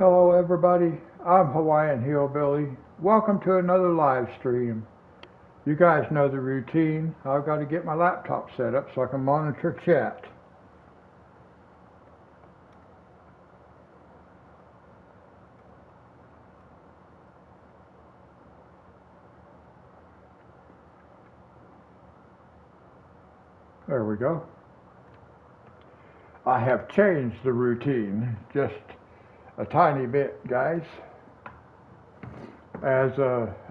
Hello everybody, I'm Hawaiian Hillbilly. Welcome to another live stream. You guys know the routine. I've got to get my laptop set up so I can monitor chat. There we go. I have changed the routine just a tiny bit, guys. As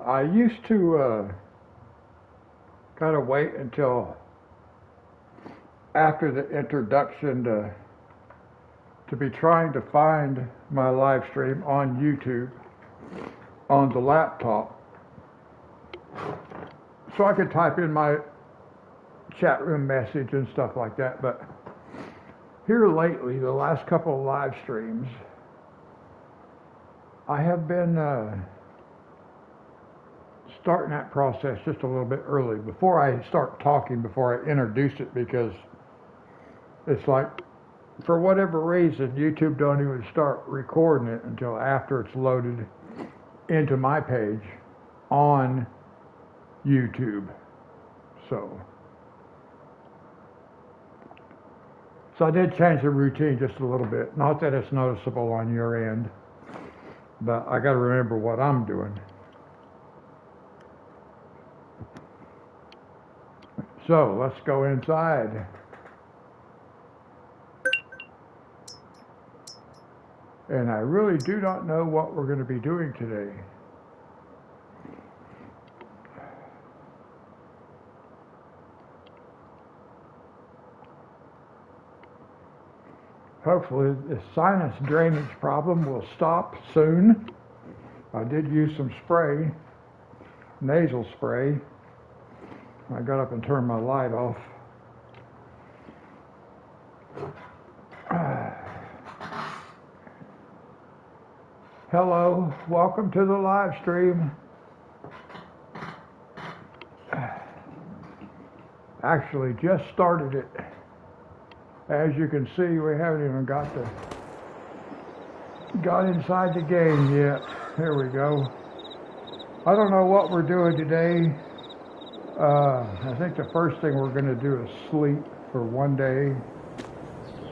I used to kind of wait until after the introduction to be trying to find my live stream on YouTube on the laptop so I could type in my chat room message and stuff like that. But here lately, the last couple of live streams, I have been starting that process just a little bit early before I start talking, before I introduce it, because it's like, for whatever reason, YouTube don't even start recording it until after it's loaded into my page on YouTube. So I did change the routine just a little bit. Not that it's noticeable on your end, but I got to remember what I'm doing. So let's go inside. And I really do not know what we're going to be doing today. Hopefully the sinus drainage problem will stop soon. I did use some spray, nasal spray. I got up and turned my light off. Hello, welcome to the live stream. Actually, just started it. As you can see, we haven't even got inside the game yet. There we go. I don't know what we're doing today. I think the first thing we're going to do is sleep for one day.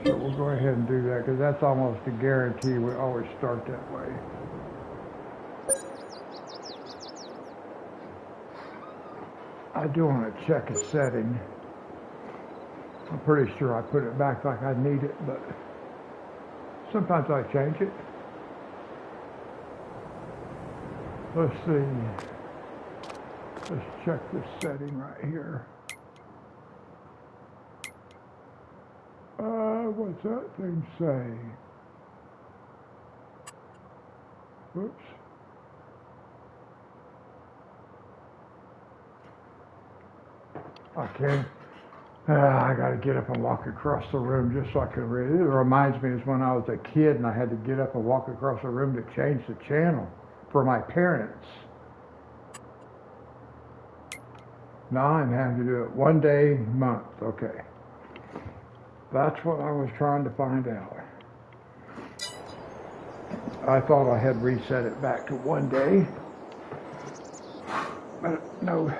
So we'll go ahead and do that, because that's almost a guarantee. We always start that way. I do want to check a setting. I'm pretty sure I put it back like I need it, but sometimes I change it. Let's see. Let's check this setting right here. What's that thing say? Oops. I can't. I got to get up and walk across the room just so I can read it. It reminds me of when I was a kid and I had to get up and walk across the room to change the channel for my parents. Now I'm having to do it one day a month. Okay. That's what I was trying to find out. I thought I had reset it back to one day. But no,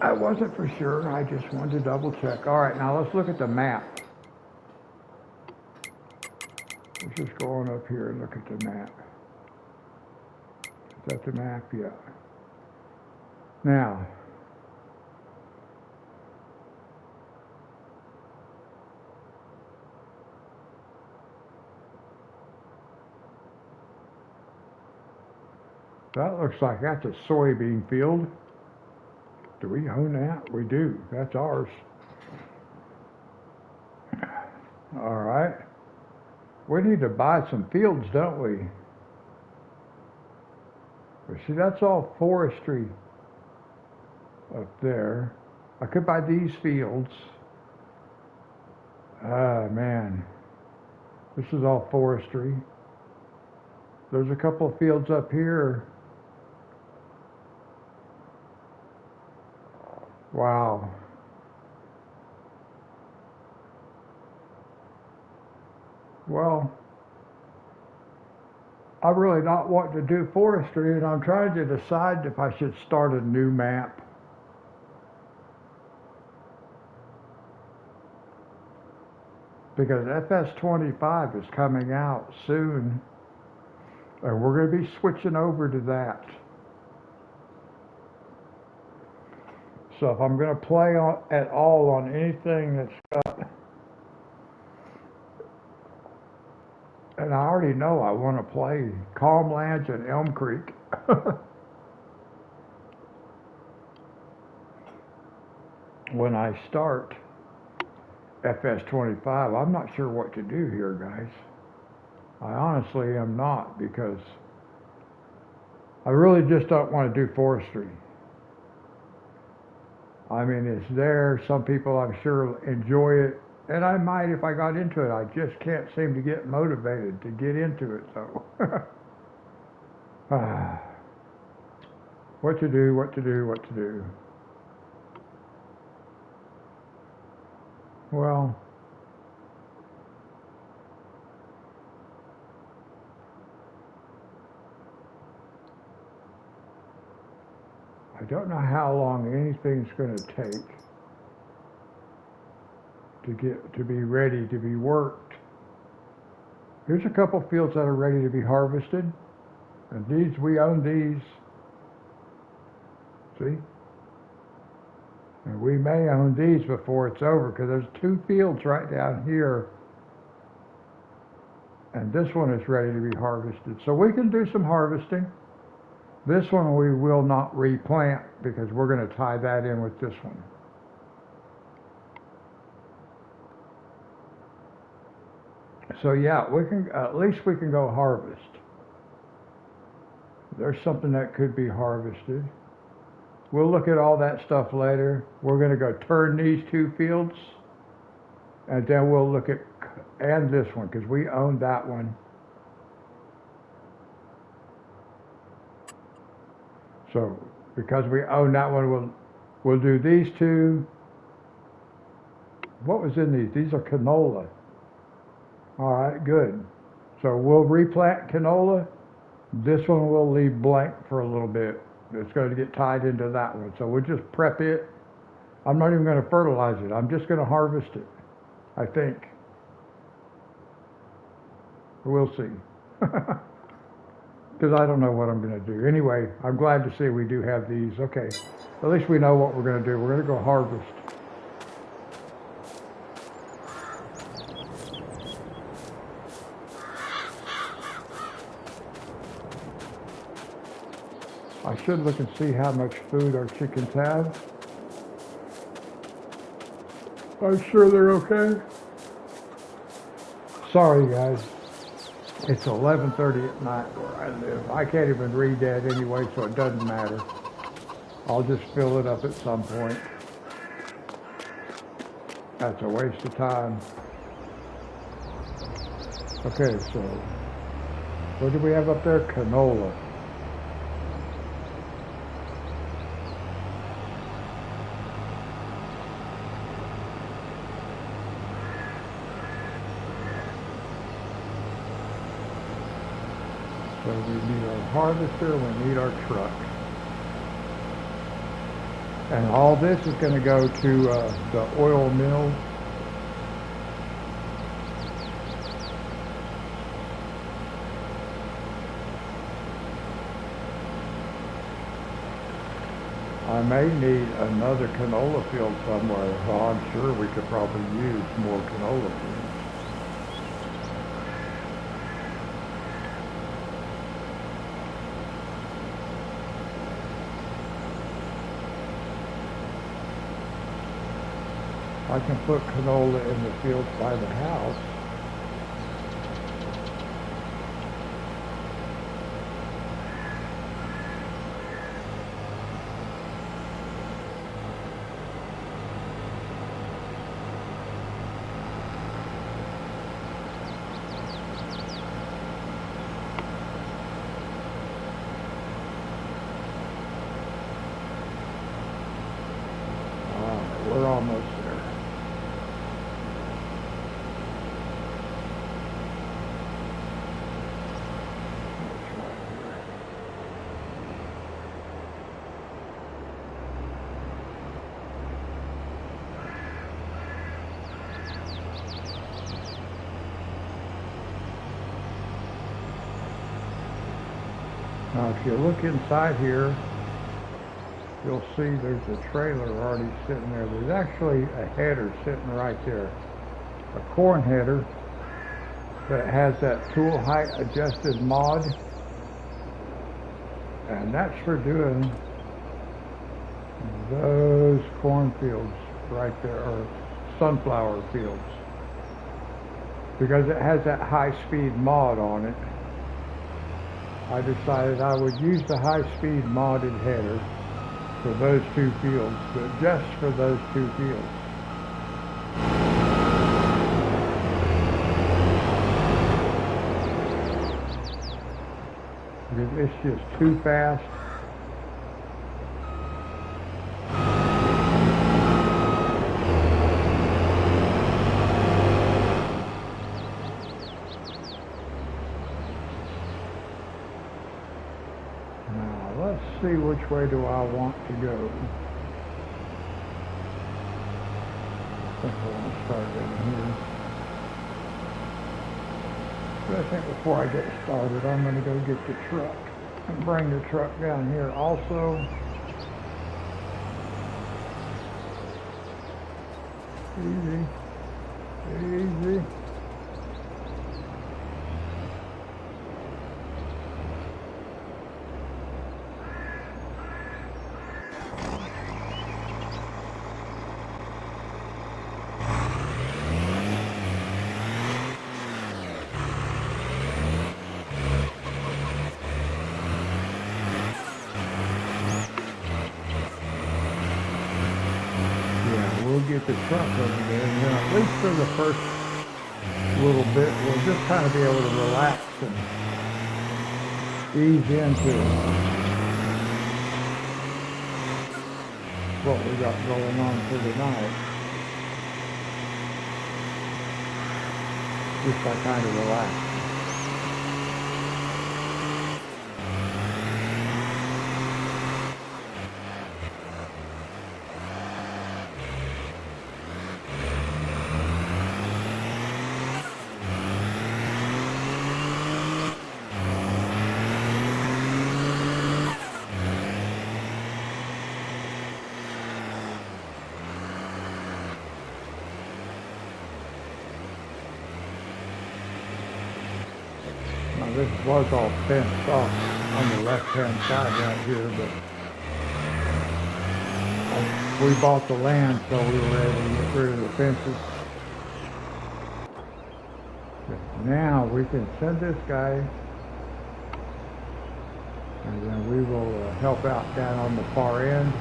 I wasn't for sure. I just wanted to double check. All right, now let's look at the map. Let's just go on up here and look at the map. Is that the map? Yeah. Now, that looks like that's a soybean field. Do we own that? We do. That's ours. All right. We need to buy some fields, don't we? But see, that's all forestry up there. I could buy these fields. Ah, man. This is all forestry. There's a couple of fields up here. Wow. Well, I'm really not wanting to do forestry, and I'm trying to decide if I should start a new map. Because FS25 is coming out soon, and we're going to be switching over to that. So if I'm going to play at all on anything that's got, and I already know I want to play Calmlands and Elm Creek. When I start FS25, I'm not sure what to do here, guys. I honestly am not, because I really just don't want to do forestry. I mean, it's there. Some people, I'm sure, enjoy it. And I might if I got into it. I just can't seem to get motivated to get into it, so. What to do, what to do, what to do. Well, I don't know how long anything's going to take to be ready to be worked. Here's a couple fields that are ready to be harvested, and these, we own these. See? And we may own these before it's over, because there's 2 fields right down here, and this one is ready to be harvested. So we can do some harvesting. This one we will not replant, because we're going to tie that in with this one. So yeah, we can, at least we can go harvest. There's something that could be harvested. We'll look at all that stuff later. We're going to go turn these 2 fields, and then we'll look at, and this one, because we own that one. So because we own that one, we'll do these 2. What was in these? These are canola. All right, good. So we'll replant canola. This one we'll leave blank for a little bit. It's going to get tied into that one. So we'll just prep it. I'm not even going to fertilize it. I'm just going to harvest it, I think. We'll see. Because I don't know what I'm going to do. Anyway, I'm glad to see we do have these. Okay, at least we know what we're going to do. We're going to go harvest. I should look and see how much food our chickens have. I'm sure they're okay. Sorry, guys. It's 11:30 at night where I live. I can't even read that anyway, so it doesn't matter. I'll just fill it up at some point. That's a waste of time. Okay, so what do we have up there? Canola. So we need our harvester, we need our truck. And all this is going to go to the oil mill. I may need another canola field somewhere. Well, I'm sure we could probably use more canola fields. I can put canola in the fields by the house. We're almost there. Now if you look inside here, you'll see there's a trailer already sitting there. There's actually a header sitting right there. A corn header that has that tool height adjusted mod. And that's for doing those cornfields right there, or sunflower fields. Because it has that high-speed mod on it, I decided I would use the high-speed modded header for those two fields, but just for those two fields. Because it's just too fast. See which way do I want to go. I think I want to start in here. But I think before I get started, I'm going to go get the truck and bring the truck down here also. Easy. Easy. We'll get the truck over there, and then at least for the first little bit, we'll just kind of be able to relax and ease into what we got going on for tonight. Just by kind of relaxing. Now this was all fenced off on the left-hand side right here, but we bought the land, so we were able to get rid of the fences. But now we can send this guy, and then we will help out down on the far end.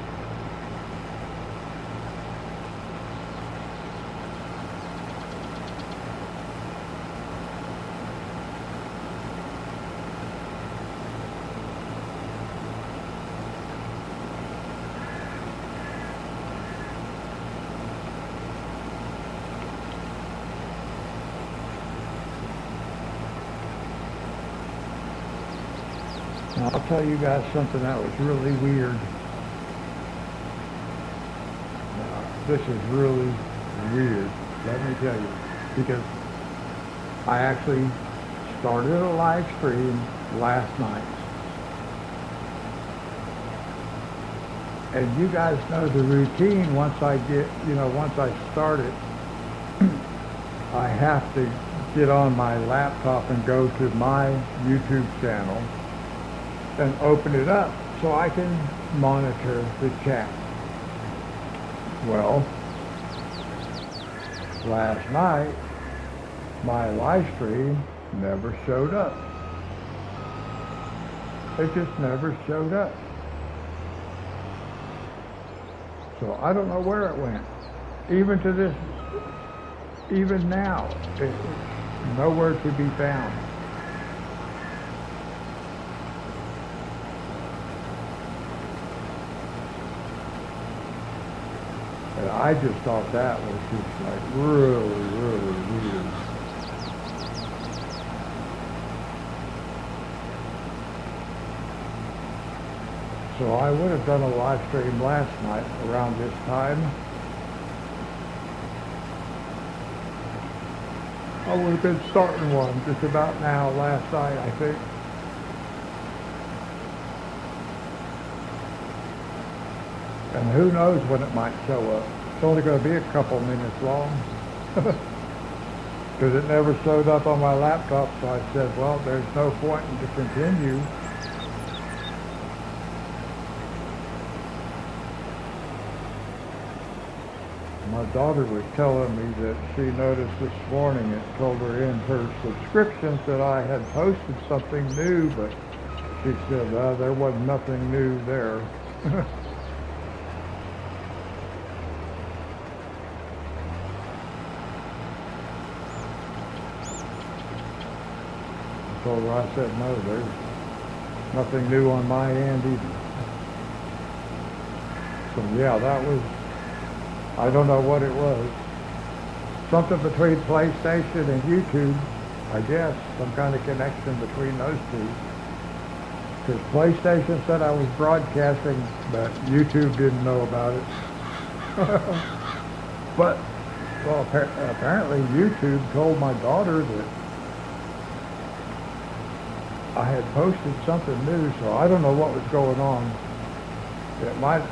Now, I'll tell you guys something that was really weird. This is really weird, let me tell you, because I actually started a live stream last night. And you guys know the routine. Once I start it, I have to get on my laptop and go to my YouTube channel and open it up so I can monitor the chat. Well, last night, my live stream never showed up. It just never showed up. So I don't know where it went. Even now, it's nowhere to be found. And I just thought that was just like really, really weird. So I would have done a live stream last night around this time. I would have been starting one just about now last night, I think. And who knows when it might show up. It's only going to be a couple minutes long. Because it never showed up on my laptop, so I said, well, there's no point to continue. My daughter was telling me that she noticed this morning it told her in her subscriptions that I had posted something new, but she said there was nothing new there. I told her, I said, no, there's nothing new on my end either. So yeah, that was, I don't know what it was. Something between PlayStation and YouTube, I guess. Some kind of connection between those two. Because PlayStation said I was broadcasting, but YouTube didn't know about it. But, well, apparently YouTube told my daughter that I had posted something new, so I don't know what was going on. It might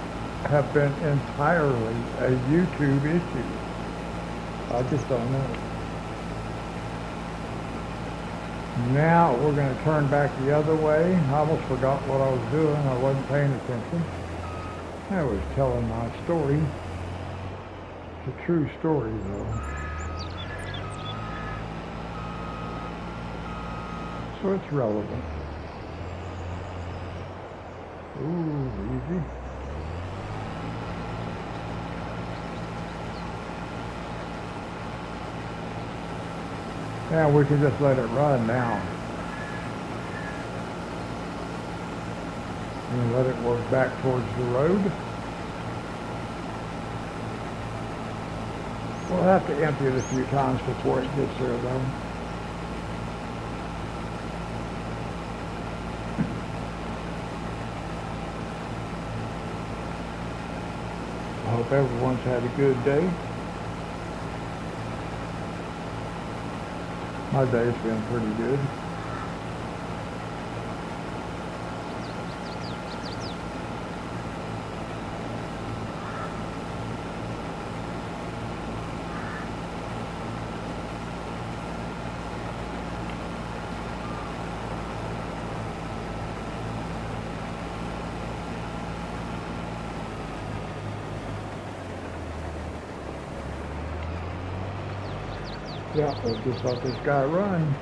have been entirely a YouTube issue. I just don't know. Now we're going to turn back the other way. I almost forgot what I was doing. I wasn't paying attention. I was telling my story. It's a true story, though. So it's relevant. Ooh, easy. Yeah, we can just let it run now. And let it work back towards the road. We'll have to empty it a few times before it gets there, though. I hope everyone's had a good day. My day's been pretty good. Yeah, let's just let this guy run.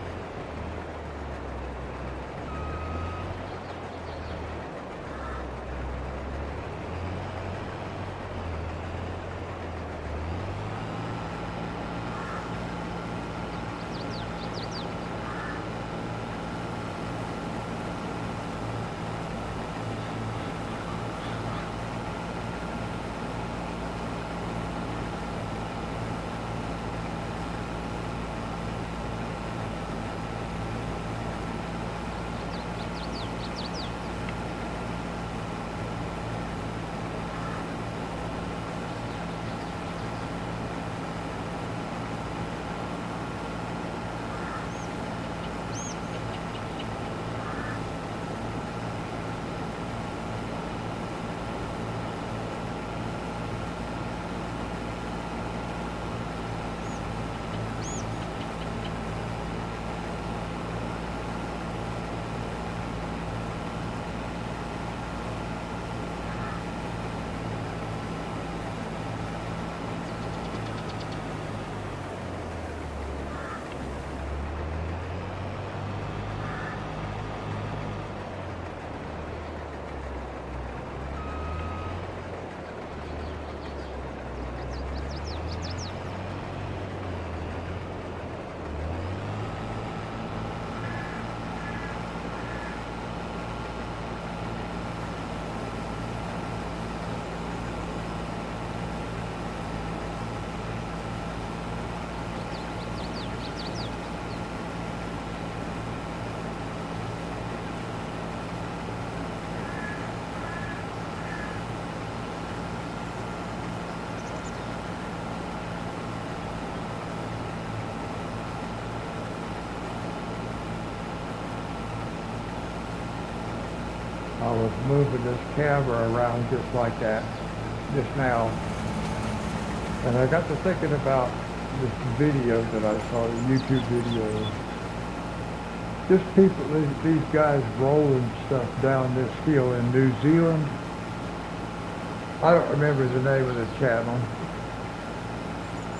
I was moving this camera around just like that. just now, and I got to thinking about this video that I saw, a YouTube video. Just people, these guys rolling stuff down this hill in New Zealand. I don't remember the name of the channel.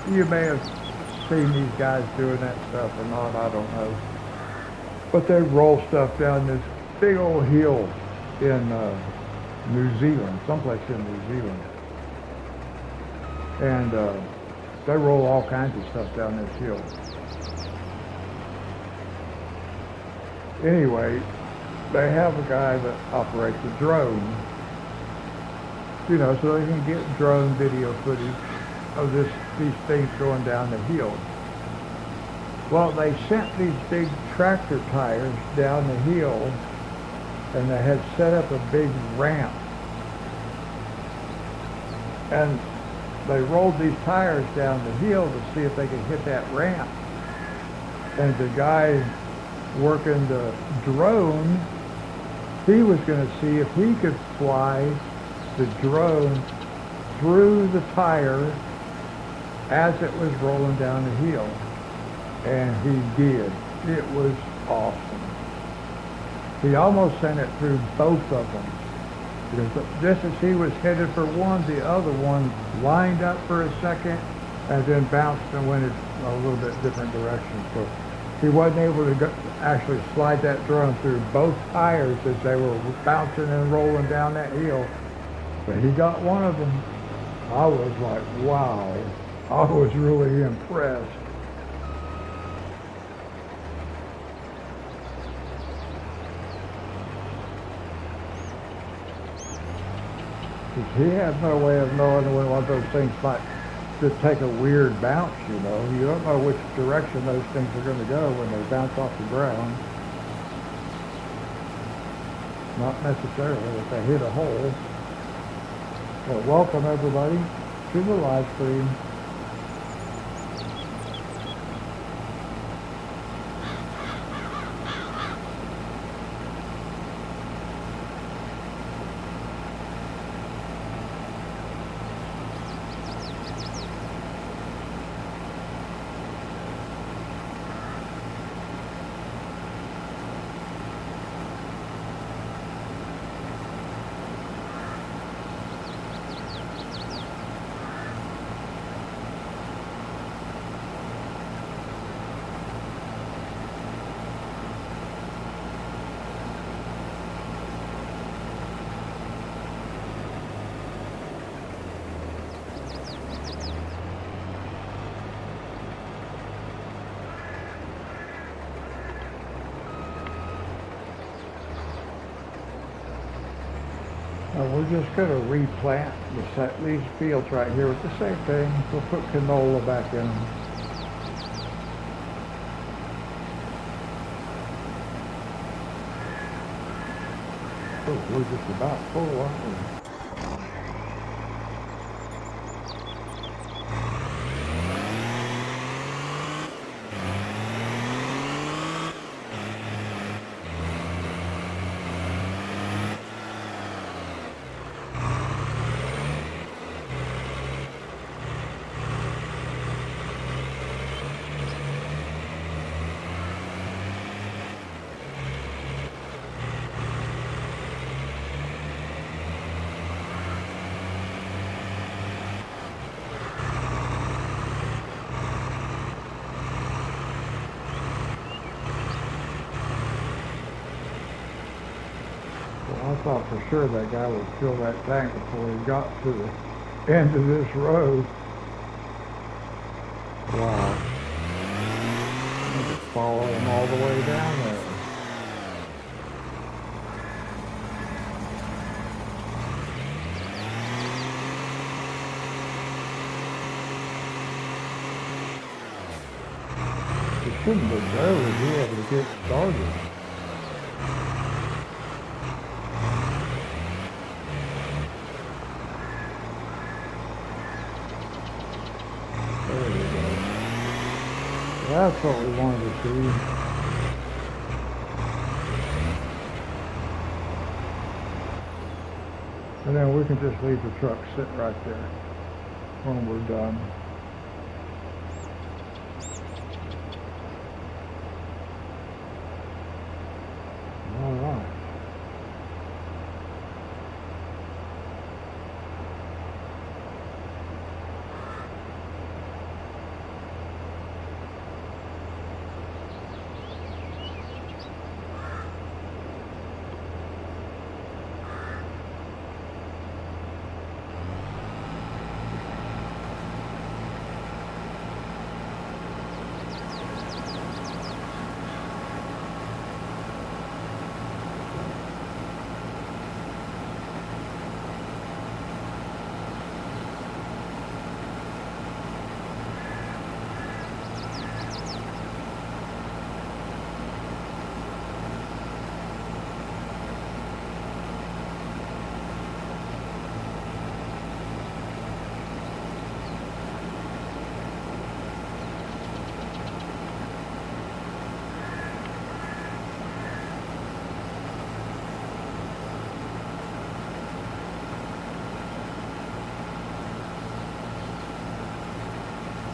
You may have seen these guys doing that stuff or not, I don't know. But they roll stuff down this big old hill in New Zealand, someplace in New Zealand. And they roll all kinds of stuff down this hill. Anyway, they have a guy that operates a drone, you know, so they can get drone video footage of these things going down the hill. Well, they sent these big tractor tires down the hill, and they had set up a big ramp. And they rolled these tires down the hill to see if they could hit that ramp. And the guy working the drone, he was going to see if he could fly the drone through the tire as it was rolling down the hill. And he did. It was awesome. He almost sent it through both of them. Because just as he was headed for one, the other one lined up for a second and then bounced and went a little bit different direction. So he wasn't able to actually slide that drone through both tires as they were bouncing and rolling down that hill. But he got one of them. I was like, wow. I was really impressed. He had no way of knowing when one of those things might just take a weird bounce, you know. You don't know which direction those things are going to go when they bounce off the ground. Not necessarily if they hit a hole. But welcome everybody to the live stream. We're just going to replant these fields right here with the same thing. We'll put canola back in them. Oh, we're just about full, aren't we? I thought for sure that guy would fill that tank before he got to the end of this road. Wow. I just follow him all the way down there. He shouldn't have barely be able to get started. That's what we wanted to see. And then we can just leave the truck sit right there when we're done. All right.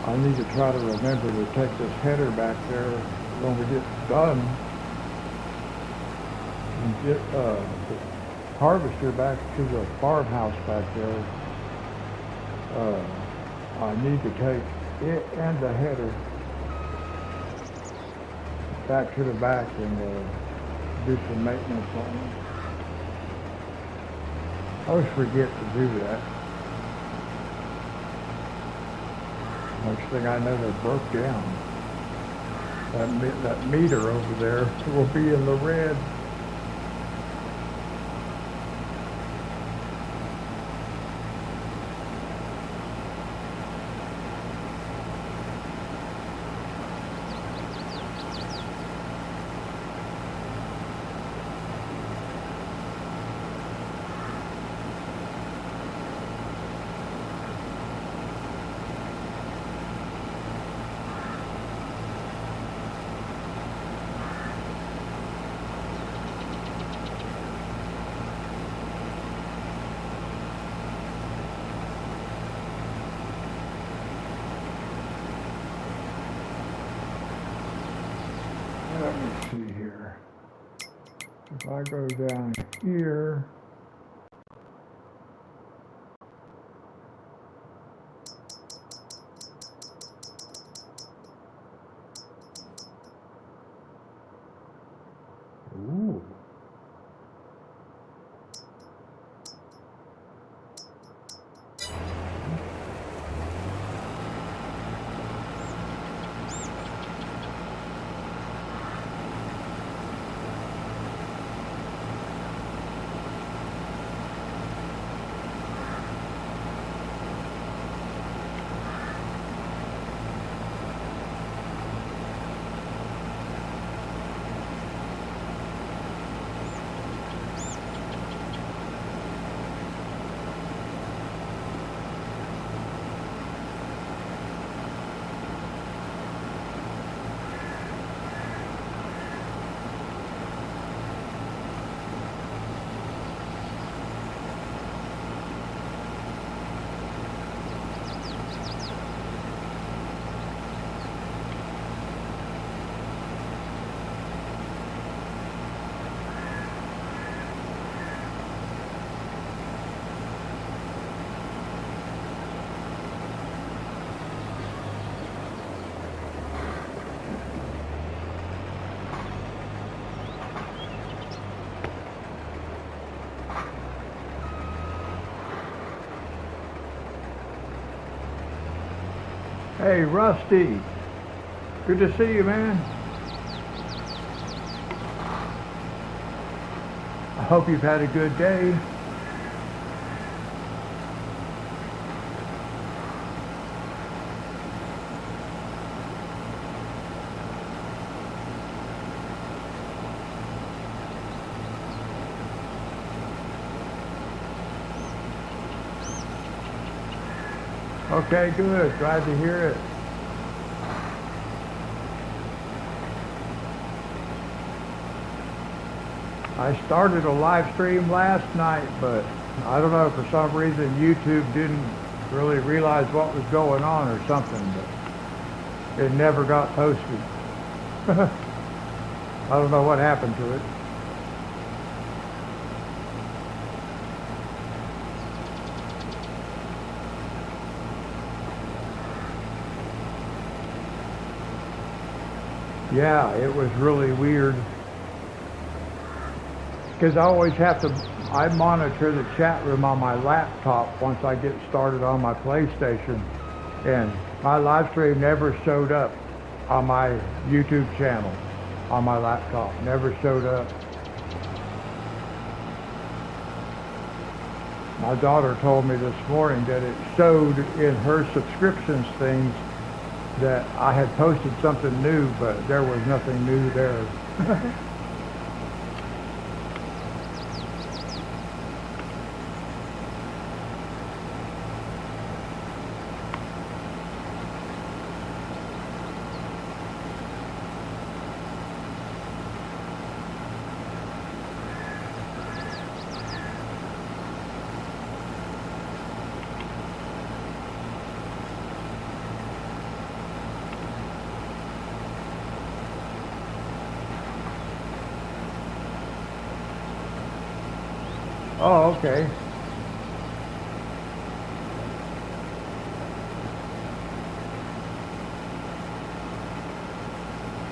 I need to try to remember to take this header back there when we get done and get the harvester back to the farmhouse back there. I need to take it and the header back to the back and do some maintenance on it. I always forget to do that. Next thing I know, they broke down. That meter over there will be in the red. Let me see here. If I go down here, ooh. Hey, Rusty. Good to see you, man. I hope you've had a good day. Okay, good. Glad to hear it. I started a live stream last night, but I don't know, for some reason YouTube didn't really realize what was going on or something, but it never got posted. I don't know what happened to it. Yeah, it was really weird. Because I monitor the chat room on my laptop once I get started on my PlayStation. And my live stream never showed up on my YouTube channel on my laptop. Never showed up. My daughter told me this morning that it showed in her subscriptions things that I had posted something new, but there was nothing new there. Oh, okay.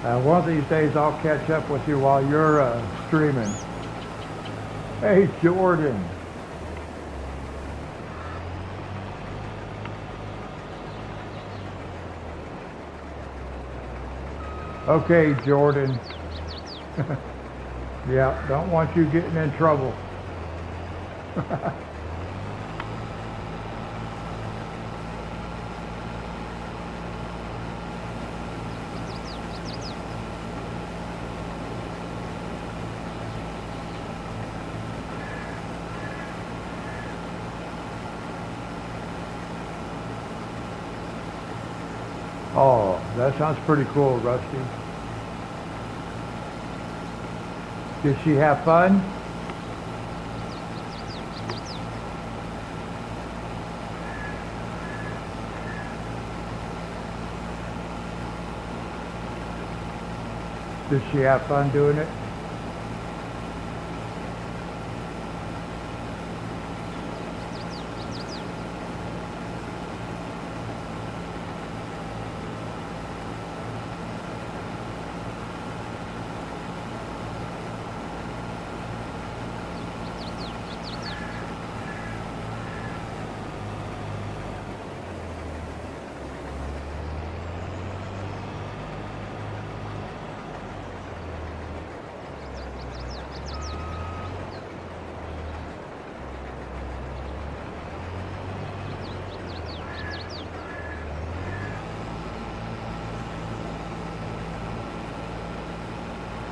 One of these days I'll catch up with you while you're streaming. Hey, Jordan. Okay, Jordan. Yeah, don't want you getting in trouble. Oh, that sounds pretty cool, Rusty. Did she have fun? Did she have fun doing it?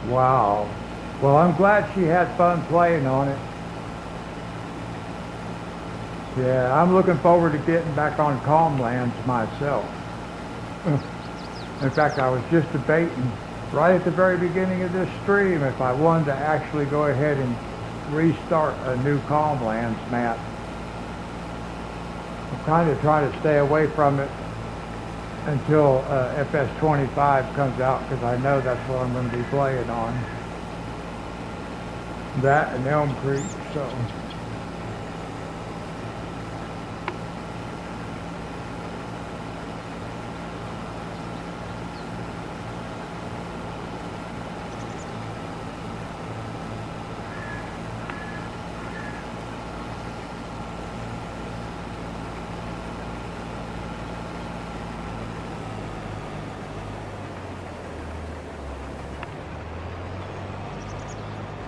Wow. Well, I'm glad she had fun playing on it. Yeah, I'm looking forward to getting back on Calmlands myself. In fact, I was just debating right at the very beginning of this stream if I wanted to actually go ahead and restart a new Calmlands map. I'm kind of trying to stay away from it until FS25 comes out, because I know that's what I'm going to be playing on. That and Elm Creek, so.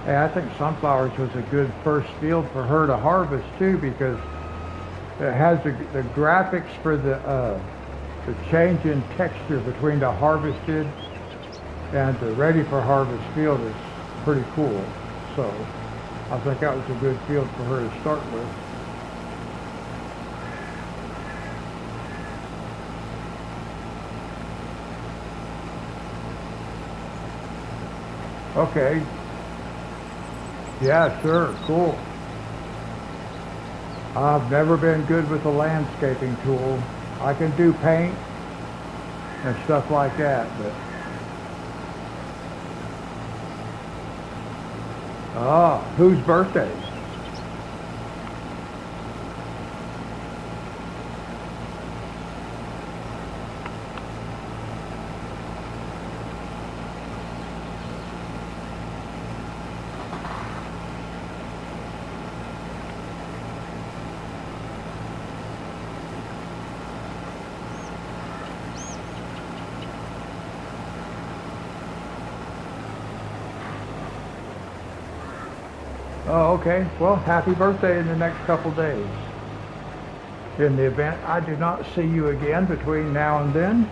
Hey, I think sunflowers was a good first field for her to harvest too, because it has the graphics for the change in texture between the harvested and the ready for harvest field is pretty cool. So I think that was a good field for her to start with. Okay. Yeah, sure, cool. I've never been good with the landscaping tool. I can do paint and stuff like that, but whose birthday? Oh, okay. Well, happy birthday in the next couple days. In the event I do not see you again between now and then,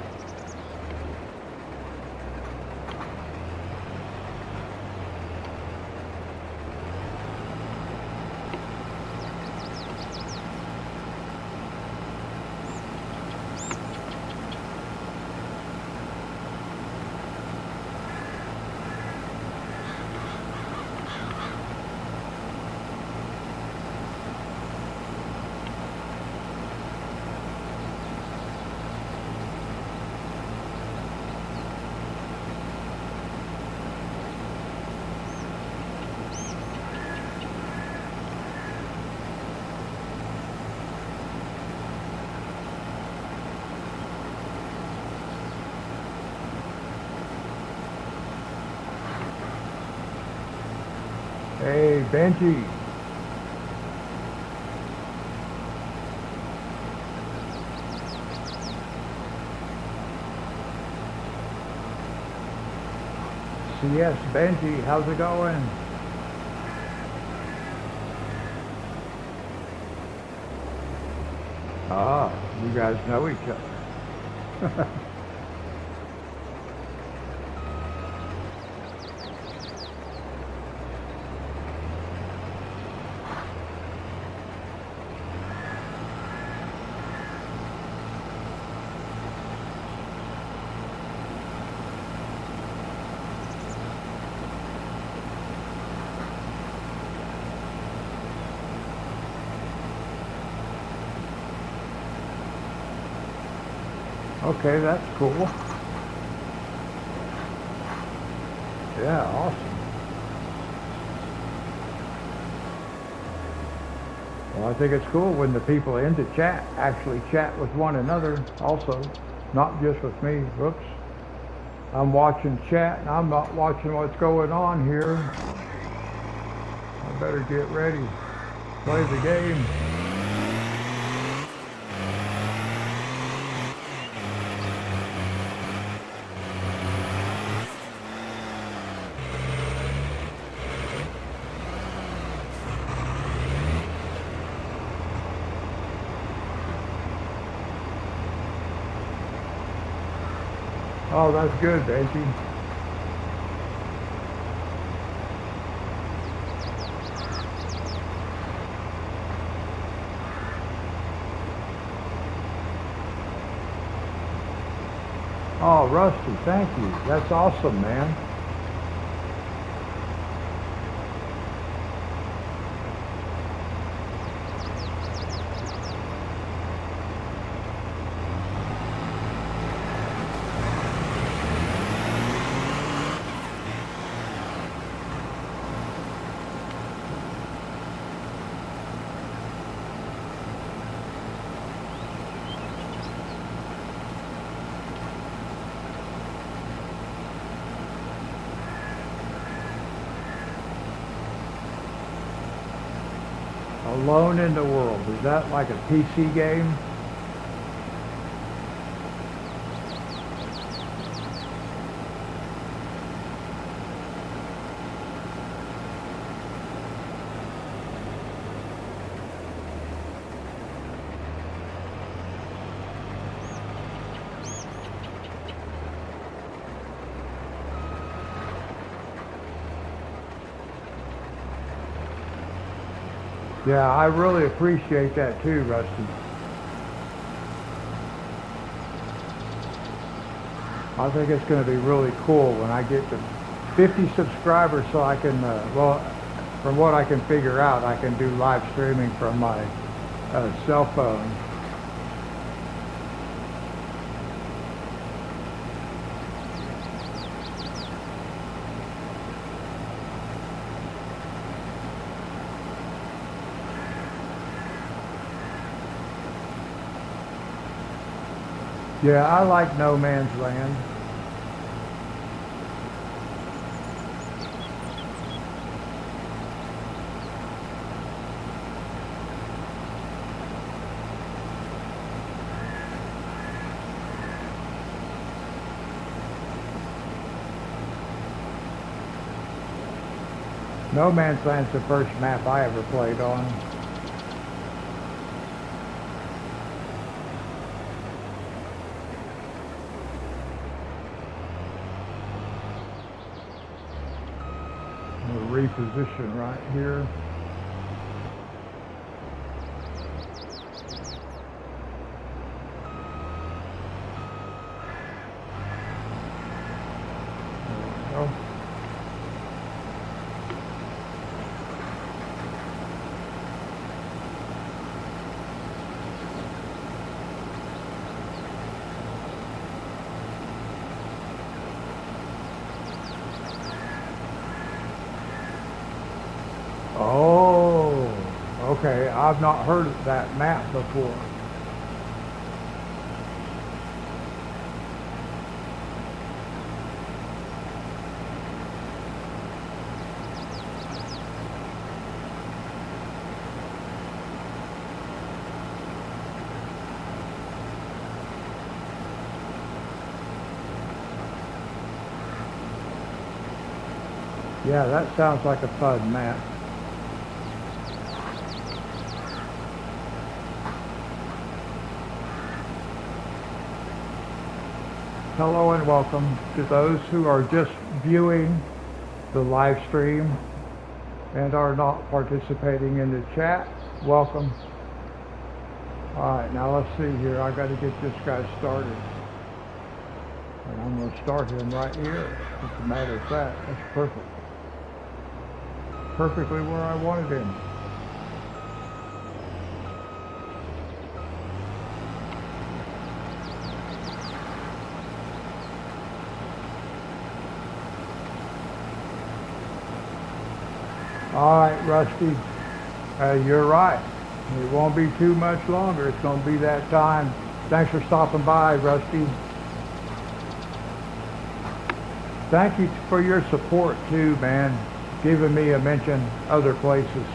hey, Benji. CS Benji, how's it going? Ah, you guys know each other. Okay, that's cool. Yeah, awesome. Well, I think it's cool when the people in the chat actually chat with one another also, not just with me. Whoops. I'm watching chat and I'm not watching what's going on here. I better get ready. Play the game. Oh, that's good, Benji. Oh, Rusty, thank you. That's awesome, man. Alone in the World. Is that like a PC game? Yeah, I really appreciate that too, Rusty. I think it's going to be really cool when I get to 50 subscribers so I can, well, from what I can figure out, I can do live streaming from my cell phone. Yeah, I like No Man's Land. No Man's Land's the first map I ever played on. We'll reposition right here. There we go. Oh, okay. I've not heard of that map before. Yeah, that sounds like a fun map. Hello and welcome to those who are just viewing the live stream and are not participating in the chat. Welcome. Alright, now let's see here. I got to get this guy started. And I'm going to start him right here. As a matter of fact, that's perfect. Perfectly where I wanted him. All right, Rusty, you're right. It won't be too much longer. It's going to be that time. Thanks for stopping by, Rusty. Thank you for your support too, man. Giving me a mention other places.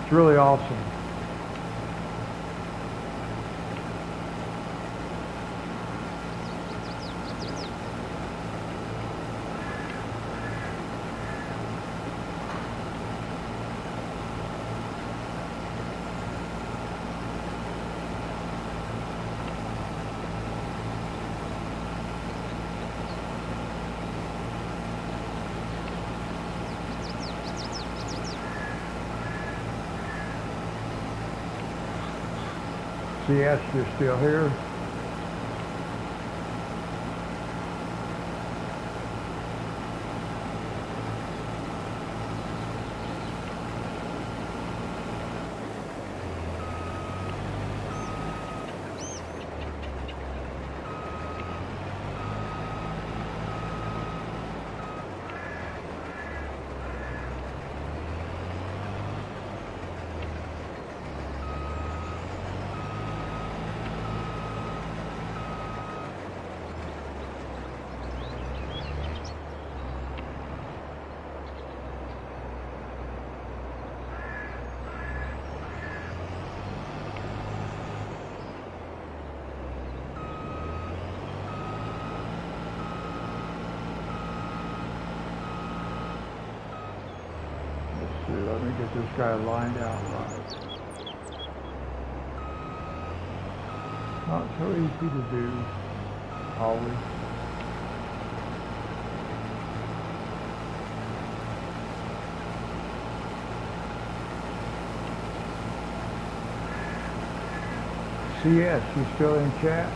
It's really awesome. Yes, you're still here. Let me get this guy lined out right. Not so easy to do, always. CS, you still in chat?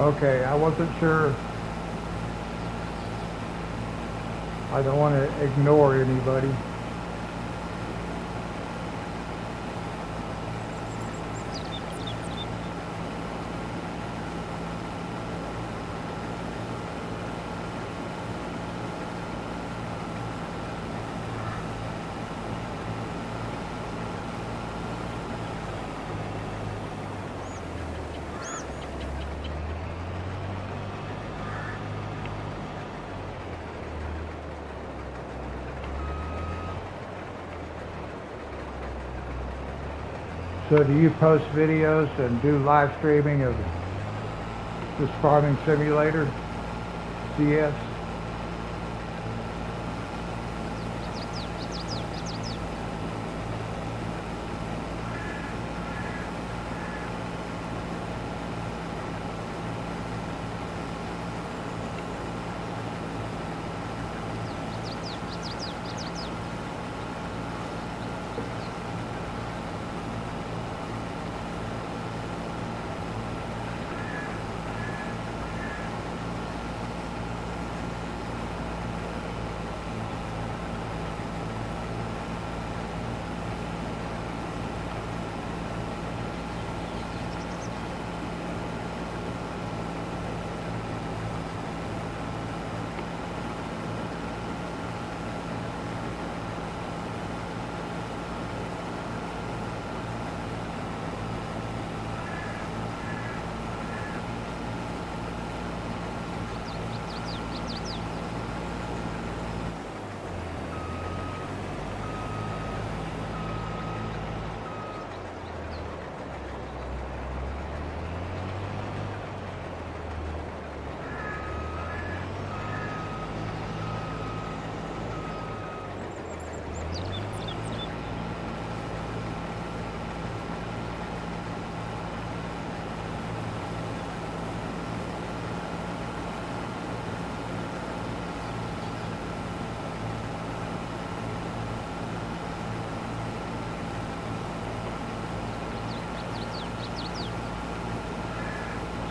Okay, I wasn't sure. I don't want to ignore anybody. So do you post videos and do live streaming of this farming simulator, CS?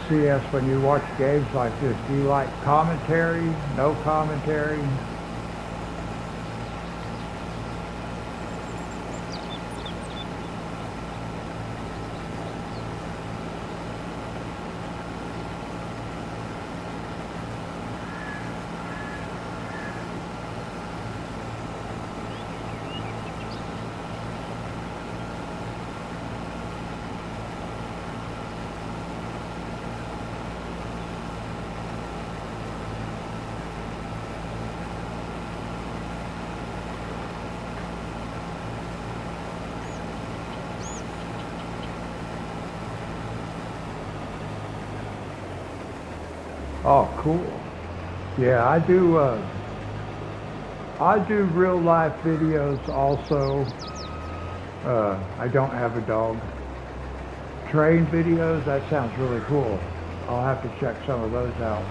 CS, when you watch games like this, do you like commentary, no commentary? Oh, cool. Yeah, I do real life videos also. I don't have a dog. Train videos, that sounds really cool. I'll have to check some of those out.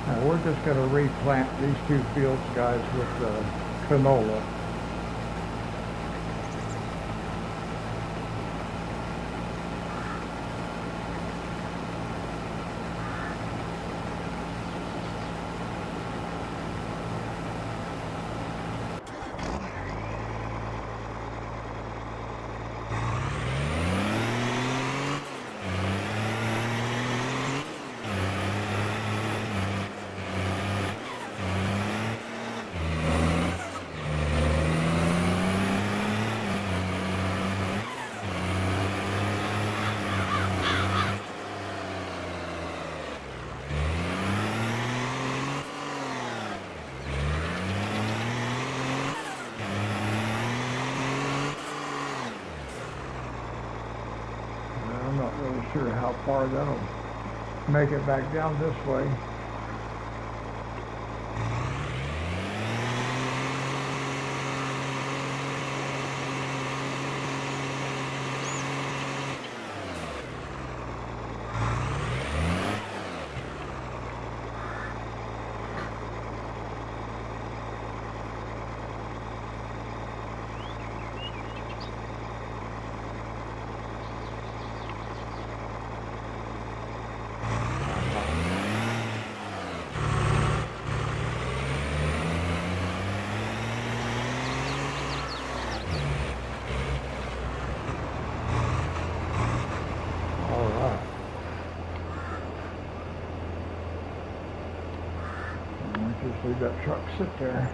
Now we're just going to replant these two fields, guys, with canola. I'm not really sure how far that'll make it back down this way. Just leave that truck sit there.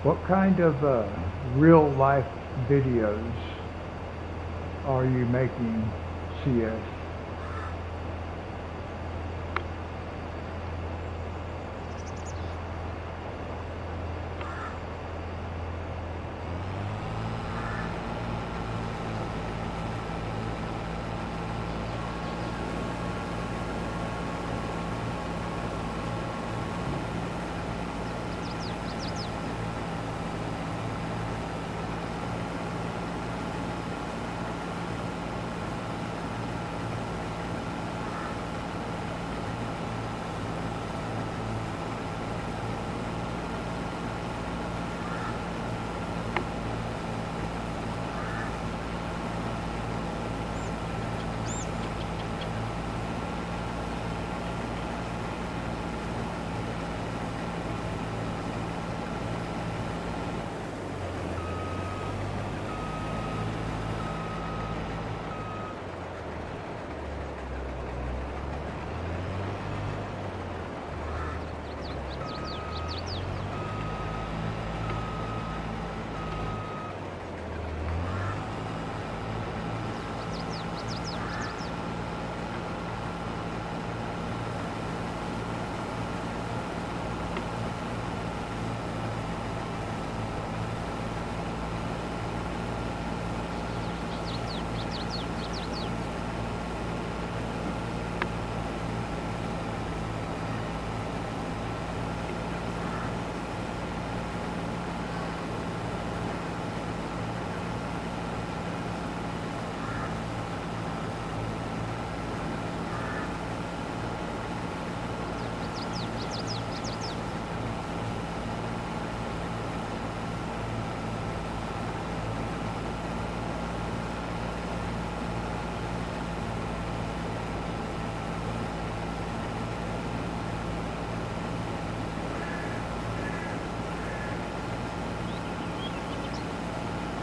What kind of real life videos are you making, CS?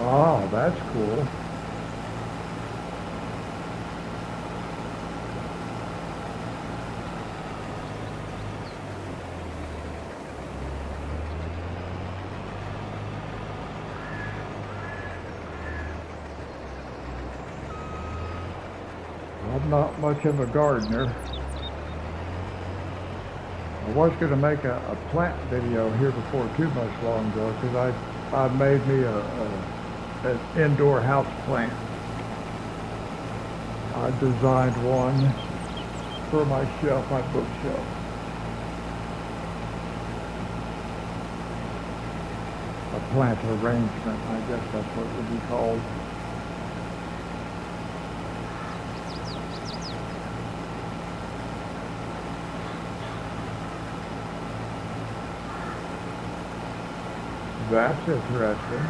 Oh, that's cool. I'm not much of a gardener. I was going to make a plant video here before too much long ago because I made me an indoor house plant. I designed one for my shelf, my bookshelf. A plant arrangement, I guess that's what it would be called. That's interesting.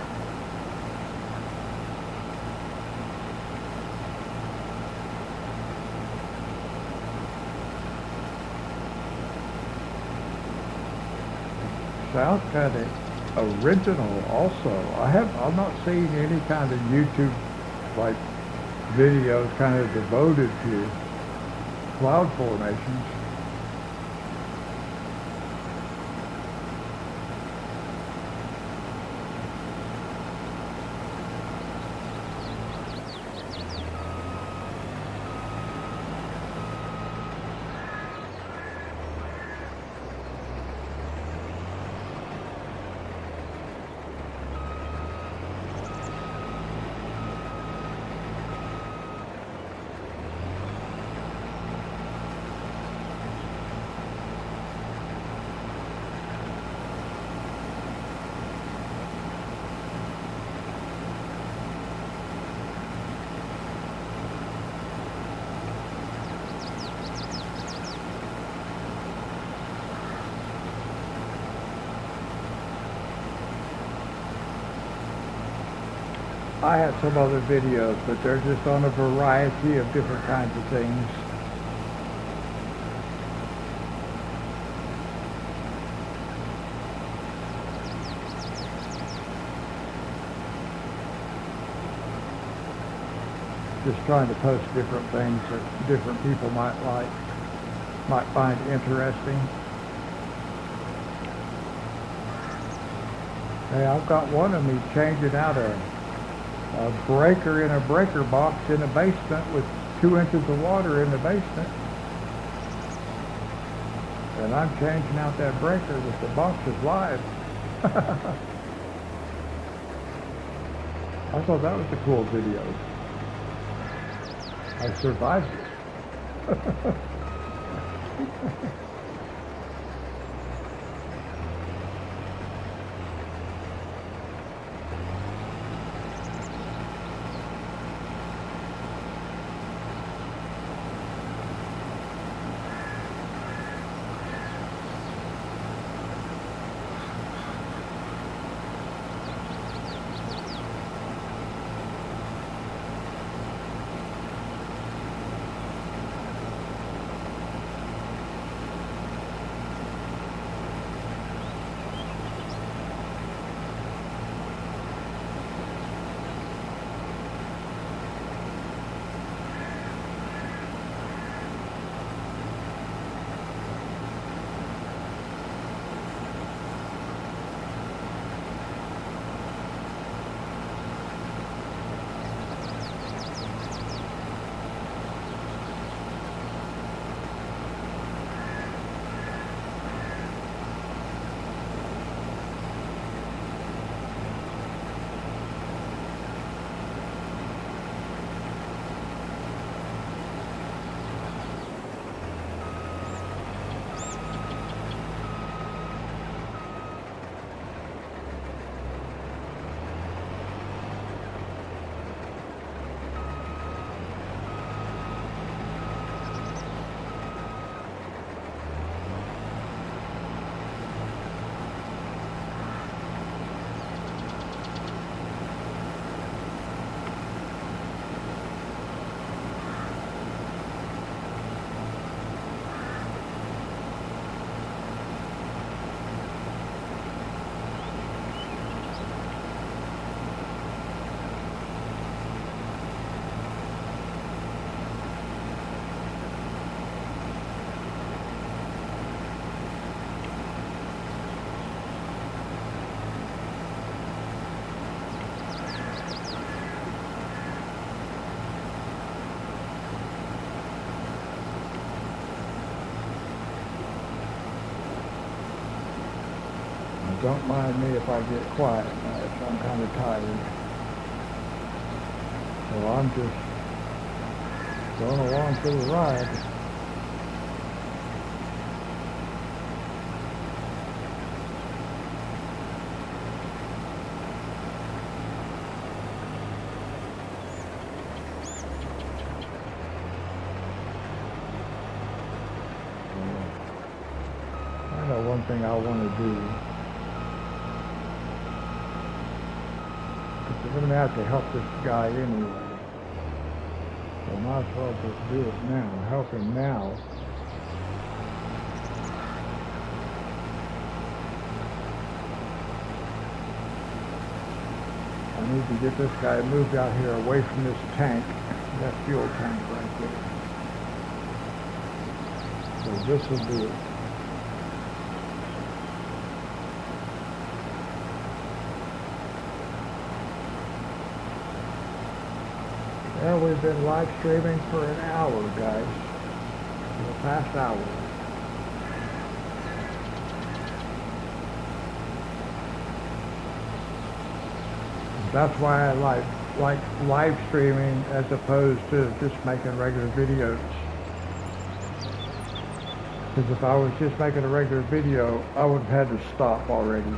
Sounds kind of original also. I'm not seeing any kind of YouTube like videos kind of devoted to cloud formations. I have some other videos, but they're just on a variety of different kinds of things. Just trying to post different things that different people might find interesting. Hey, I've got one of me changing out a breaker in a breaker box in the basement with 2 inches of water in the basement. And I'm changing out that breaker with the box is live. I thought that was a cool video. I survived it. Don't mind me if I get quiet if I'm kind of tired. So I'm just going along for the ride. I know one thing I want to do. we're going to have to help this guy anyway. So might as well just do it now. Help him now. I need to get this guy moved out here away from this tank, that fuel tank right there. So this will do it. Well, we've been live streaming for an hour, guys. For the past hour. That's why I like live streaming as opposed to just making regular videos. Because if I was just making a regular video, I would have had to stop already.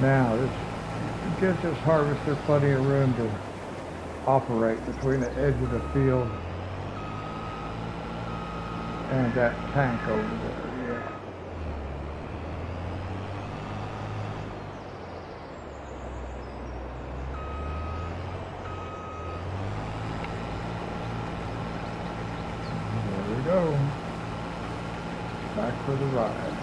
Now, this gives this harvester plenty of room to operate between the edge of the field and that tank over there. Yeah. There we go. Back for the ride.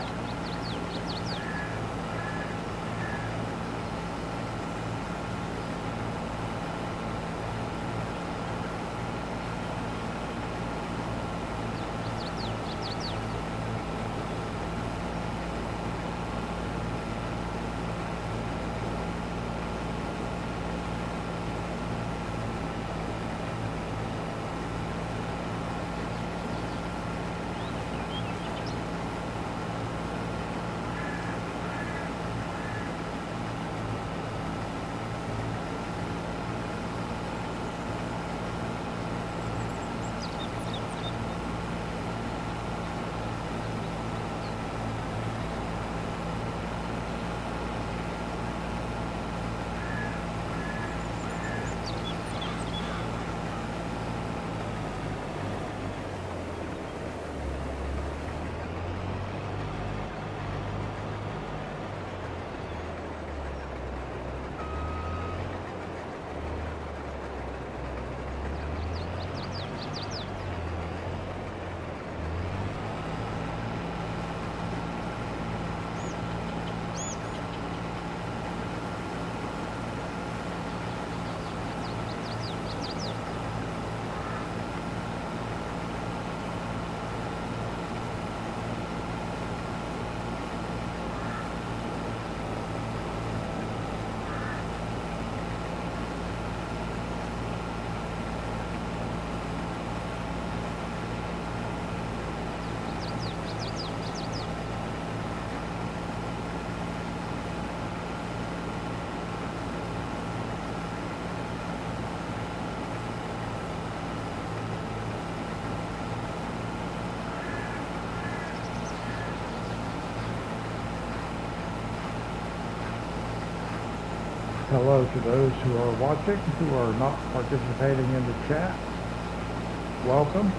Hello to those who are watching, who are not participating in the chat. Welcome.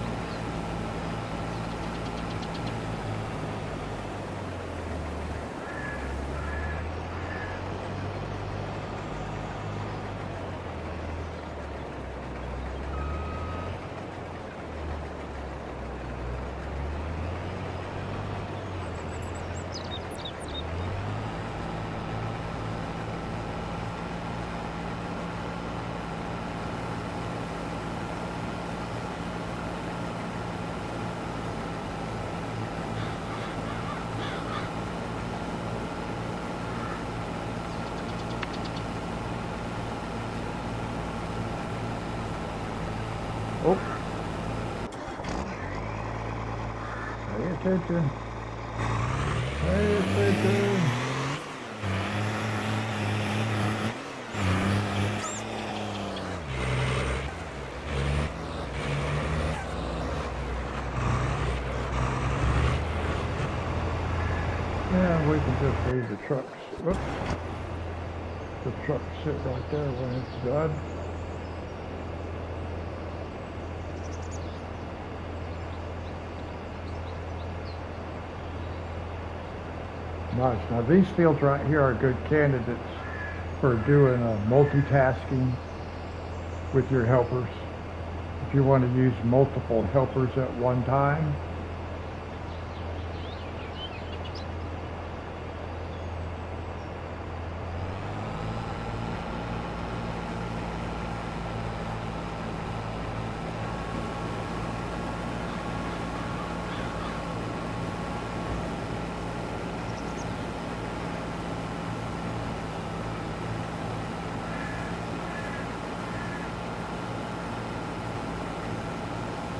Oh, pay attention. Pay attention. Yeah, we can just leave the trucks. Whoops. The truck sit right there when it's done. Nice. Now these fields right here are good candidates for doing multitasking with your helpers. If you want to use multiple helpers at one time.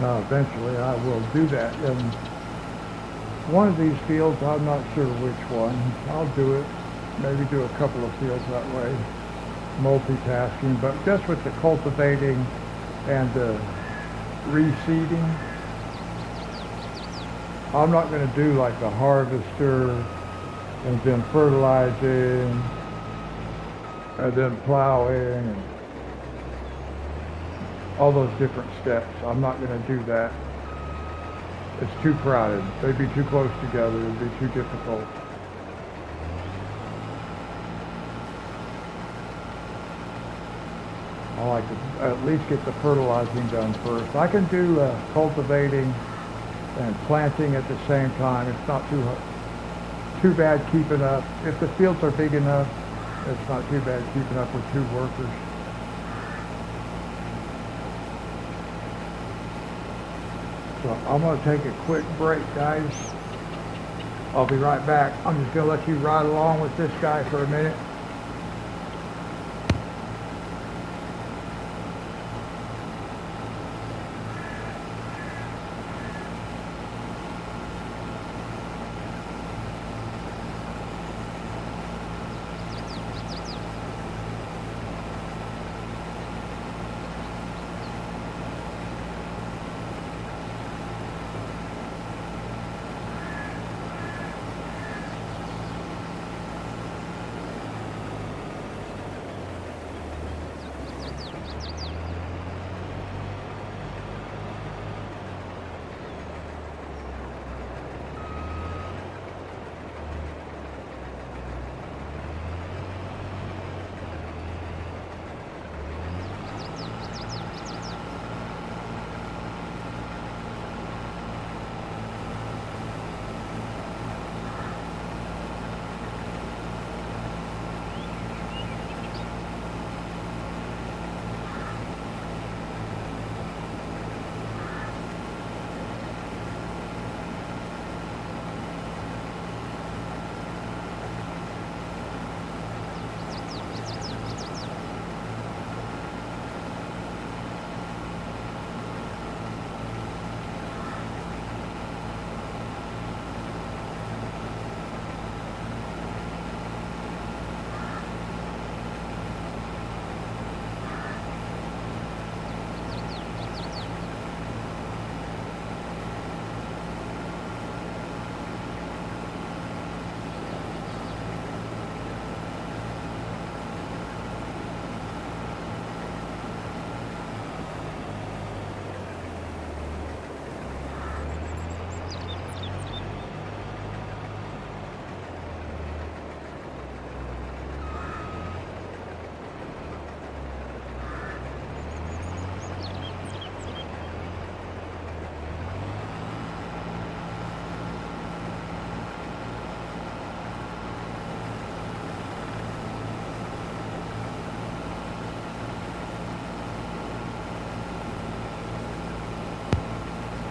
Now eventually I will do that in one of these fields. I'm not sure which one. I'll do it. Maybe do a couple of fields that way. Multitasking, but just with the cultivating and the reseeding. I'm not going to do like the harvester and then fertilizing and then plowing and all those different steps. I'm not going to do that. It's too crowded. They'd be too close together. It'd be too difficult. I like to at least get the fertilizing done first. I can do cultivating and planting at the same time. It's not too bad keeping up. If the fields are big enough, it's not too bad keeping up with 2 workers. So I'm going to take a quick break, guys. I'll be right back. I'm just going to let you ride along with this guy for a minute.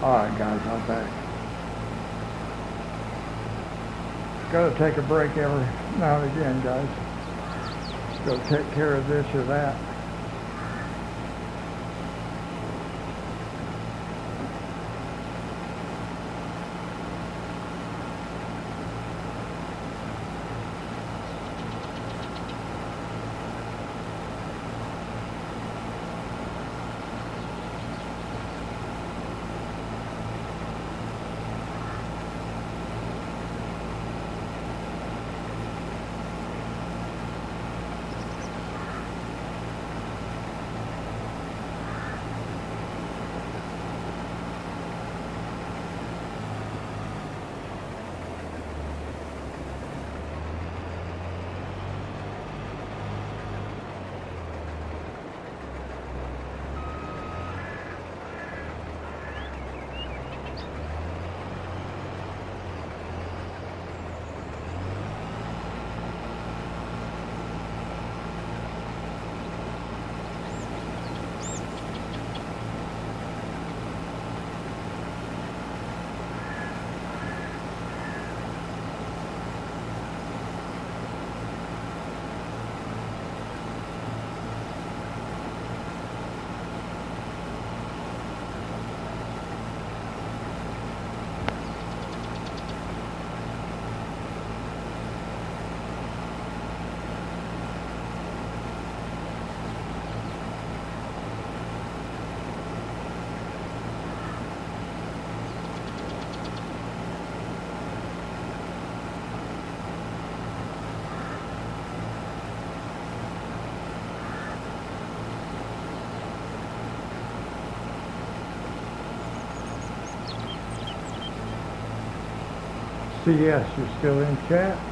Alright guys, I'm back. Gotta take a break every now and again, guys. Go take care of this or that. CS, you still in chat?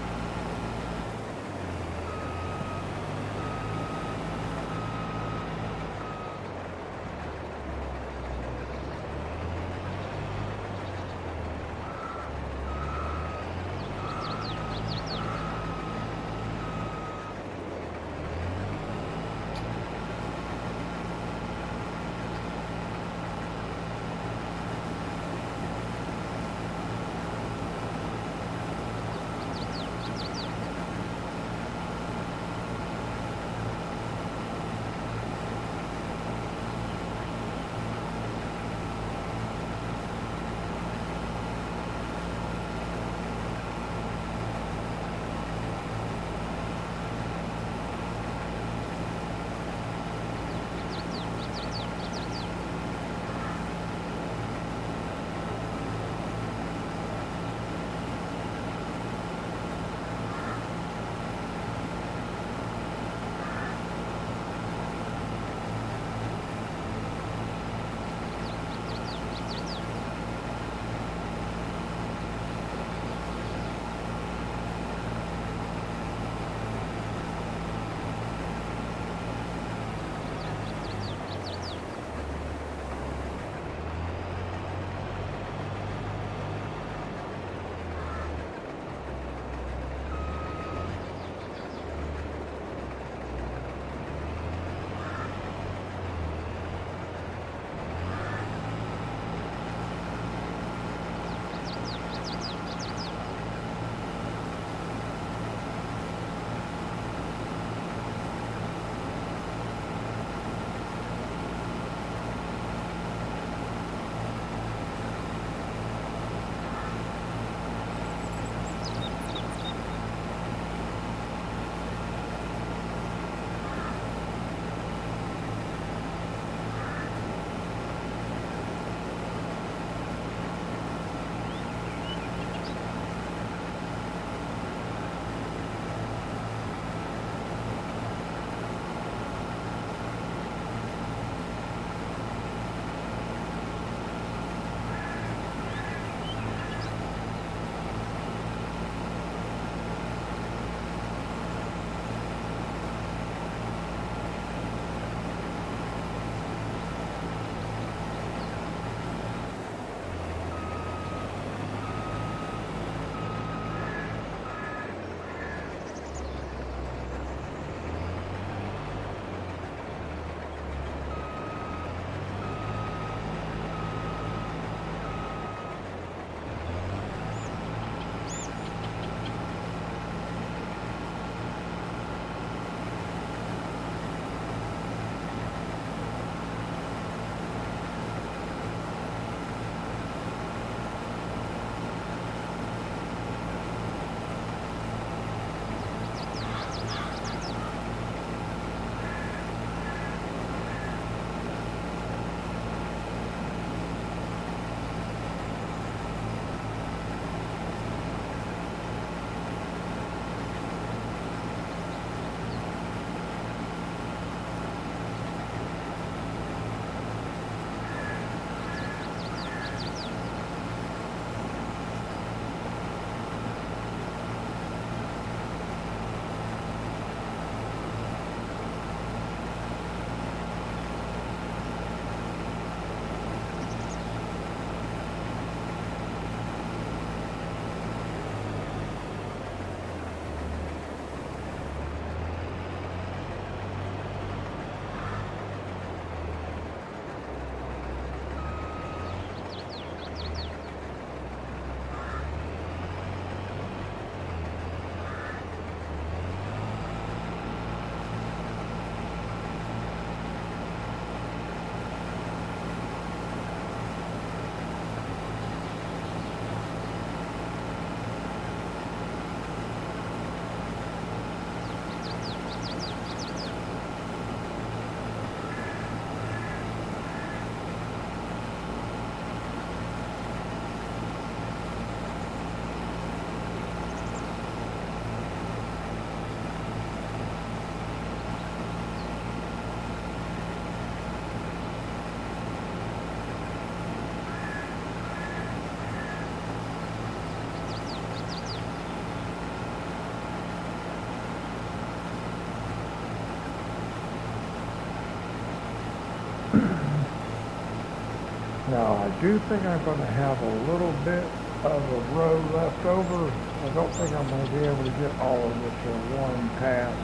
Now I do think I'm going to have a little bit of a row left over. I don't think I'm going to be able to get all of this in one pass.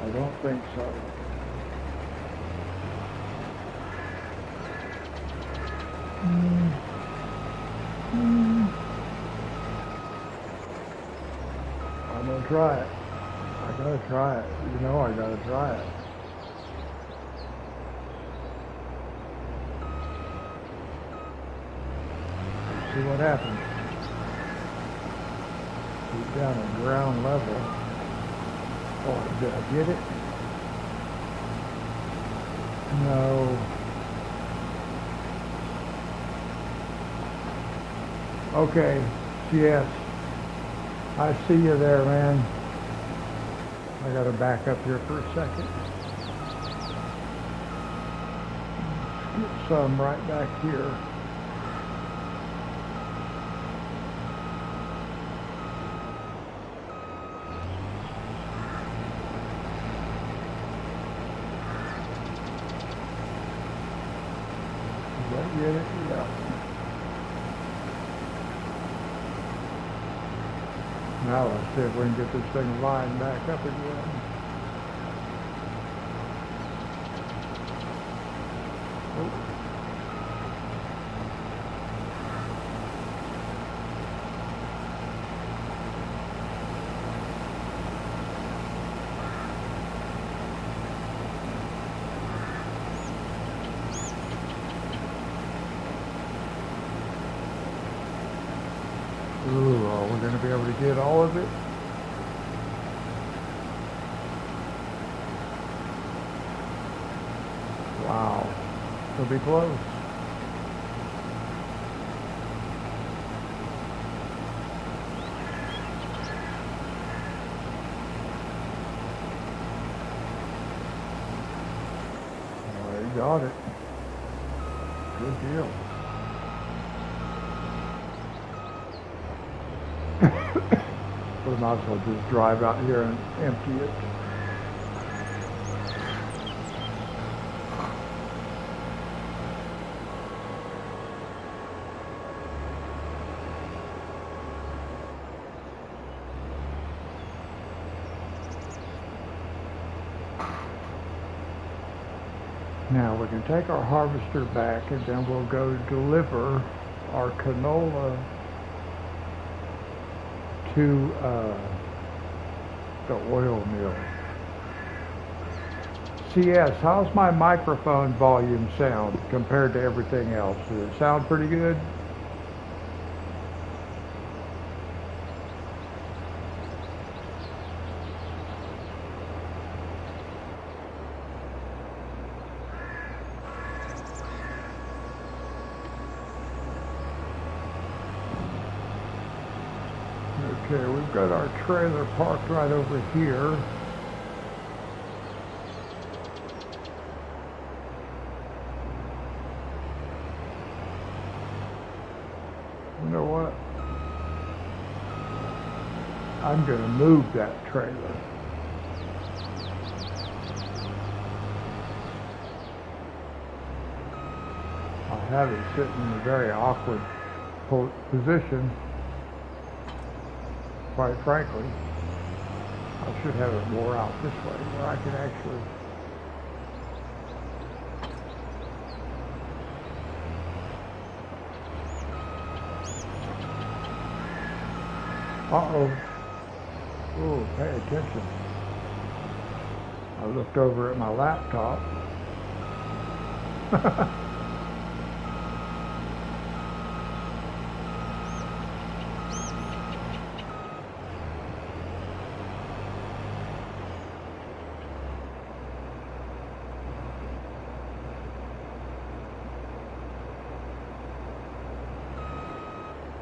I don't think so. I'm going to try it. I gotta try it. You know I gotta try it. Let's see what happens. Keep down at ground level. Oh, did I get it? No. Okay, yes. I see you there, man. I gotta back up here for a second. Get some right back here. Did I get it? Yeah. Now let's see if we can get this thing lined back up again. Oh. Ooh, are we going to be able to get all of it? Wow, it'll be close. Well, you got it. Good deal. We might as well just drive out here and empty it. Now we can take our harvester back and then we'll go deliver our canola to the oil mill. CS, how's my microphone volume sound compared to everything else? Does it sound pretty good? Okay, we've got our trailer parked right over here. You know what? I'm going to move that trailer. I have it sitting in a very awkward position. Quite frankly, I should have it more out this way where I can actually uh-oh. Oh, pay attention. I looked over at my laptop.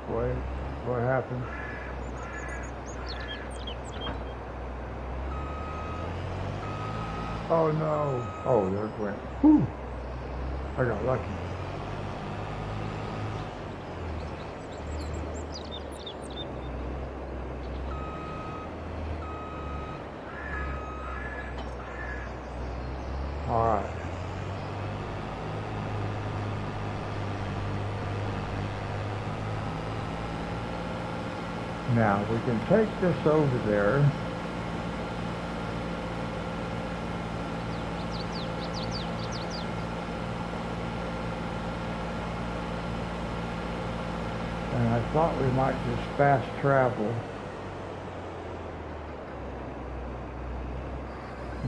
Wait, what happened? Oh no. Oh, there it went. Whew. I got lucky. All right. Now we can take this over there. And I thought we might just fast travel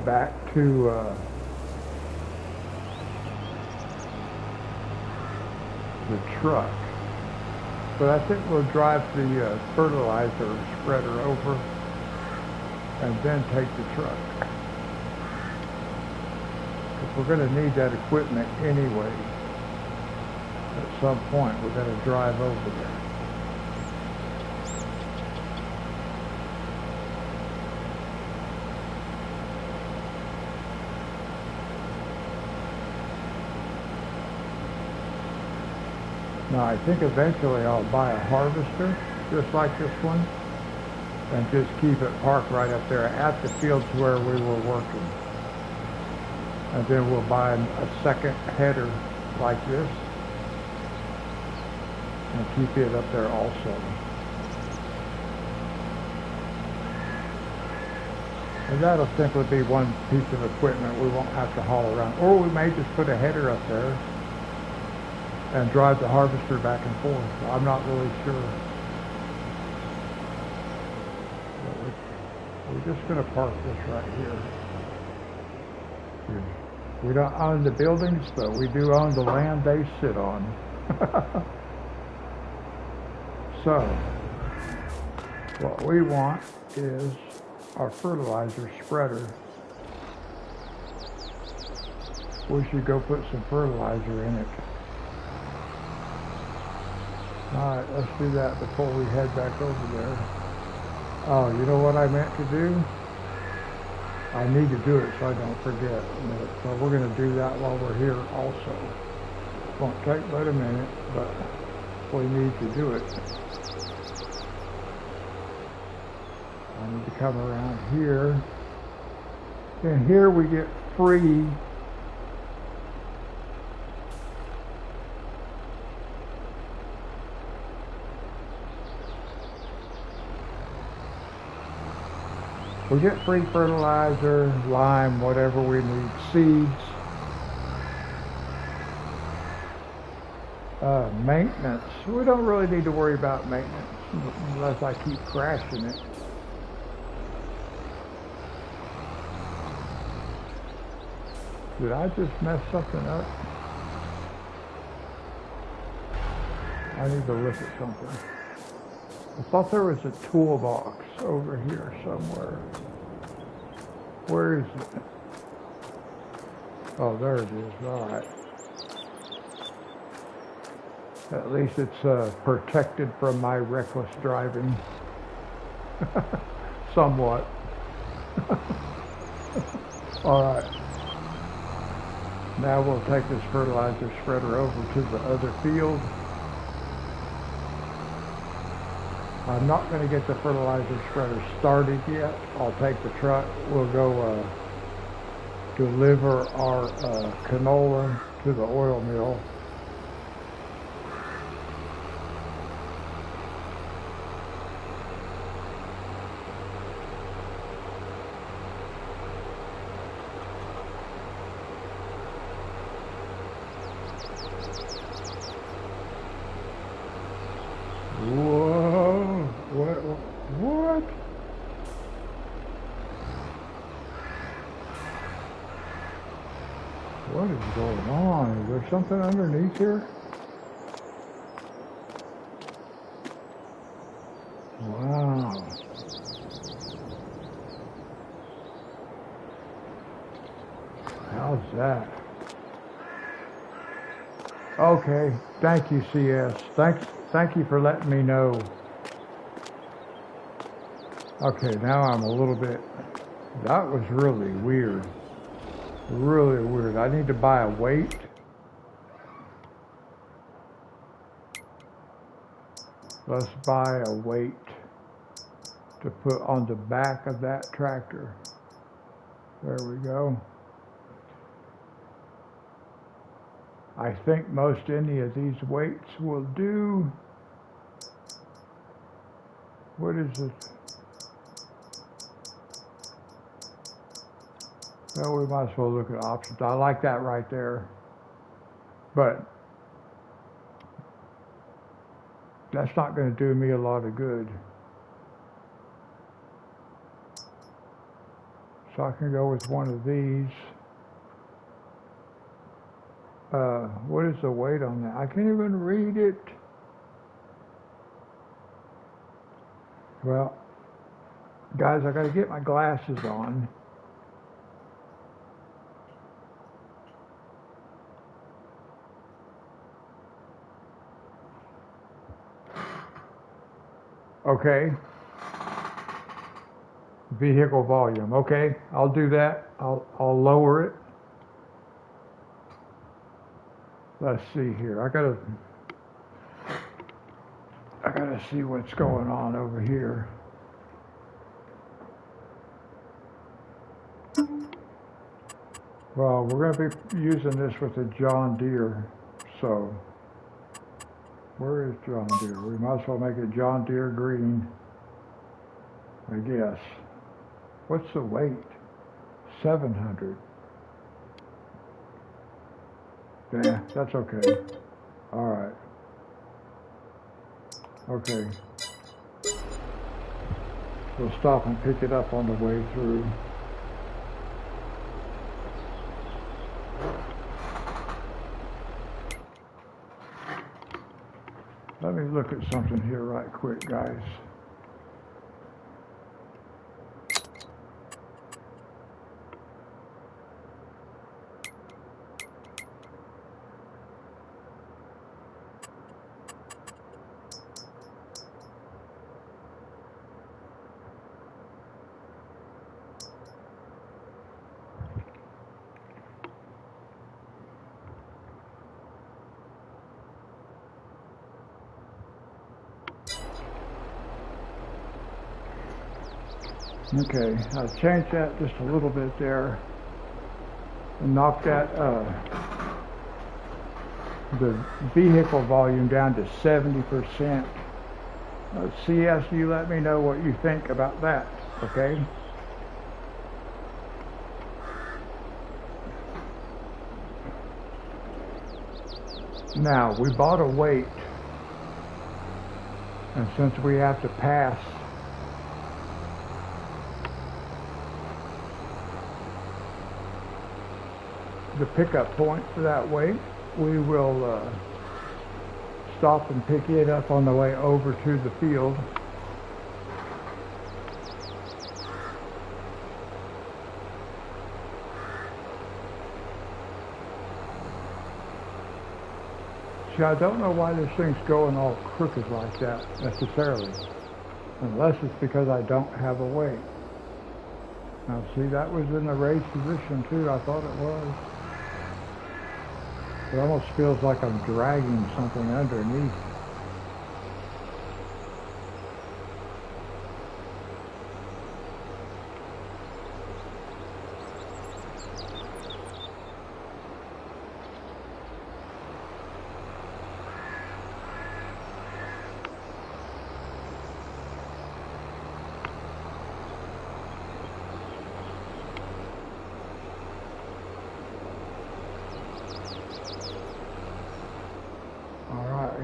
back to the truck. But I think we'll drive the fertilizer spreader over and then take the truck. Because we're going to need that equipment anyway. At some point, we're going to drive over there. Now I think eventually I'll buy a harvester just like this one and just keep it parked right up there at the fields where we were working. And then we'll buy a second header like this and keep it up there also. And that'll simply be one piece of equipment we won't have to haul around. Or we may just put a header up there and drive the harvester back and forth. I'm not really sure. We're just going to park this right here. We don't own the buildings, but we do own the land they sit on. So, what we want is our fertilizer spreader. We should go put some fertilizer in it. Alright, let's do that before we head back over there. Oh, you know what I meant to do? I need to do it so I don't forget. So we're going to do that while we're here also. Won't take but a minute, but we need to do it. I need to come around here. And here we get free fertilizer, lime, whatever we need, seeds. Maintenance. We don't really need to worry about maintenance unless I keep crashing it. Did I just mess something up? I need to look at something. I thought there was a toolbox over here somewhere. Where is it? Oh, there it is. All right. At least it's protected from my reckless driving. Somewhat. All right. Now we'll take this fertilizer spreader over to the other field. I'm not going to get the fertilizer spreader started yet. I'll take the truck. We'll go deliver our canola to the oil mill. What? What is going on? Is there something underneath here? Wow. How's that? Okay. Thank you, CS. Thank you for letting me know. Okay, now I'm a little bit... That was really weird. Really weird. I need to buy a weight. Let's buy a weight to put on the back of that tractor. There we go. I think most any of these weights will do. What is it? Well, we might as well look at options. I like that right there. But that's not going to do me a lot of good. So I can go with one of these. What is the weight on that? I can't even read it. Well, guys, I got to get my glasses on. Okay. Vehicle volume. Okay, I'll do that. I'll lower it. Let's see here. I gotta see what's going on over here. Well, we're going to be using this with a John Deere, so where is John Deere? We might as well make it John Deere green, I guess. What's the weight? 700. Yeah, that's okay. All right. Okay. We'll stop and pick it up on the way through. Let me look at something here right quick, guys. Okay, I'll change that just a little bit there and knock that the vehicle volume down to 70%. CS, you let me know what you think about that, okay? Now, we bought a weight, and since we have to pass the pickup point for that weight, we will stop and pick it up on the way over to the field. See, I don't know why this thing's going all crooked like that necessarily, unless it's because I don't have a weight. Now see, that was in the raised position too, I thought it was. It almost feels like I'm dragging something underneath.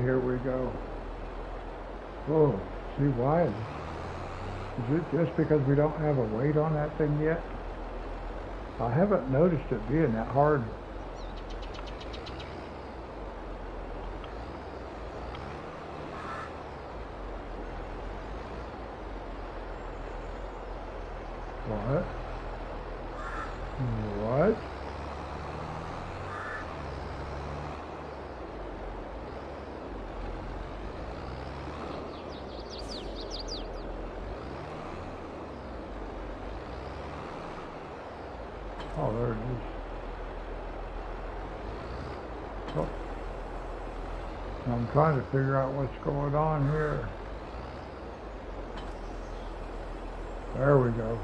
Here we go. Oh, see why? Is it just because we don't have a weight on that thing yet? I haven't noticed it being that hard. What? What? Oh, there it is. Oh. I'm trying to figure out what's going on here. There we go.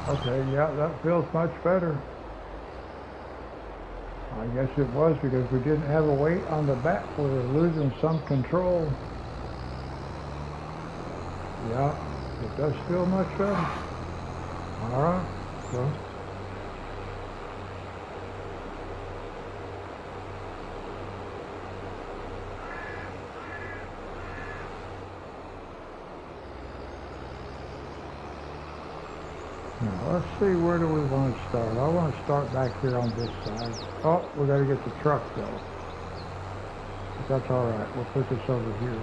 Okay, yeah, that feels much better. I guess it was because we didn't have a weight on the back. We were losing some control. Yeah, it does feel much better. All right, well. Now, let's see, where do we want to start? I want to start back here on this side. Oh, we got to get the truck though. But that's all right. We'll put this over here.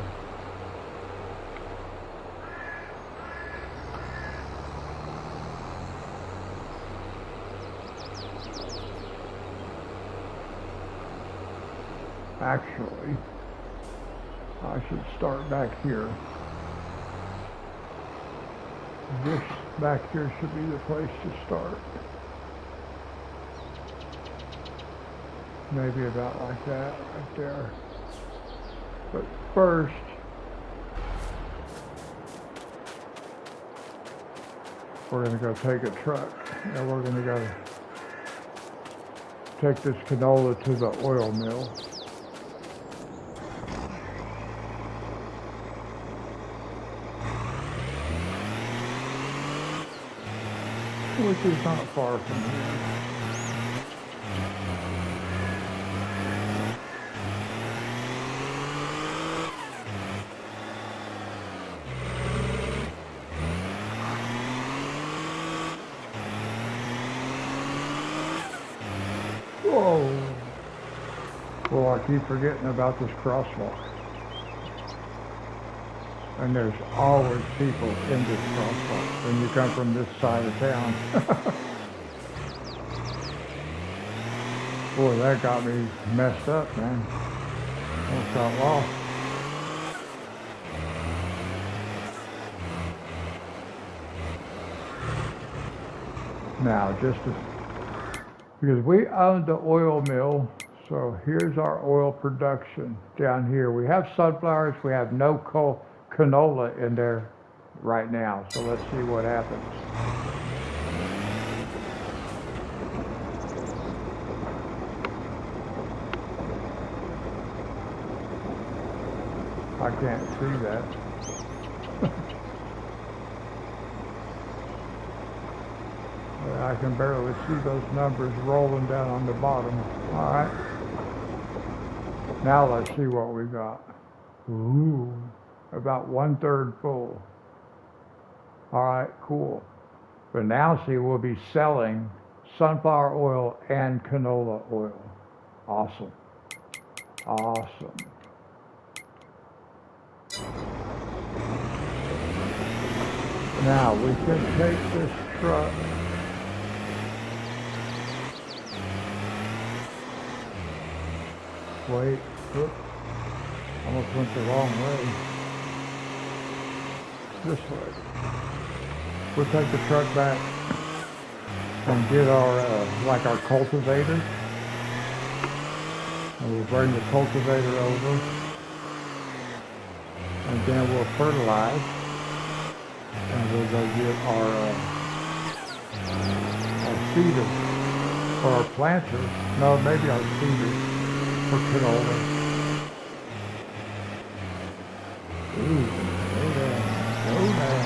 Actually, I should start back here. This back here should be the place to start. Maybe about like that, right there. But first, we're going to go take a truck, and we're going to go take this canola to the oil mill. Which is not far from here. Whoa! Well, I keep forgetting about this crosswalk. And there's always people in this crosswalk when you come from this side of town. Boy, that got me messed up, man. Almost got lost. Now, because we own the oil mill, so here's our oil production down here. We have sunflowers, we have no canola in there right now, so let's see what happens. I can't see that. I can barely see those numbers rolling down on the bottom. All right. Now let's see what we got. Ooh, about 1/3 full. All right, cool. But now see, we'll be selling sunflower oil and canola oil. Awesome. Awesome. Now we can take this truck. Wait, oops, almost went the wrong way. This way. We'll take the truck back and get our, like our cultivator. And we'll bring the cultivator over. And then we'll fertilize. And we'll go get our seeder, or our planter. No, maybe our seeder. For canola. Ooh, slow down, slow down.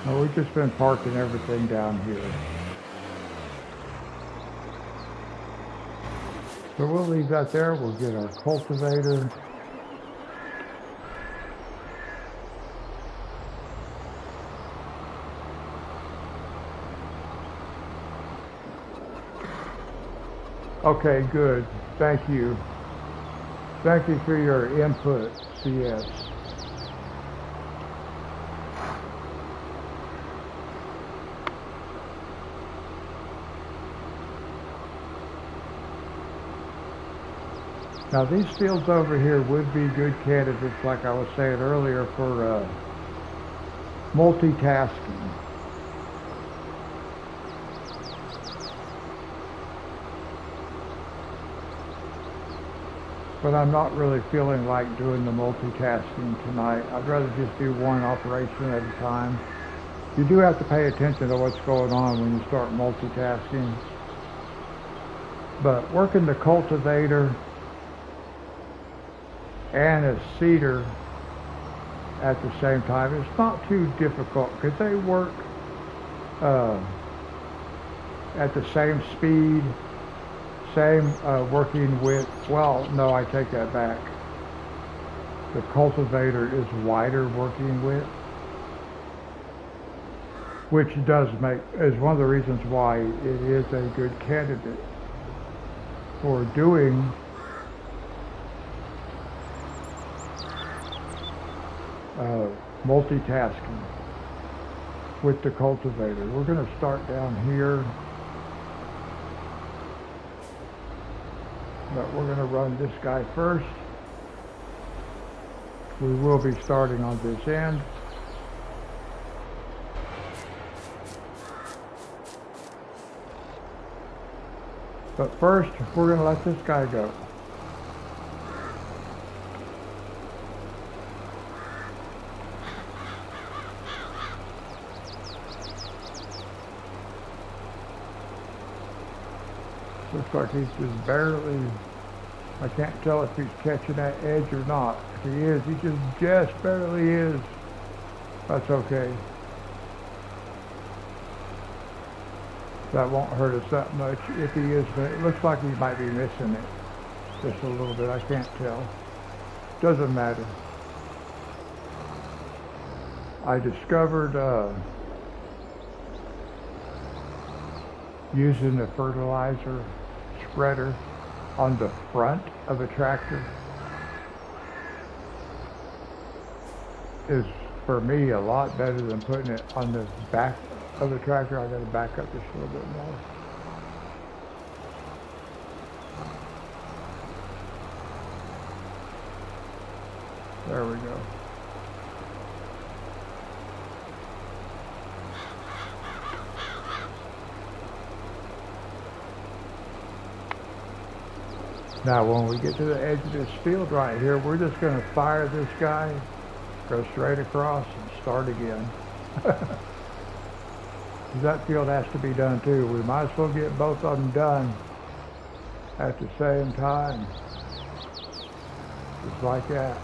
Oh, we've just been parking everything down here. So we'll leave that there. We'll get our cultivator. Okay, good. Thank you. Thank you for your input, CS. Now these fields over here would be good candidates, like I was saying earlier, for multitasking. but I'm not really feeling like doing the multitasking tonight. I'd rather just do one operation at a time. You do have to pay attention to what's going on when you start multitasking. But working the cultivator and a seeder at the same time, it's not too difficult because they work at the same speed, same working width. Well, no, I take that back. The cultivator is wider working width, which is one of the reasons why it is a good candidate for doing multitasking with the cultivator. We're going to start down here, but we're going to run this guy first. We will be starting on this end. But first, we're going to let this guy go. Looks like he's just barely, I can't tell if he's catching that edge or not. If he is, he just barely is. That's okay. That won't hurt us that much. If he is, it looks like he might be missing it just a little bit. I can't tell. Doesn't matter. I discovered using the fertilizer spreader on the front of a tractor is, for me, a lot better than putting it on the back of the tractor. I gotta back up just a little bit more. There we go. Now when we get to the edge of this field right here, we're just going to fire this guy, go straight across and start again. That field has to be done too. We might as well get both of them done at the same time. Just like that.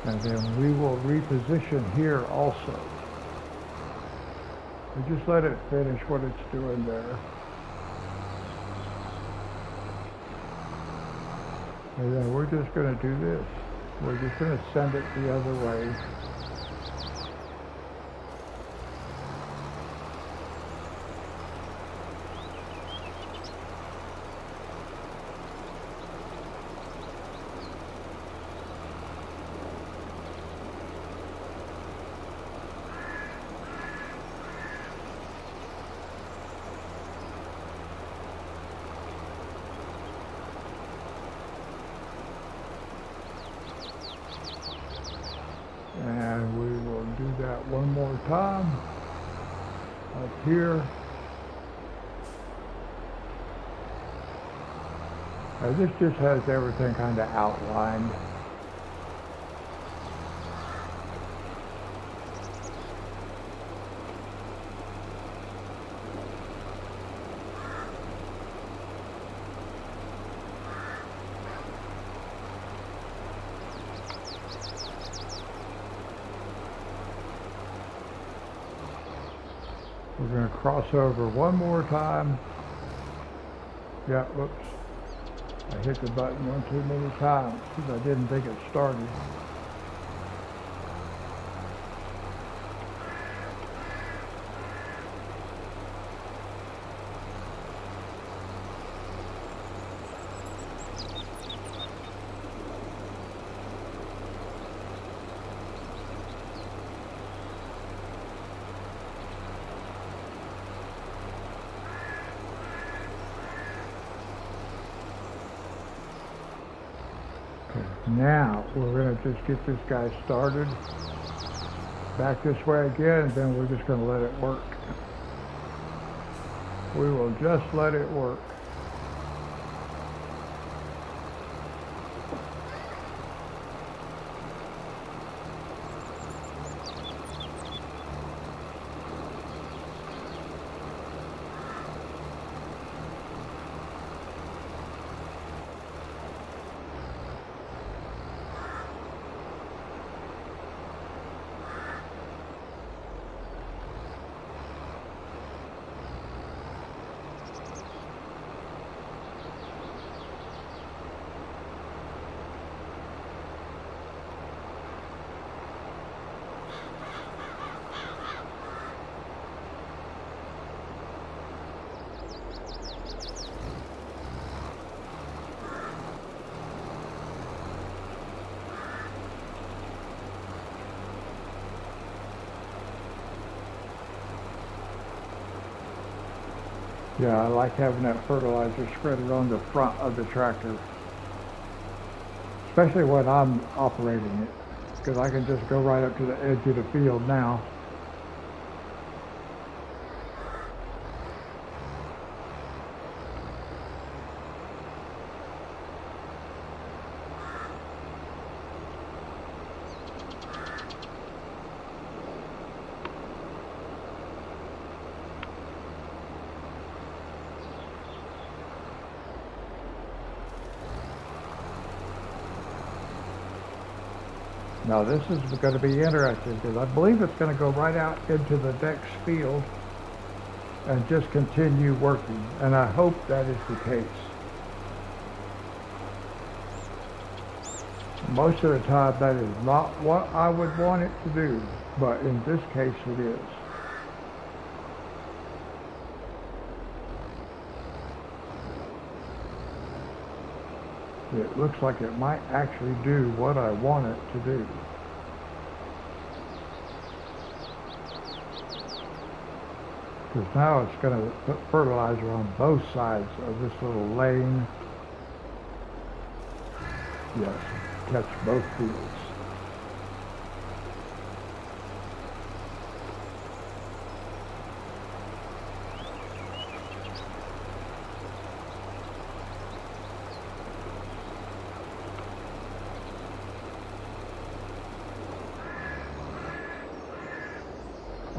And then we will reposition here also. And just let it finish what it's doing there. And then we're just going to do this. We're just going to send it the other way. And we will do that one more time up here. This just has everything kind of outlined. We're going to cross over one more time. Yeah, whoops. I hit the button one too many times because I didn't think it started. Now we're going to just get this guy started. Back this way again, and then we're just going to let it work. We will just let it work. Yeah, I like having that fertilizer spread on the front of the tractor, especially when I'm operating it, because I can just go right up to the edge of the field now. Now this is going to be interesting because I believe it's going to go right out into the next field and just continue working, and I hope that is the case. Most of the time that is not what I would want it to do, but in this case it is. It looks like it might actually do what I want it to do. Because now it's going to put fertilizer on both sides of this little lane. Yes, catch both fields.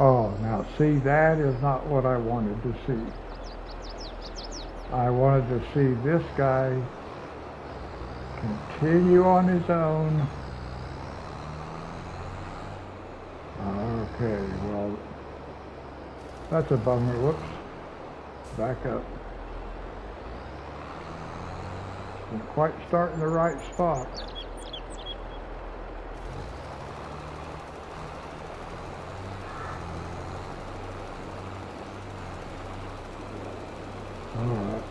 Oh, now see, that is not what I wanted to see. I wanted to see this guy continue on his own. Okay, well, that's a bummer. Whoops. Back up. Didn't quite start in the right spot. Alright.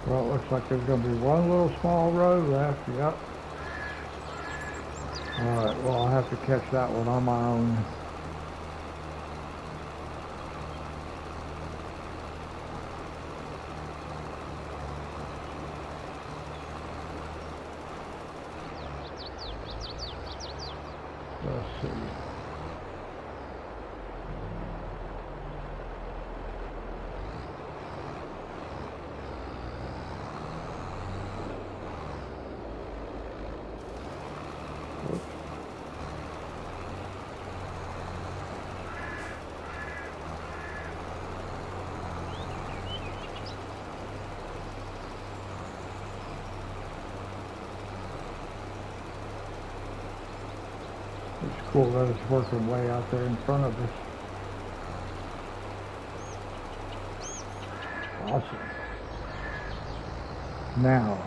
Well, it looks like there's going to be one little small road left. Yep. Alright, well, I'll have to catch that one on my own. Let's see. It's cool that it's working way out there in front of us. Awesome. Now,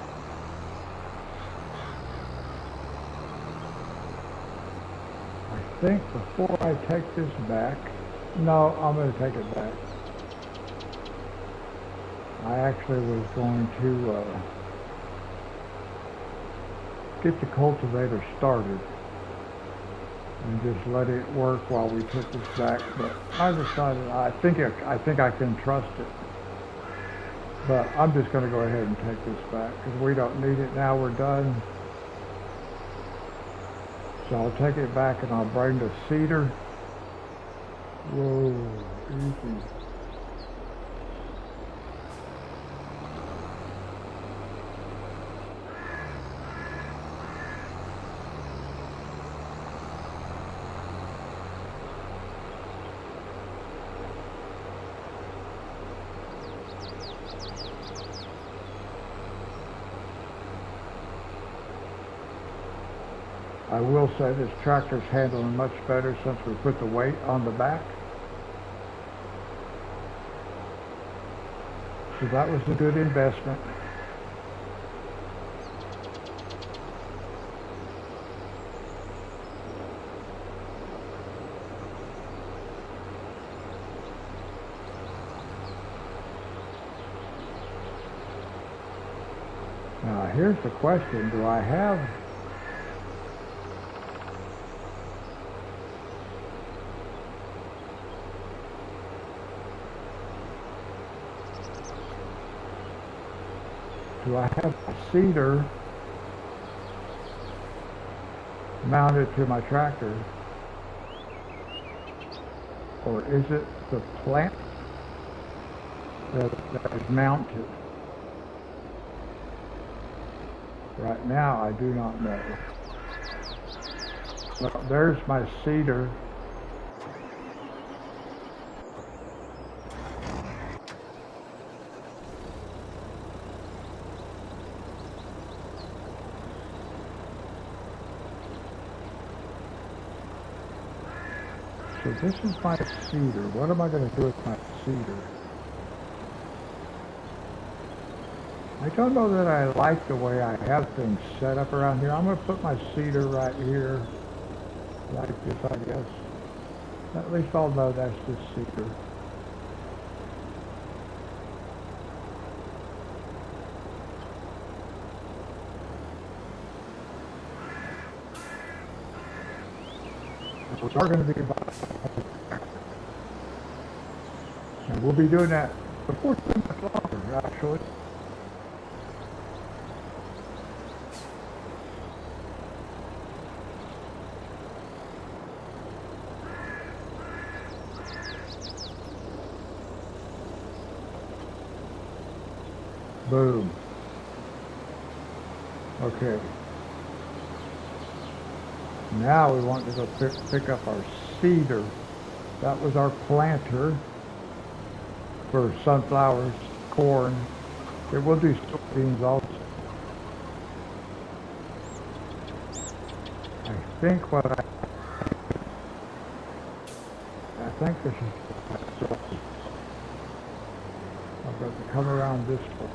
I think before I take this back, no, I'm going to take it back. I actually was going to get the cultivator started and just let it work while we took this back, but I decided I think I can trust it. But I'm just going to go ahead and take this back because we don't need it now. We're done. So I'll take it back and I'll bring the seeder. Whoa, easy. I will say this tractor's handling much better since we put the weight on the back. So that was a good investment. Now here's the question, do I have a seeder mounted to my tractor, or is it the plant that is mounted? Right now I do not know. Well, there's my seeder. So this is my seeder. What am I going to do with my seeder? I don't know that I like the way I have things set up around here. I'm going to put my seeder right here, like this, I guess. At least I'll know that's the seeder. Which are going to be about, and we'll be doing that before too much longer, actually. Boom. Okay. Now we want to go pick up our seeder. That was our planter for sunflowers, corn. Okay, we'll do soybeans also. I think this is, I'm going to come around this way.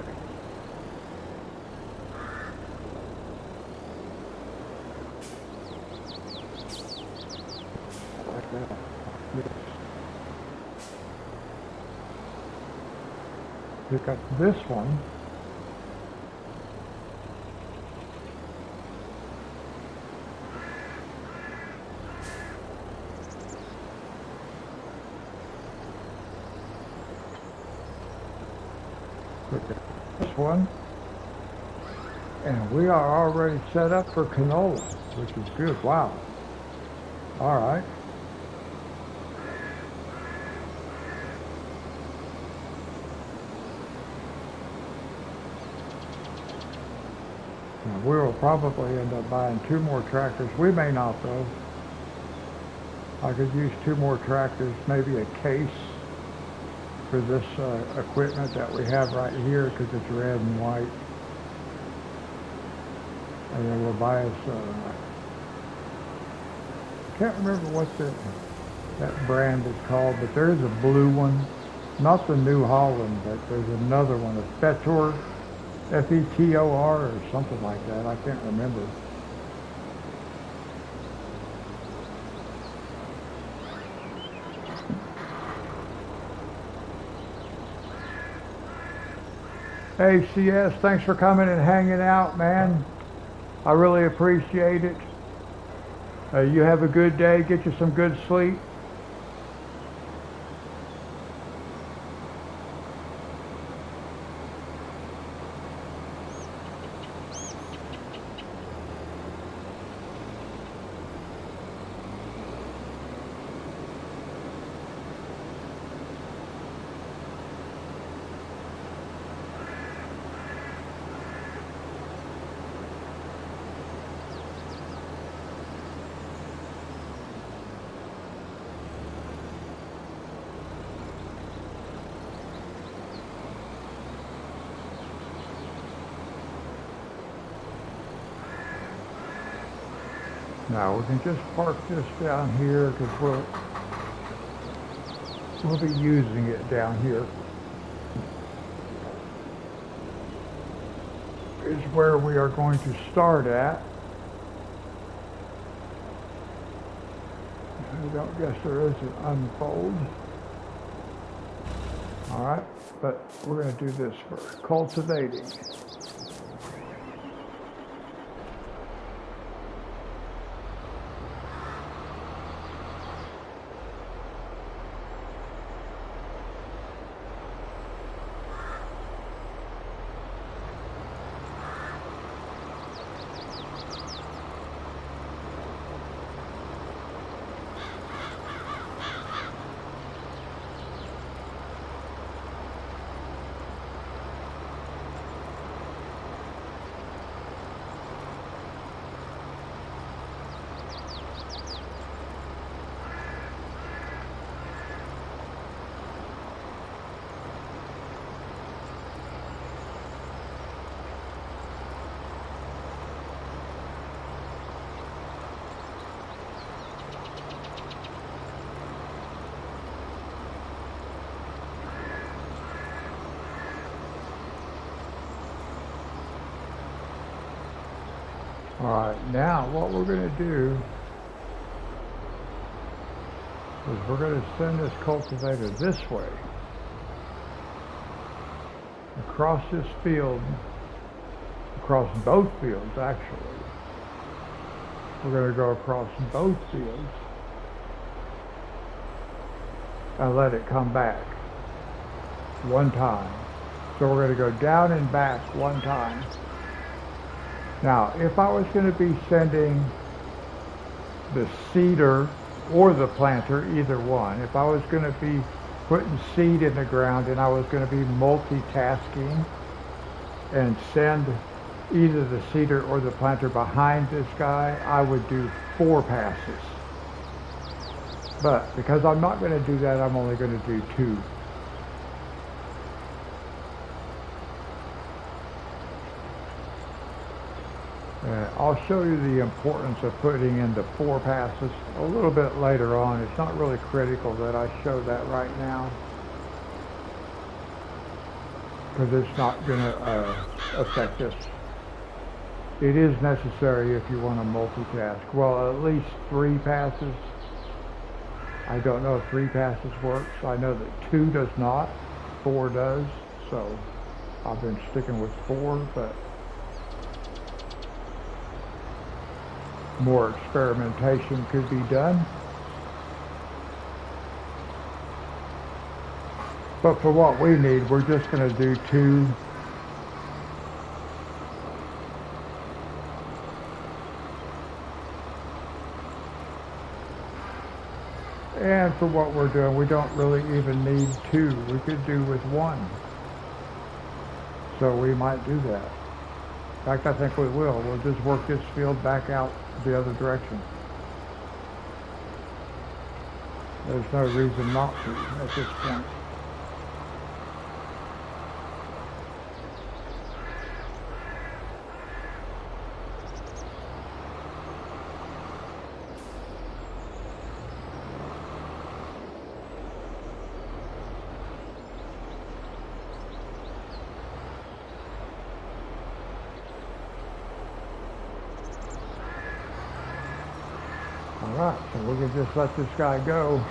Pick up this one. Pick up this one. And we are already set up for canola, which is good. Wow. All right. We will probably end up buying 2 more tractors. We may not, though. I could use 2 more tractors, maybe a case for this equipment that we have right here because it's red and white. And then we'll buy us, I can't remember what that brand is called, but there is a blue one Not the New Holland, but there's another one, a Fetor, Fetor or something like that. I can't remember. Hey, CS, thanks for coming and hanging out, man. I really appreciate it. You have a good day. Get you some good sleep. Now we can just park this down here because we'll be using it down here. Is where we are going to start at. I don't guess there is an unfold. All right, but we're going to do this first. Cultivating. All right, now what we're going to do is we're going to send this cultivator this way, across this field, across both fields actually. We're going to go across both fields and let it come back one time. So we're going to go down and back one time. Now, if I was going to be sending the seeder or the planter, either one, if I was going to be putting seed in the ground and I was going to be multitasking and send either the seeder or the planter behind this guy, I would do 4 passes. But because I'm not going to do that, I'm only going to do 2. I'll show you the importance of putting in the 4 passes a little bit later on. It's not really critical that I show that right now, because it's not going to affect us. It is necessary if you want to multitask. Well, at least 3 passes. I don't know if 3 passes works. I know that 2 does not, 4 does. So I've been sticking with 4, but more experimentation could be done. But for what we need, we're just going to do 2. And for what we're doing, we don't really even need 2. We could do with 1. So we might do that. In fact, I think we will. We'll just work this field back out the other direction. There's no reason not to at this point. Alright, so we can just let this guy go.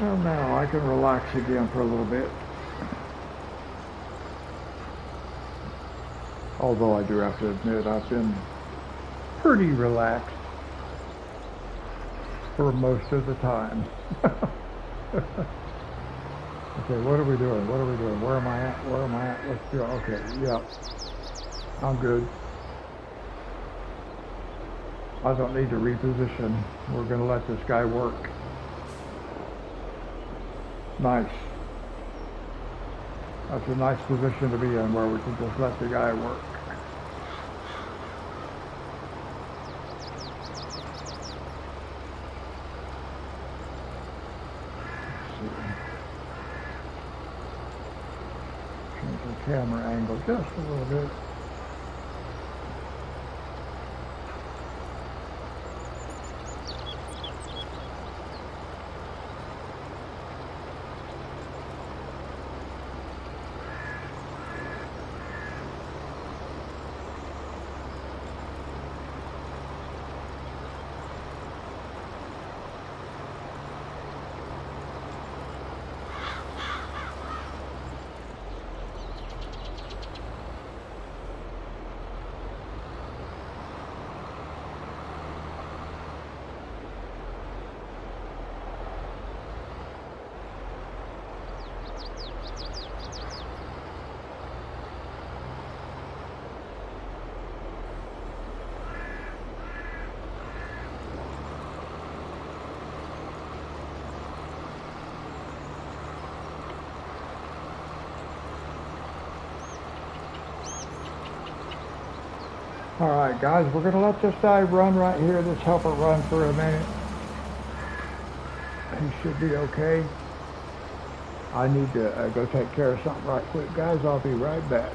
Well, now I can relax again for a little bit. Although I do have to admit I've been pretty relaxed for most of the time. Okay, what are we doing? What are we doing? Where am I at? Where am I at? Let's do it. Okay, yeah. I'm good. I don't need to reposition. We're going to let this guy work. Nice. That's a nice position to be in where we can just let the guy work. Let's see. Change the camera angle just a little bit. Alright guys, we're going to let this guy run right here, this helper run for a minute. He should be okay. I need to go take care of something right quick, guys. I'll be right back.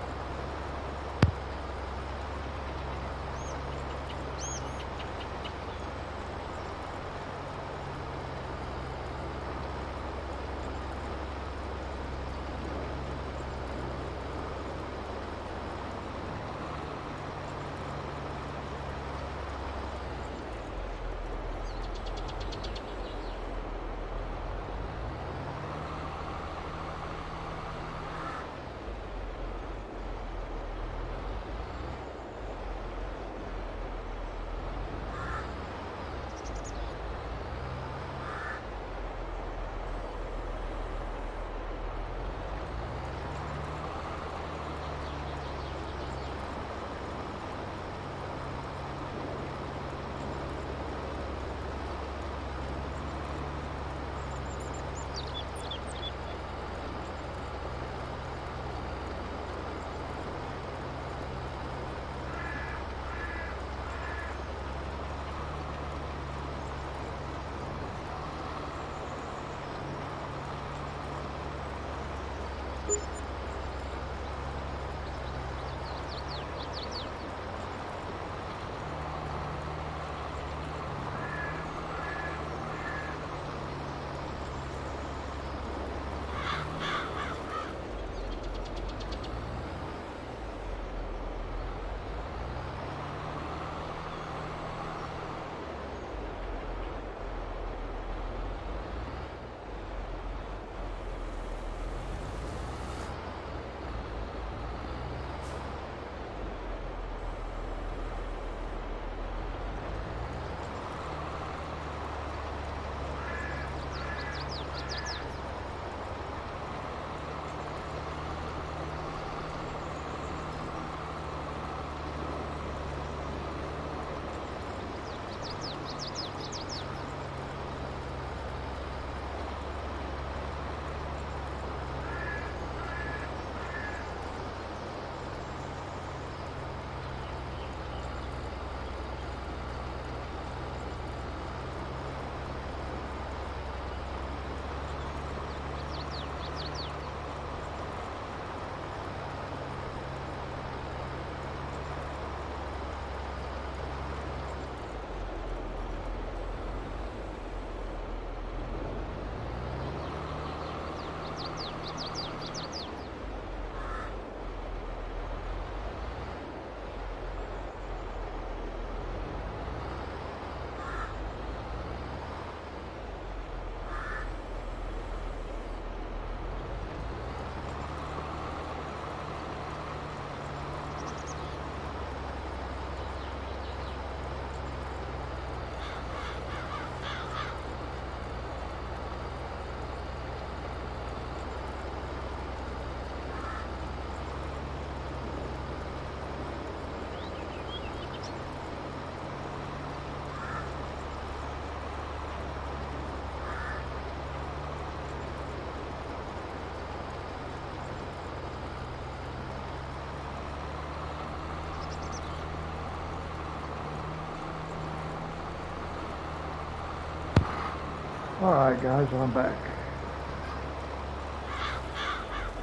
Alright guys, I'm back.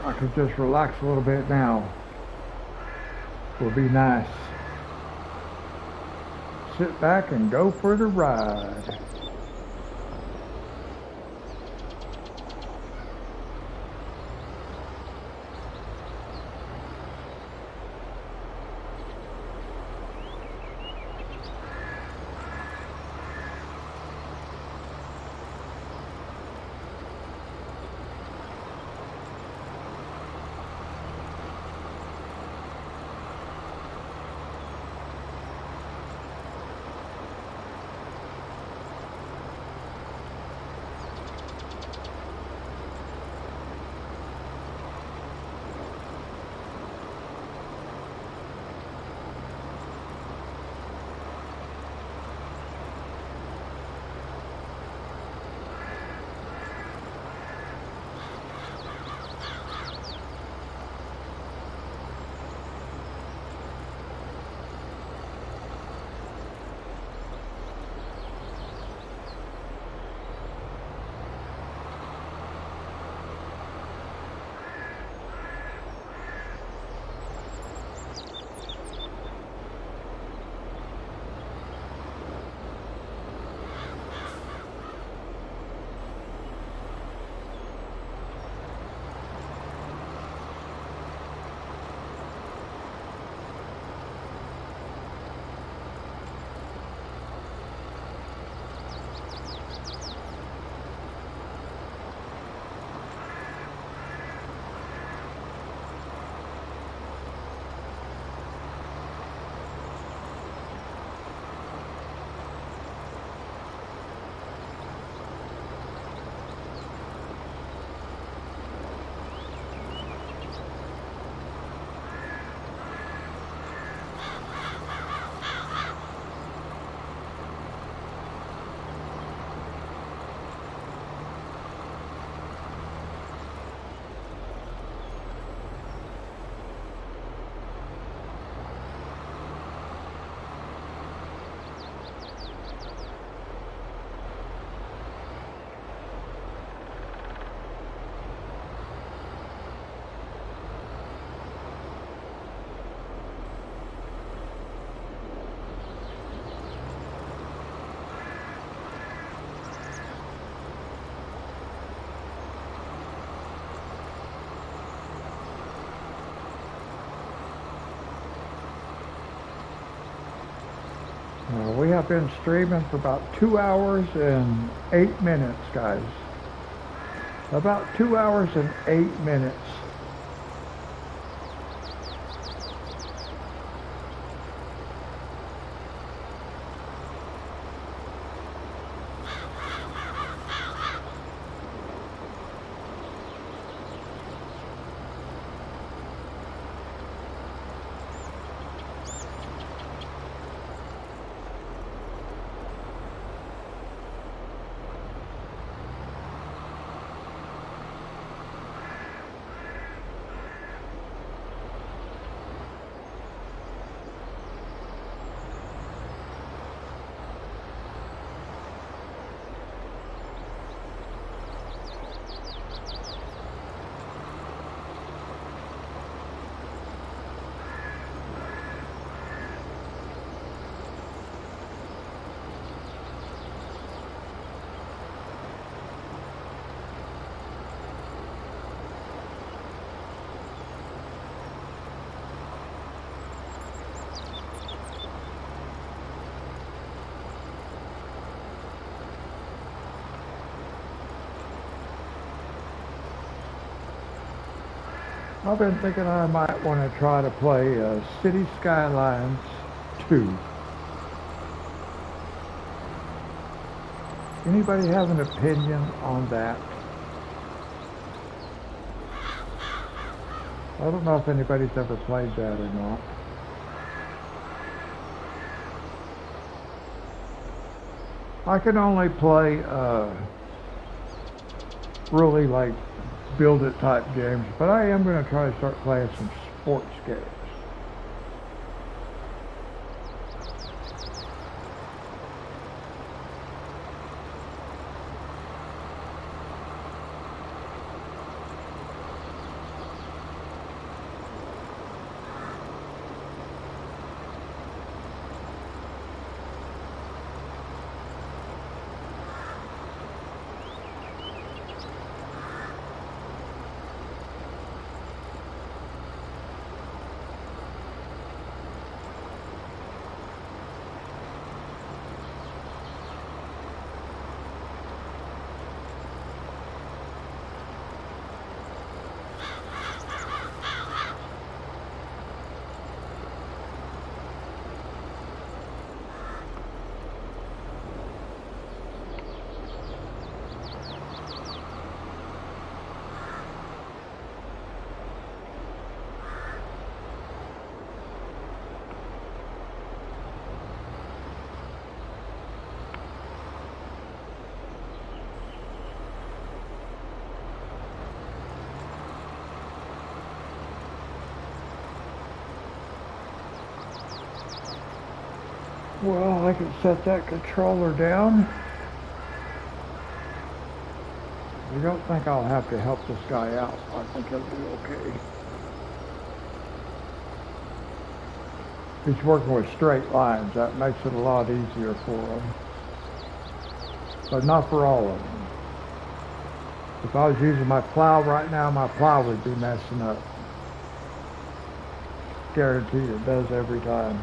I could just relax a little bit now. Will be nice. Sit back and go for the ride. We have been streaming for about 2 hours and 8 minutes, guys. About 2 hours and 8 minutes. I've been thinking I might want to try to play City Skylines 2. Anybody have an opinion on that? I don't know if anybody's ever played that or not. I can only play really like build it type games, but I am going to try to start playing some sports games. Well, I can set that controller down. I don't think I'll have to help this guy out. I think he'll be okay. He's working with straight lines. That makes it a lot easier for him. But not for all of them. If I was using my plow right now, my plow would be messing up. Guaranteed it does every time.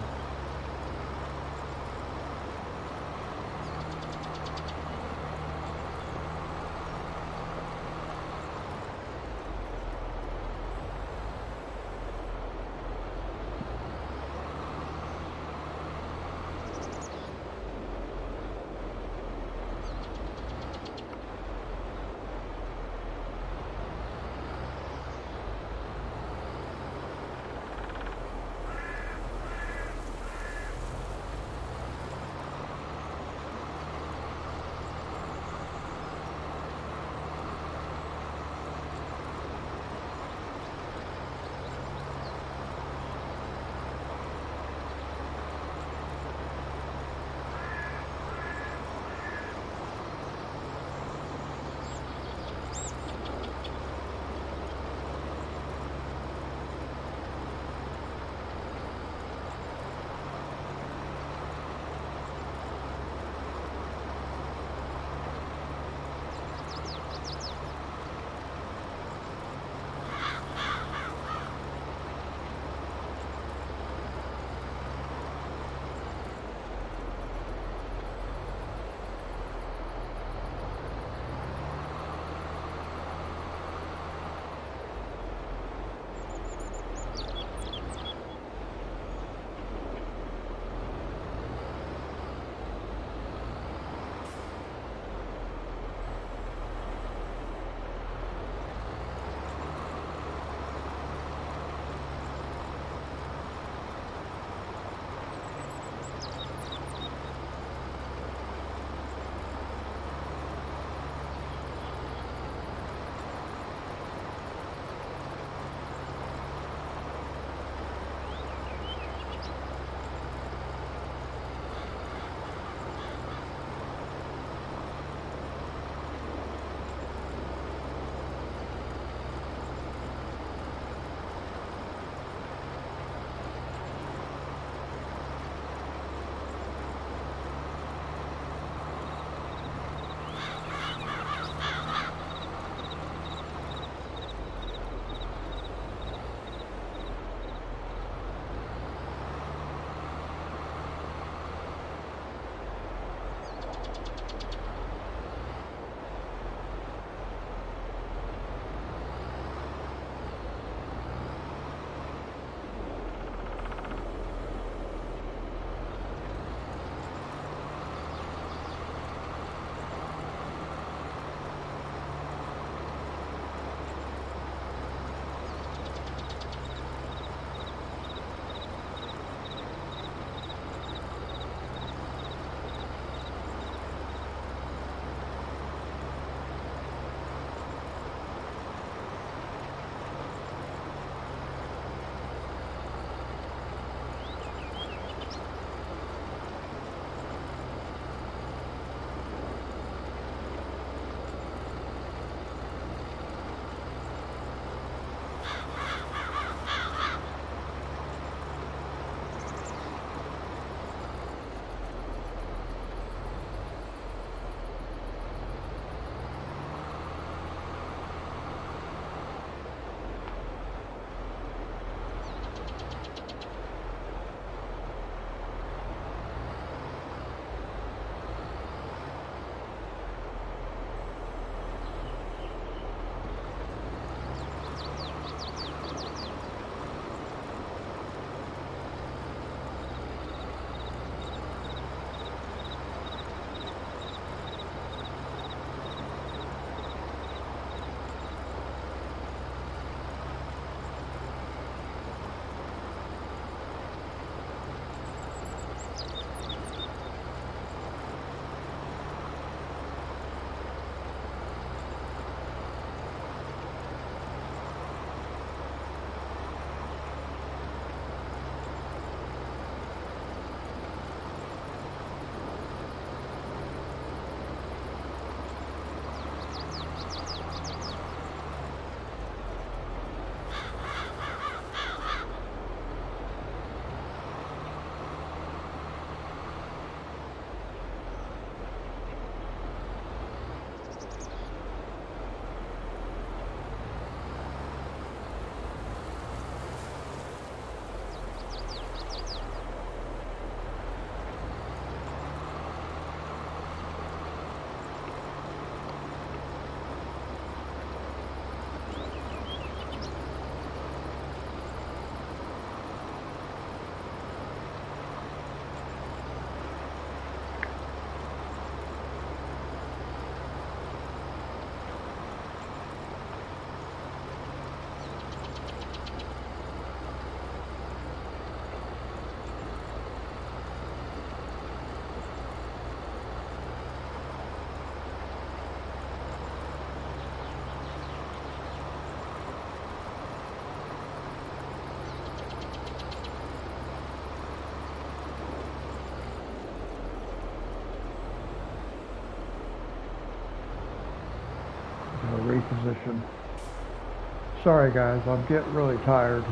Sorry guys, I'm getting really tired.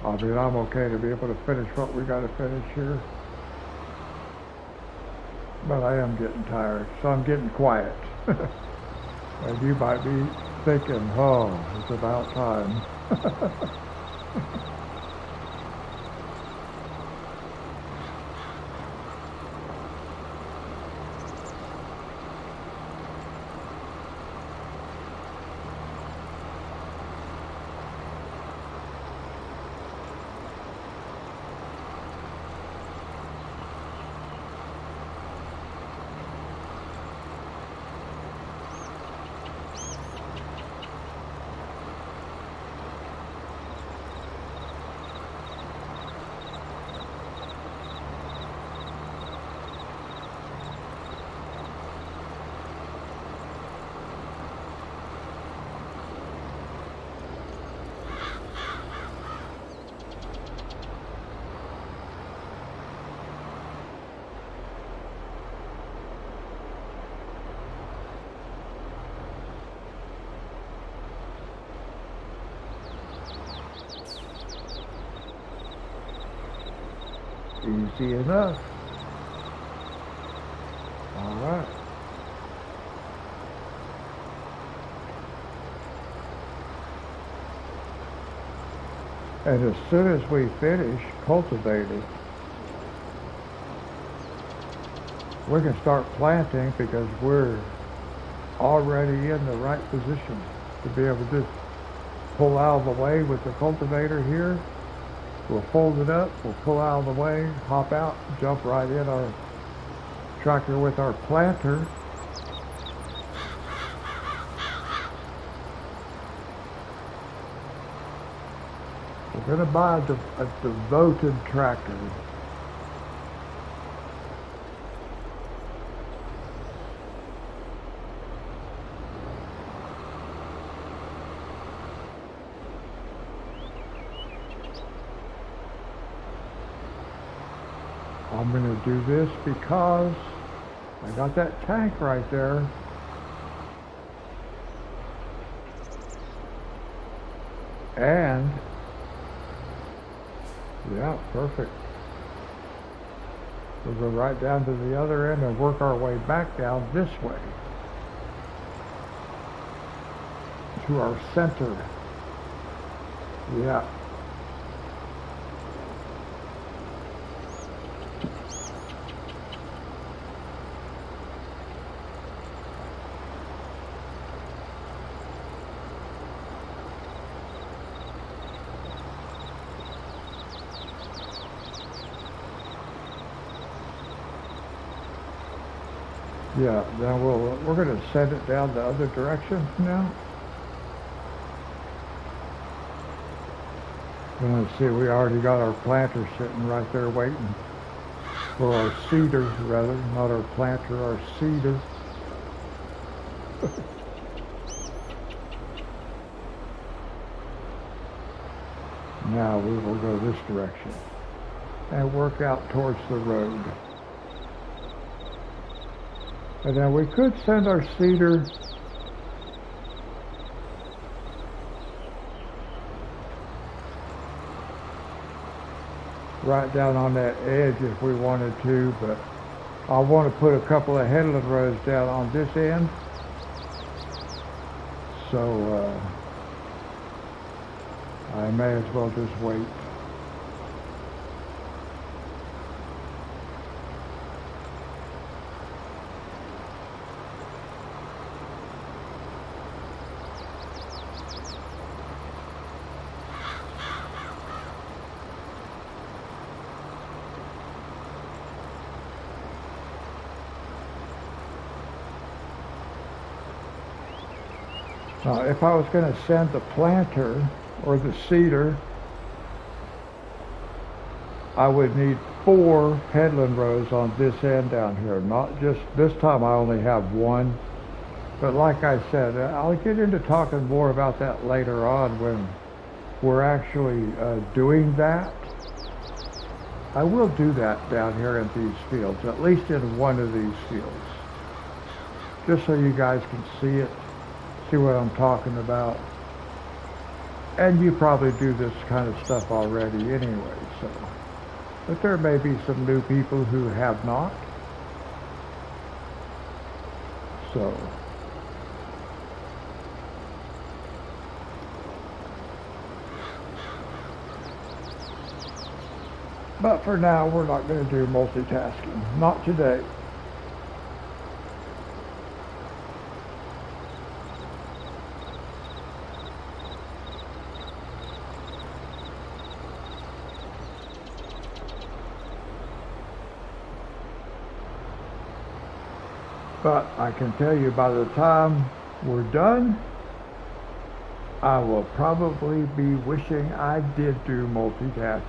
I mean, I'm okay to be able to finish what we got to finish here. But I am getting tired, so I'm getting quiet. And you might be thinking, oh, it's about time. Easy enough. All right. And as soon as we finish cultivating, we can start planting because we're already in the right position to be able to just pull out of the way with the cultivator here. We'll fold it up, we'll pull out of the way, hop out, jump right in our tractor with our planter. We're going to buy a devoted tractor. I'm going to do this because I got that tank right there. And, yeah, perfect. We'll go right down to the other end and work our way back down this way to our center. Yeah. Yeah, now we're going to send it down the other direction now. And let's see, we already got our planter sitting right there waiting. For our seeder, rather, not our planter, our seeder. Now we will go this direction and work out towards the road. And then we could send our seeder right down on that edge if we wanted to, but I want to put a couple of headland rows down on this end. So I may as well just wait. Now, if I was going to send the planter or the seeder, I would need 4 headland rows on this end down here. Not just, this time I only have 1. But like I said, I'll get into talking more about that later on when we're actually doing that. I will do that down here in these fields, at least in one of these fields. just so you guys can see it, see what I'm talking about. And you probably do this kind of stuff already anyway, so. But there may be some new people who have not. So. But for now, we're not going to do multitasking. Not today. But I can tell you by the time we're done, I will probably be wishing I did do multitasking.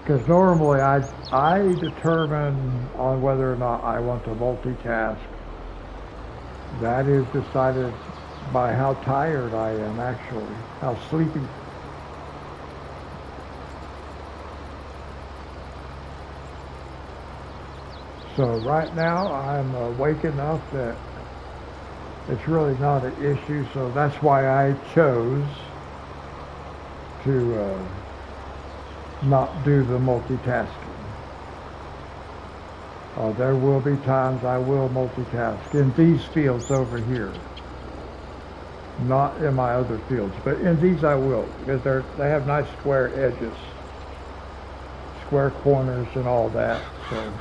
Because normally I determine on whether or not I want to multitask. That is decided by how tired I am actually, how sleepy. So right now I'm awake enough that it's really not an issue, so that's why I chose to not do the multitasking. There will be times I will multitask in these fields over here. Not in my other fields, but in these I will, because they have nice square edges, square corners and all that, so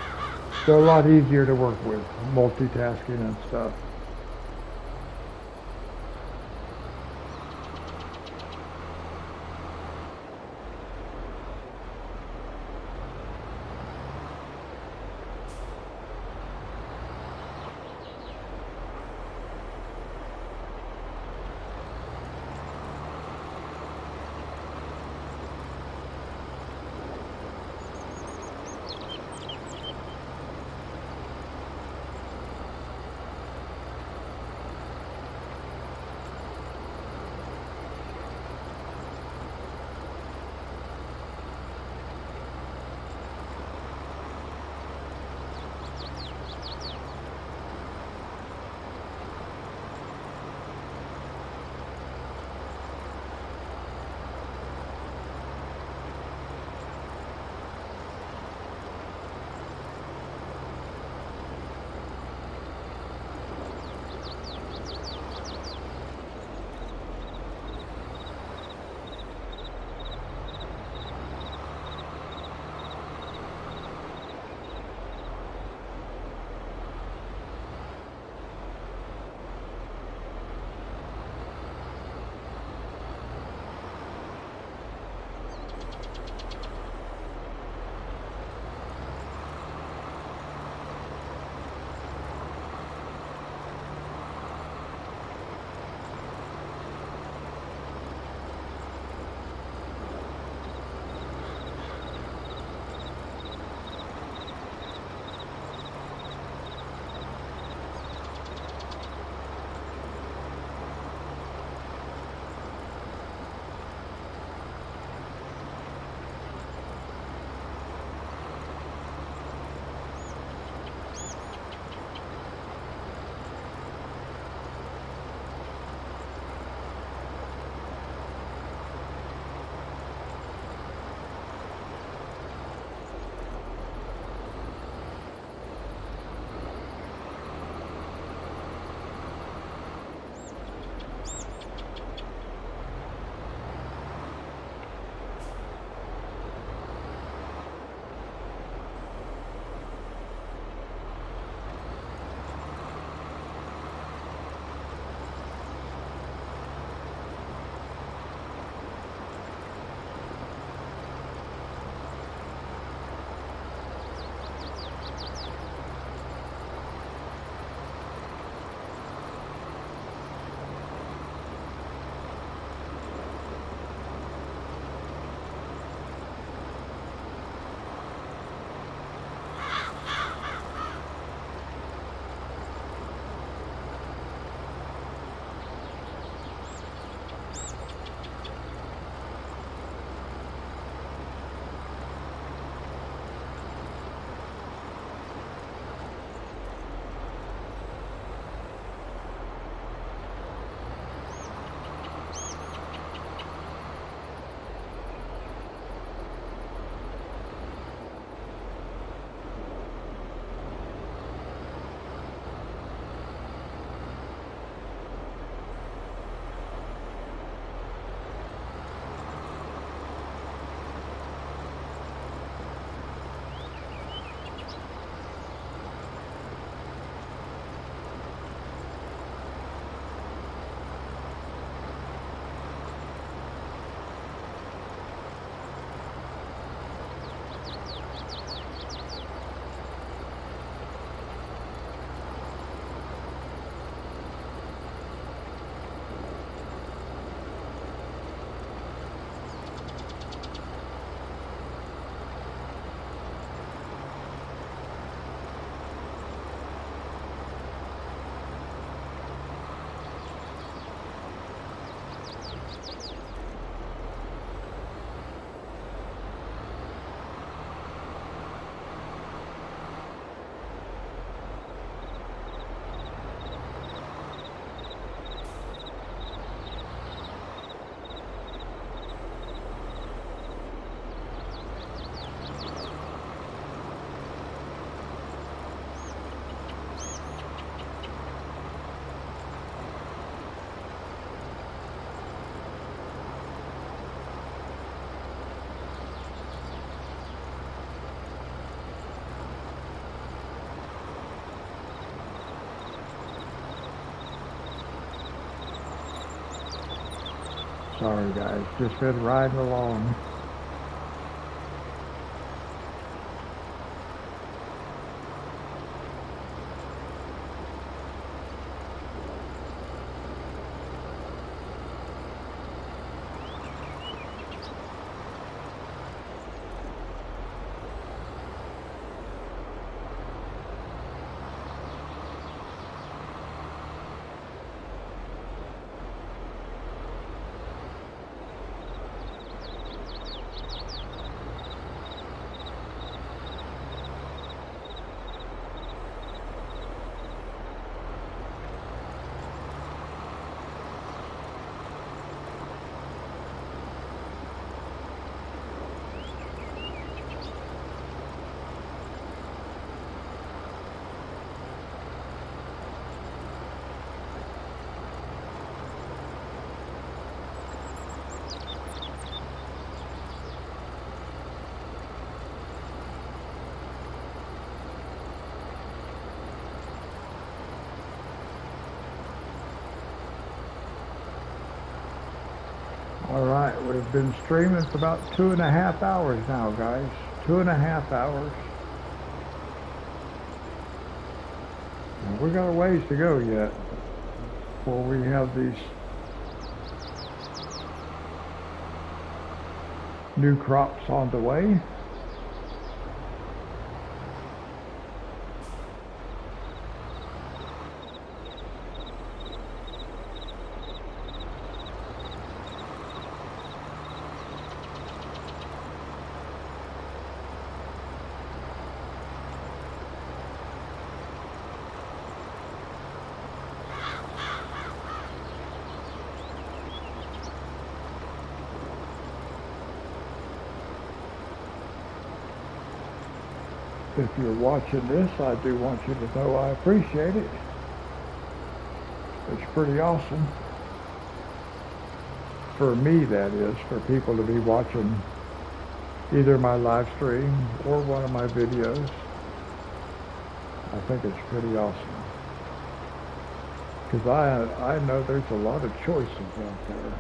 they're a lot easier to work with, multitasking and stuff. Sorry guys, just been riding along. Alright, we've been streaming for about 2.5 hours now, guys. 2.5 hours. And we got a ways to go yet before we have these new crops on the way. If you're watching this, I do want you to know I appreciate it. It's pretty awesome. For me, that is, for people to be watching either my live stream or one of my videos. I think it's pretty awesome. Because I know there's a lot of choices out there.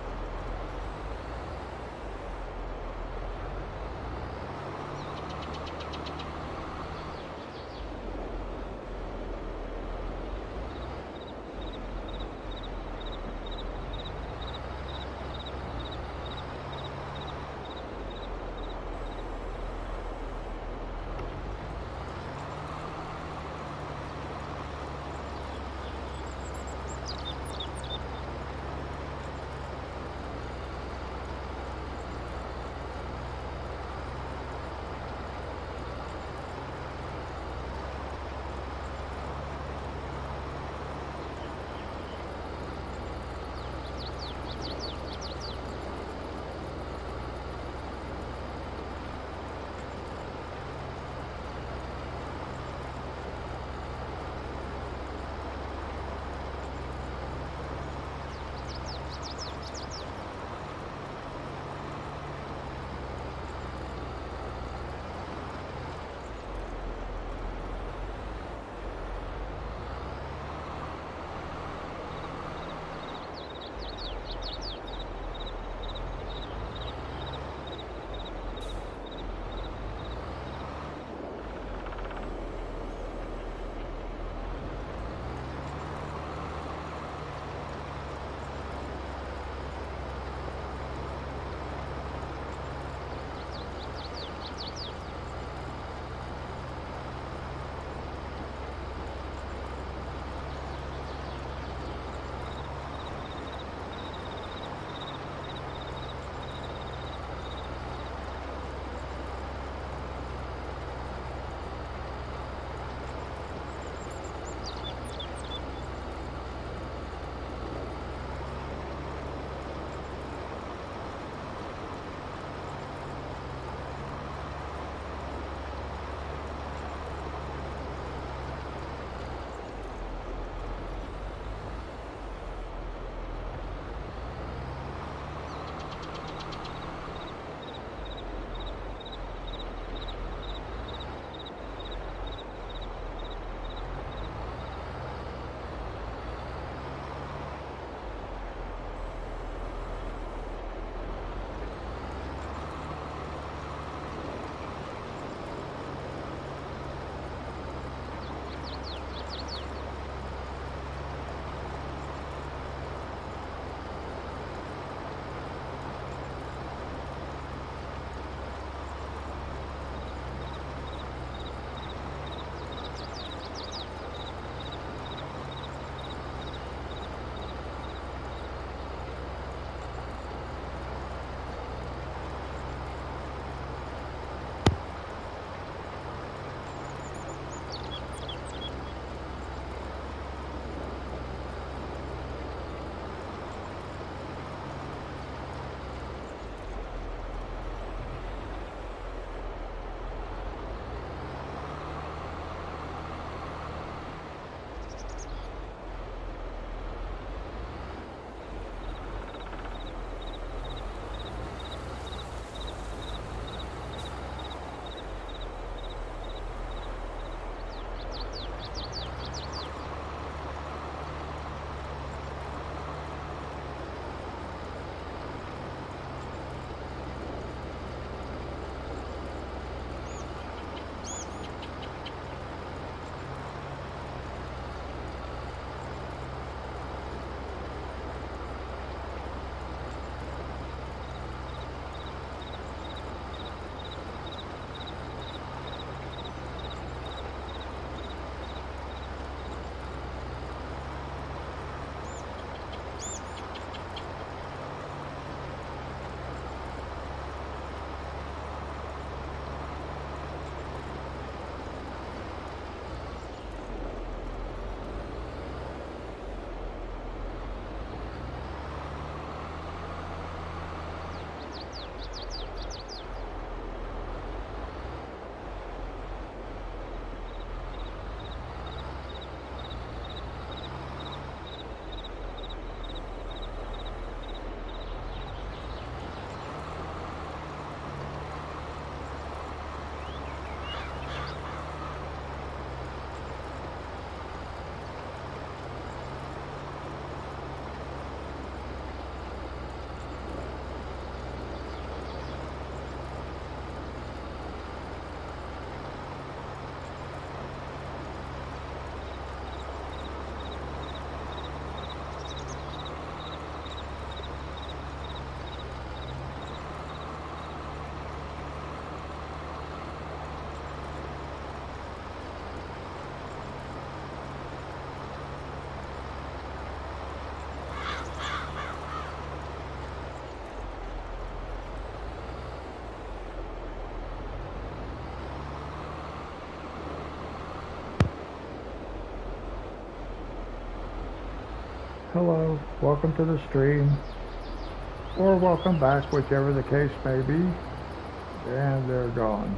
hello, welcome to the stream, or welcome back, whichever the case may be. And they're gone.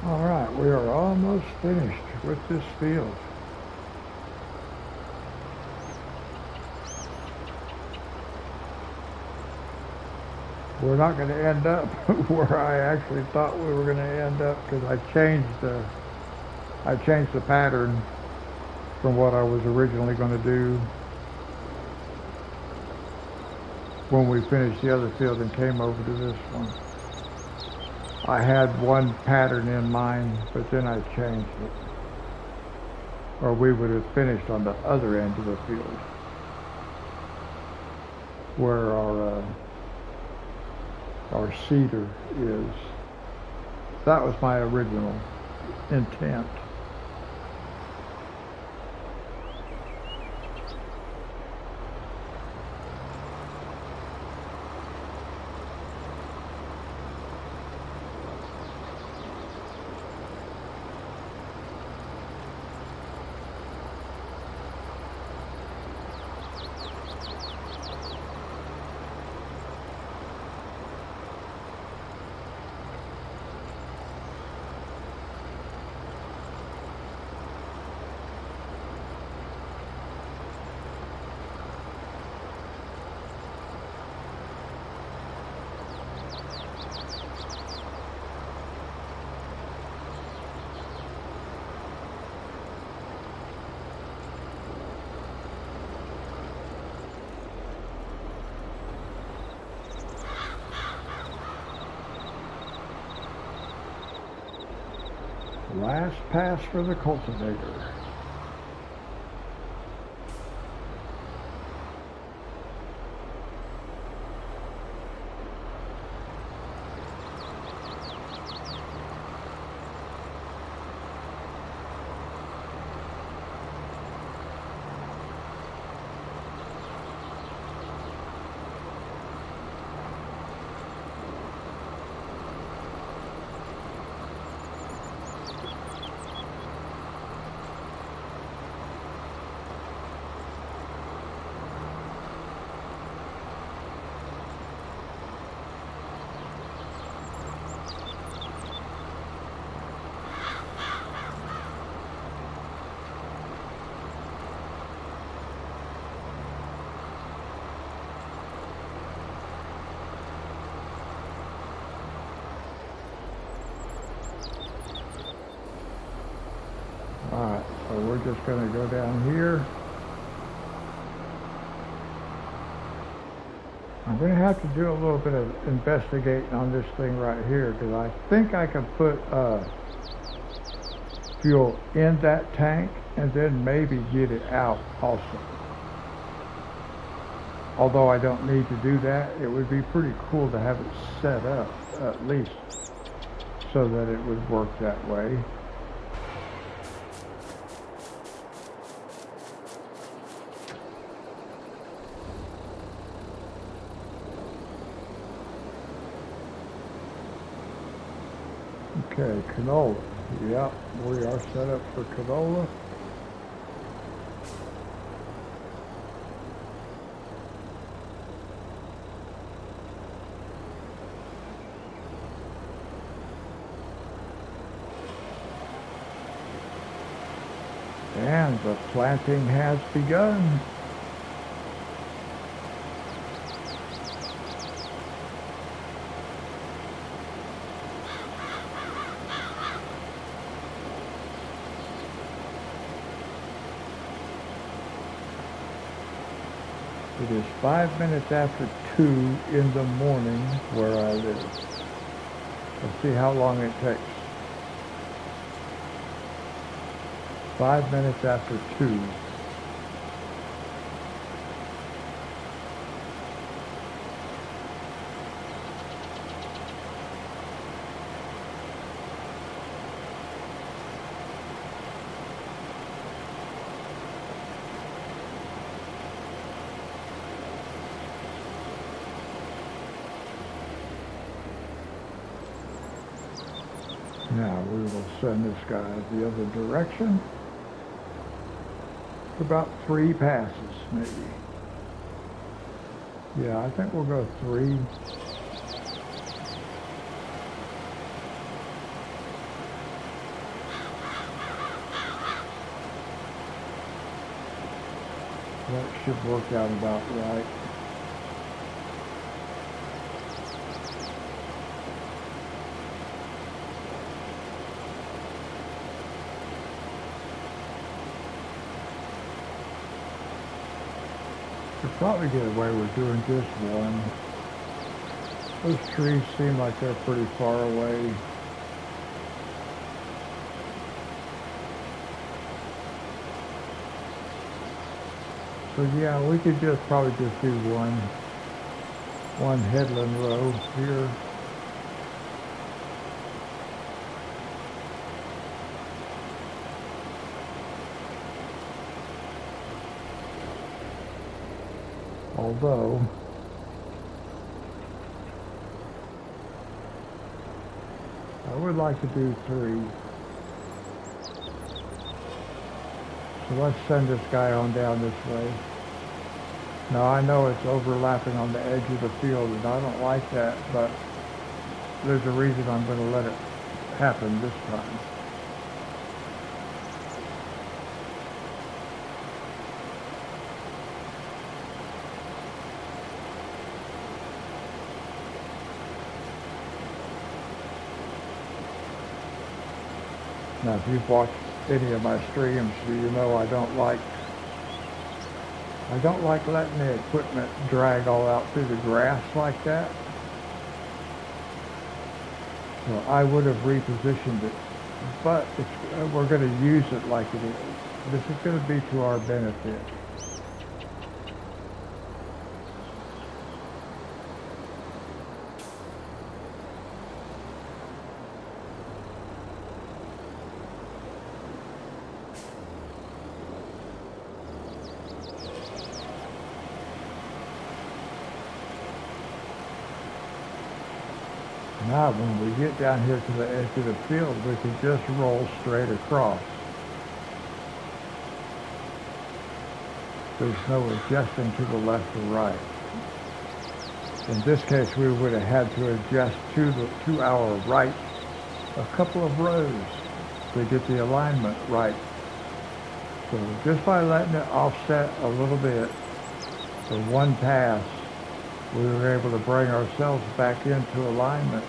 All right, we are almost finished with this field. We're not going to end up where I actually thought we were going to end up because I changed the pattern from what I was originally going to do when we finished the other field and came over to this one. I had one pattern in mind, but then I changed it. Or we would have finished on the other end of the field where our cedar is. That was my original intent. Last pass for the cultivator. we're just going to go down here. I'm going to have to do a little bit of investigating on this thing right here, because I think I can put fuel in that tank and then maybe get it out also. Although I don't need to do that, it would be pretty cool to have it set up at least so that it would work that way. Okay, canola. Yeah, we are set up for canola. And the planting has begun. It is 5 minutes after 2 in the morning where I live. Let's see how long it takes. 5 minutes after 2. Now we will send this guy the other direction. About 3 passes, maybe. Yeah, I think we'll go 3. That should work out about right. Could probably get away with doing just one. Those trees seem like they're pretty far away. So yeah, we could probably just do one headland row here. Although I would like to do 3. So let's send this guy on down this way. Now I know it's overlapping on the edge of the field and I don't like that, but there's a reason I'm going to let it happen this time. Now, if you've watched any of my streams, you know I don't like letting the equipment drag all out through the grass like that. So I would have repositioned it, but we're going to use it like it is. This is going to be to our benefit. Now, when we get down here to the edge of the field, we can just roll straight across. There's no adjusting to the left or right. In this case, we would have had to adjust to our right a couple of rows to get the alignment right. So just by letting it offset a little bit for one pass, we were able to bring ourselves back into alignment.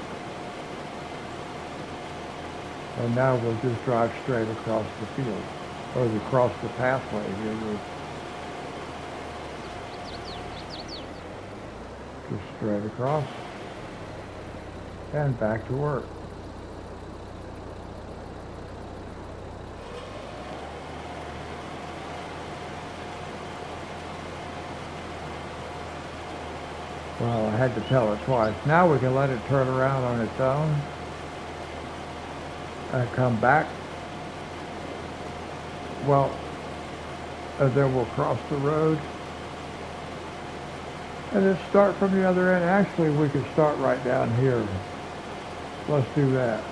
And now we'll just drive straight across the field. or across the pathway here. We'll just straight across and back to work. Well, I had to tell it twice. Now we can let it turn around on its own and come back. Well, and then we'll cross the road and then start from the other end. Actually, we could start right down here. Let's do that.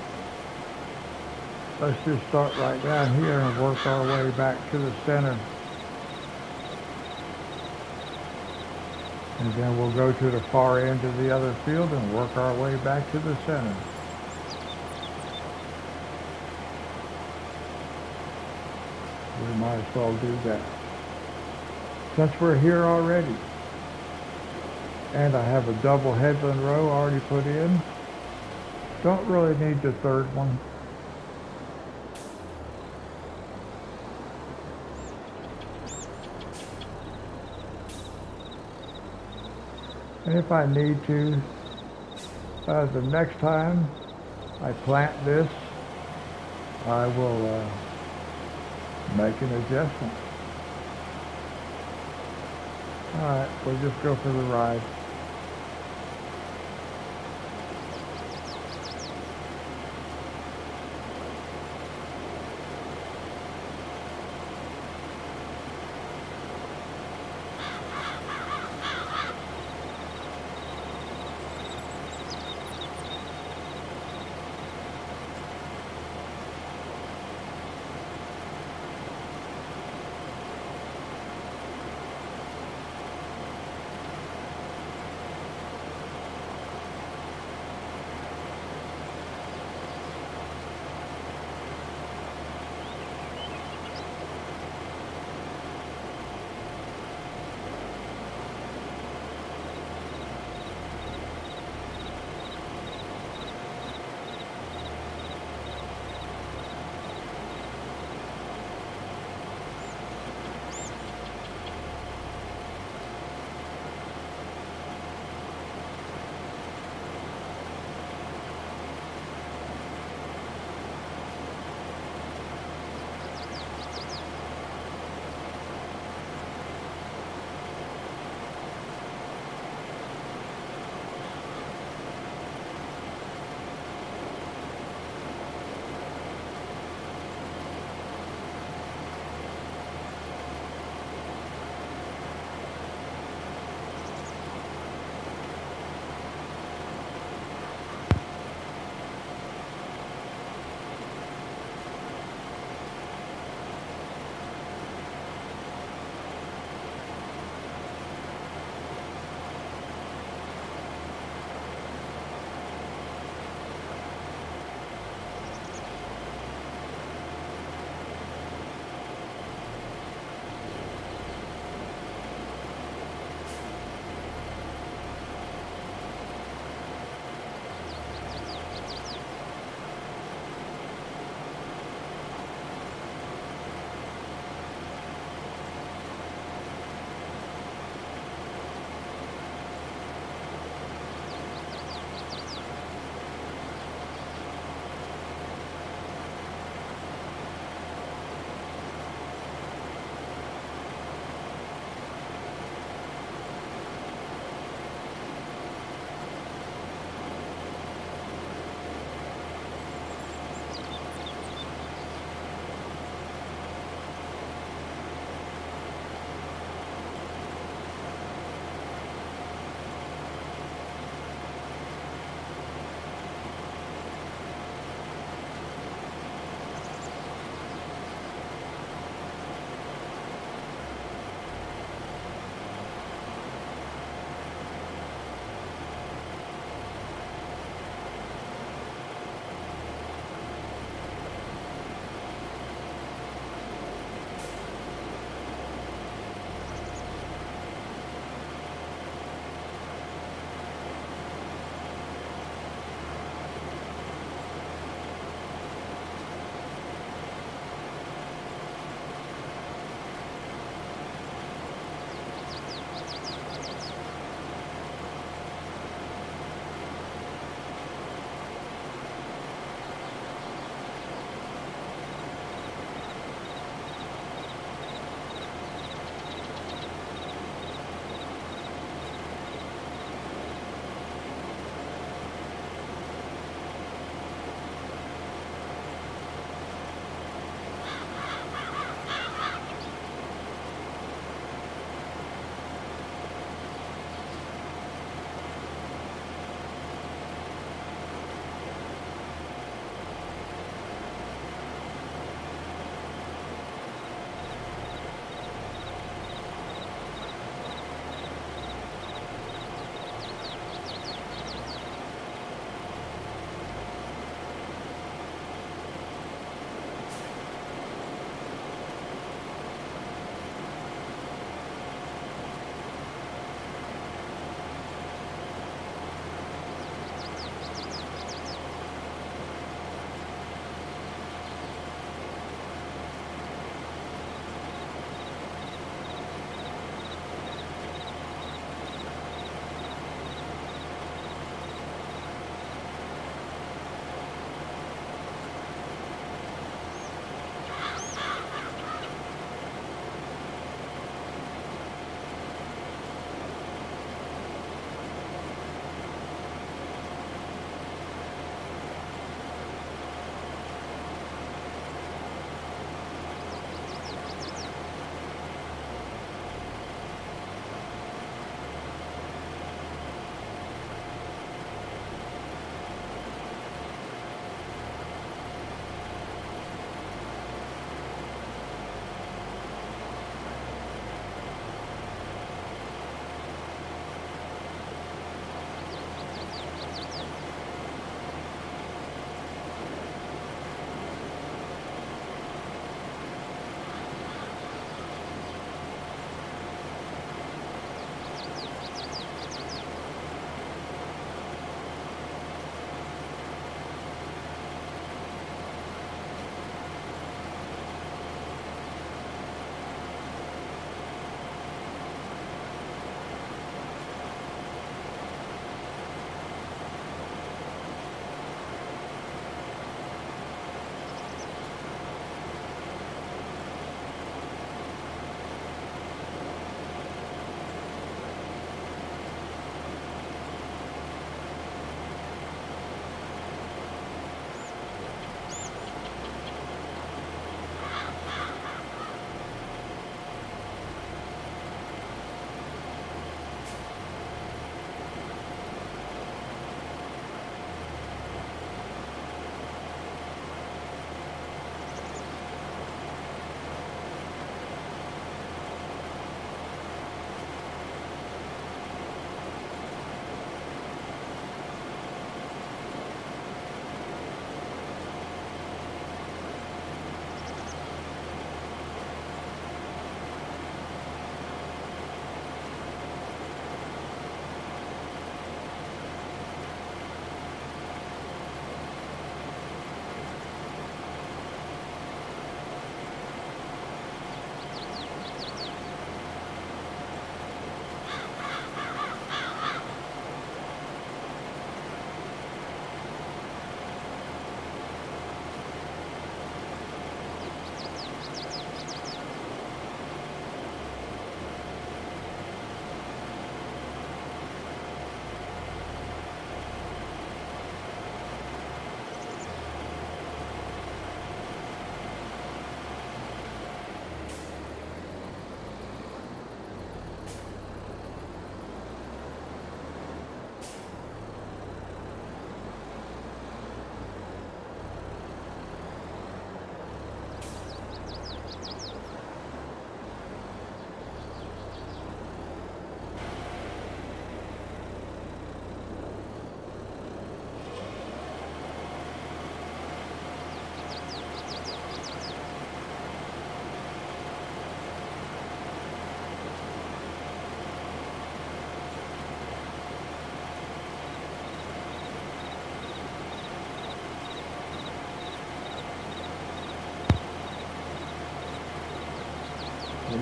Let's just start right down here and work our way back to the center. And then we'll go to the far end of the other field and work our way back to the center. We might as well do that. Since we're here already. And I have a double headland row already put in. Don't really need the third one. And if I need to, the next time I plant this, I will make an adjustment. Alright, we'll just go for the ride.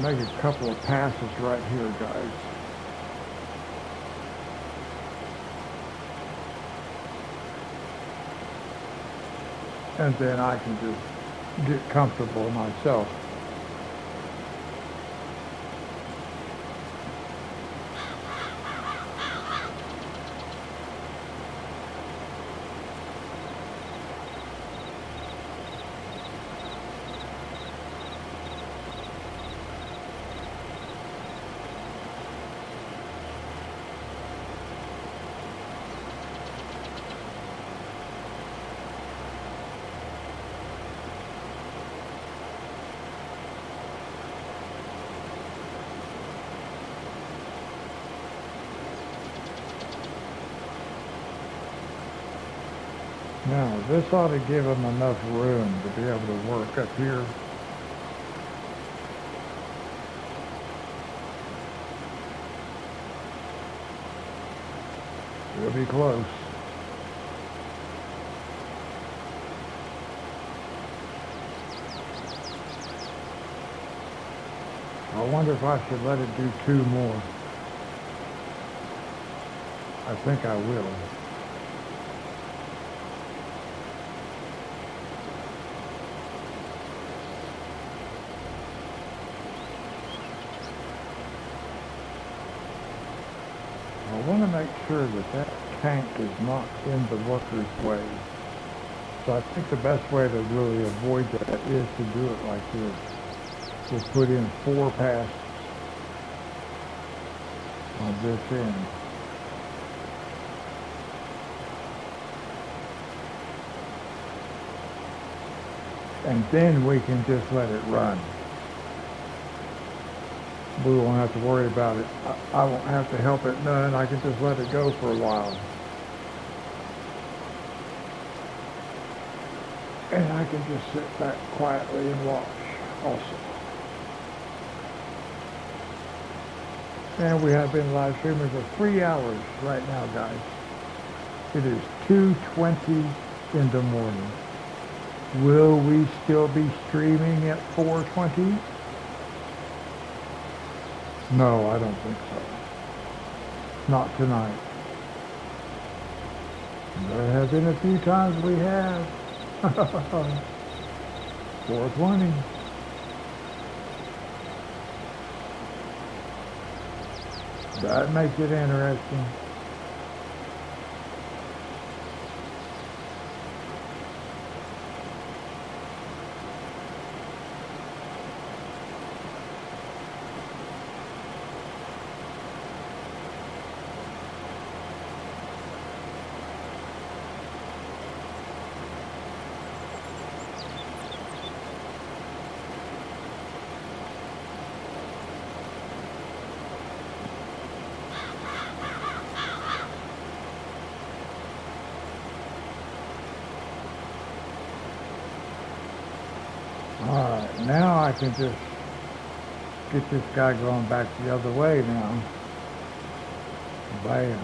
make a couple of passes right here, guys. And then I can just get comfortable myself. Now, this ought to give them enough room to be able to work up here. We'll be close. I wonder if I should let it do 2 more. I think I will. I want to make sure that that tank is not in the worker's way. So I think the best way to really avoid that is to do it like this. We'll put in 4 passes on this end. And then we can just let it run. We won't have to worry about it. I won't have to help it none. I can just let it go for a while. And I can just sit back quietly and watch also. And we have been live streaming for 3 hours right now, guys. It is 2:20 in the morning. Will we still be streaming at 4:20? No, I don't think so. Not tonight. There have been a few times we have. 4:20. That makes it interesting. Alright, now I can just get this guy going back the other way now. Bam.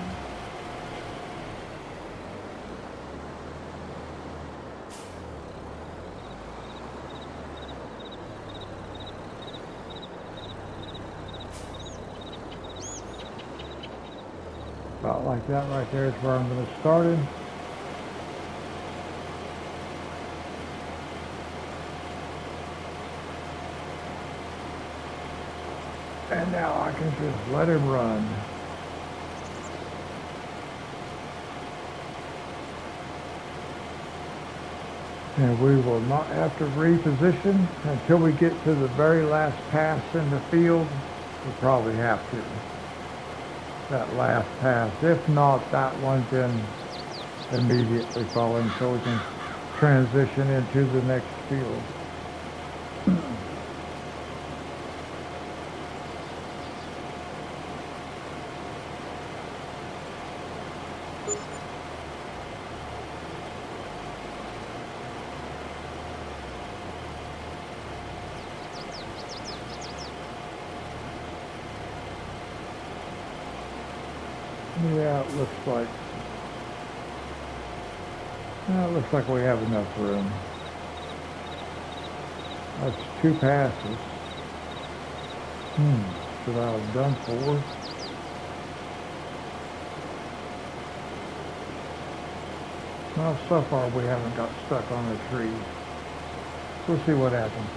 About like that right there is where I'm going to start him. And now I can just let him run. And we will not have to reposition until we get to the very last pass in the field. We'll probably have to. That last pass. If not, that one's in immediately following, so we can transition into the next field. Yeah, it looks like we have enough room. That's 2 passes. Should I have done 4? Well, so far we haven't got stuck on the trees. We'll see what happens.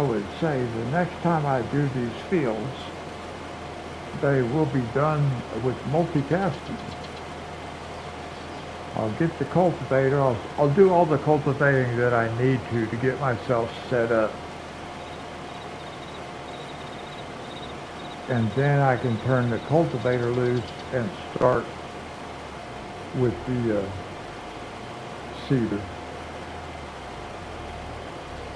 would say the next time I do these fields, they will be done with multitasking. I'll get the cultivator, I'll do all the cultivating that I need to get myself set up. And then I can turn the cultivator loose and start with the seeder.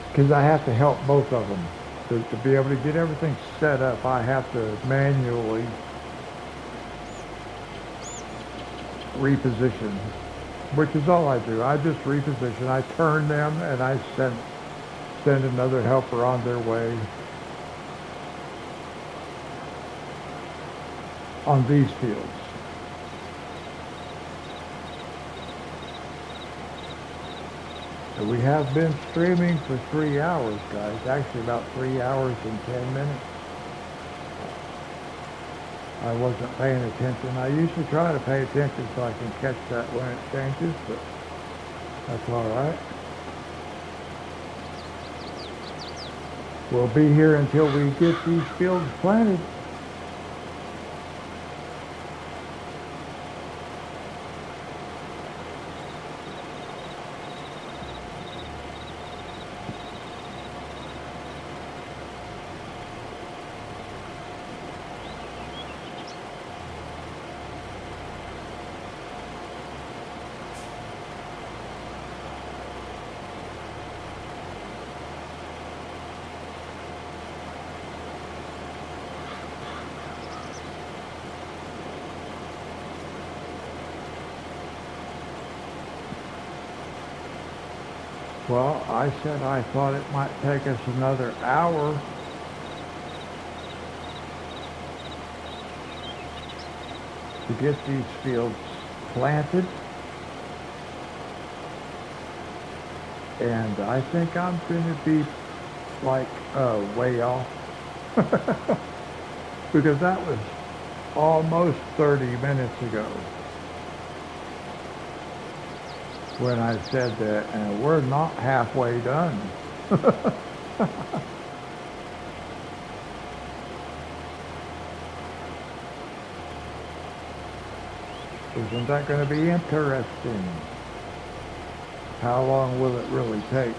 Because I have to help both of them. To be able to get everything set up, I have to manually reposition, which is all I do. I just reposition. I turn them and I send another helper on their way. On these fields. And we have been streaming for 3 hours, guys. Actually about 3 hours and 10 minutes. I wasn't paying attention. I usually try to pay attention so I can catch that when it changes, but that's all right. We'll be here until we get these fields planted. Well, I said I thought it might take us another hour to get these fields planted. And I think I'm going to be like way off. Because that was almost 30 minutes ago when I said that, and we're not halfway done. Isn't that going to be interesting? How long will it really take?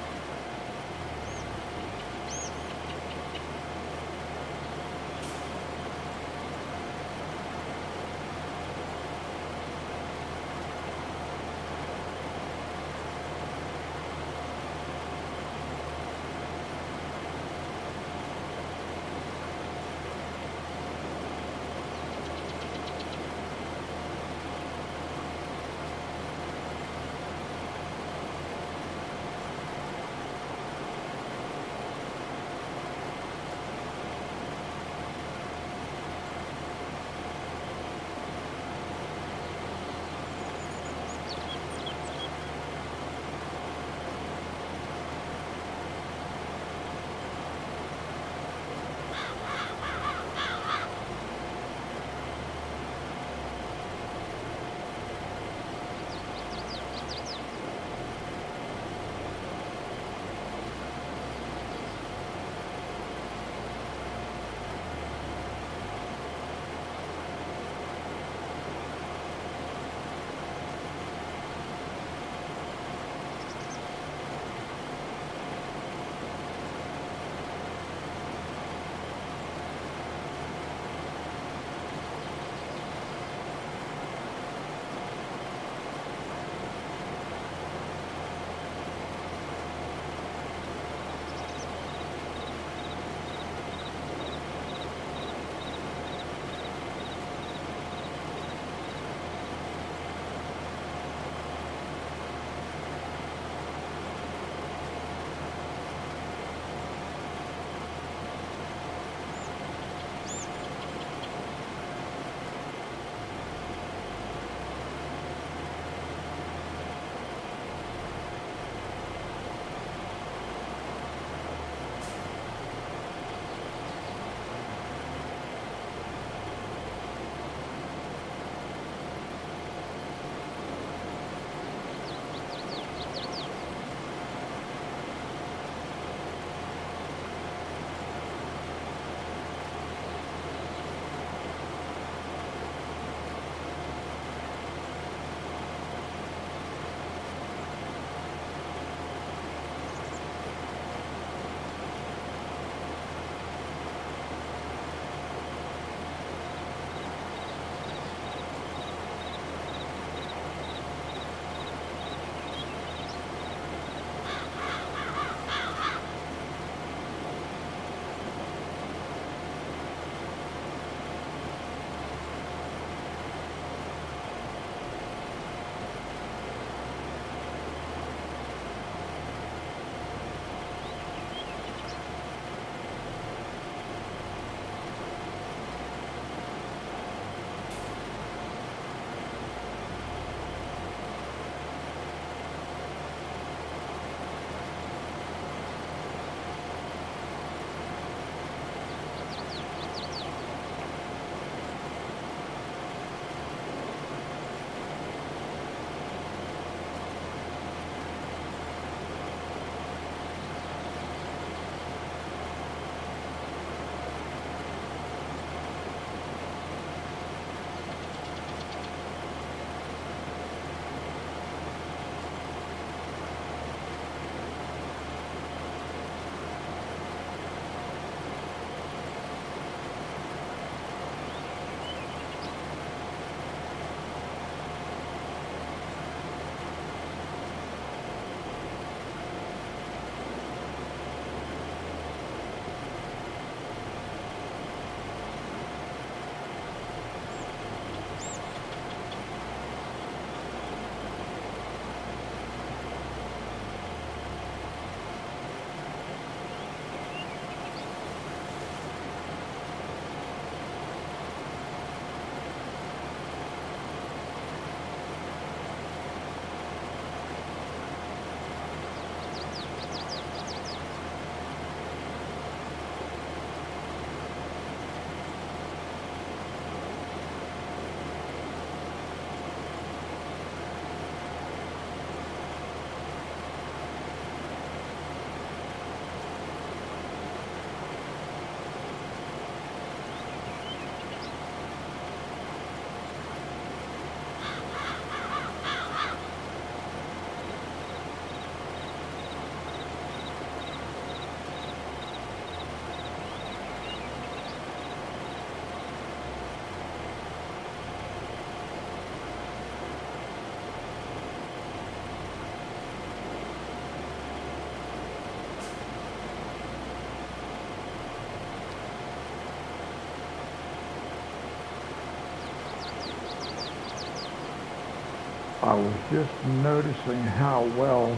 I was just noticing how well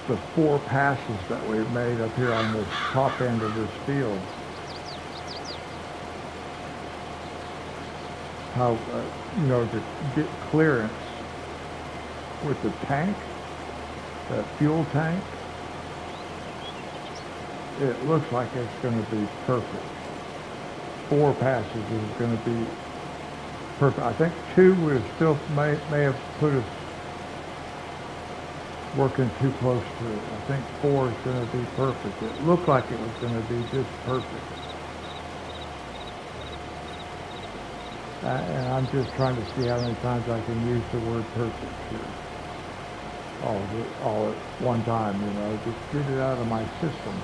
the 4 passes that we made up here on this top end of this field, how, to get clearance with the tank, the fuel tank, it looks like it's going to be perfect. 4 passes is going to be perfect. I think 2 would have still may have put us working too close to it. I think 4 is going to be perfect. It looked like it was going to be just perfect. And I'm just trying to see how many times I can use the word perfect here. All at one time, just get it out of my system.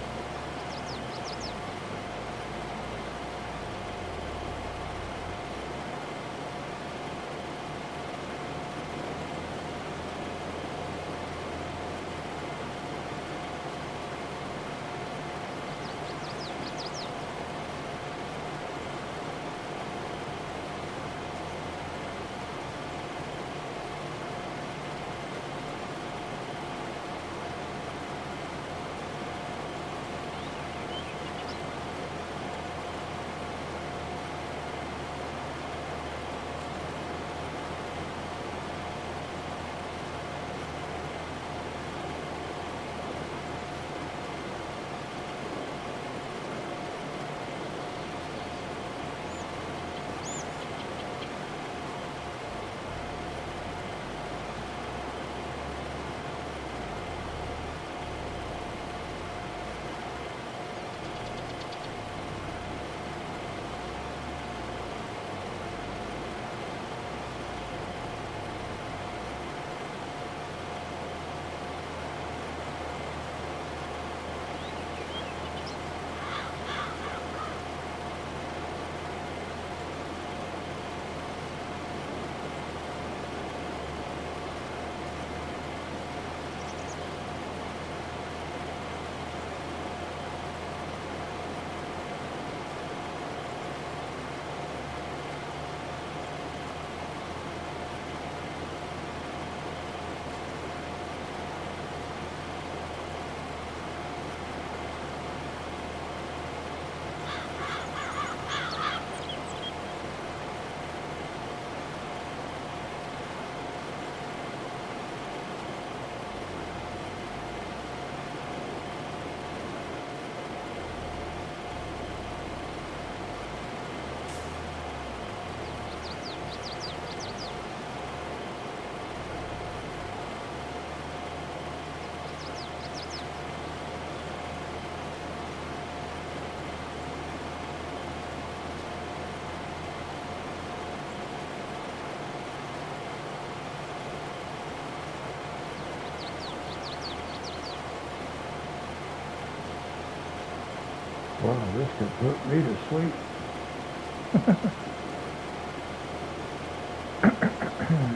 Wow, this could put me to sleep.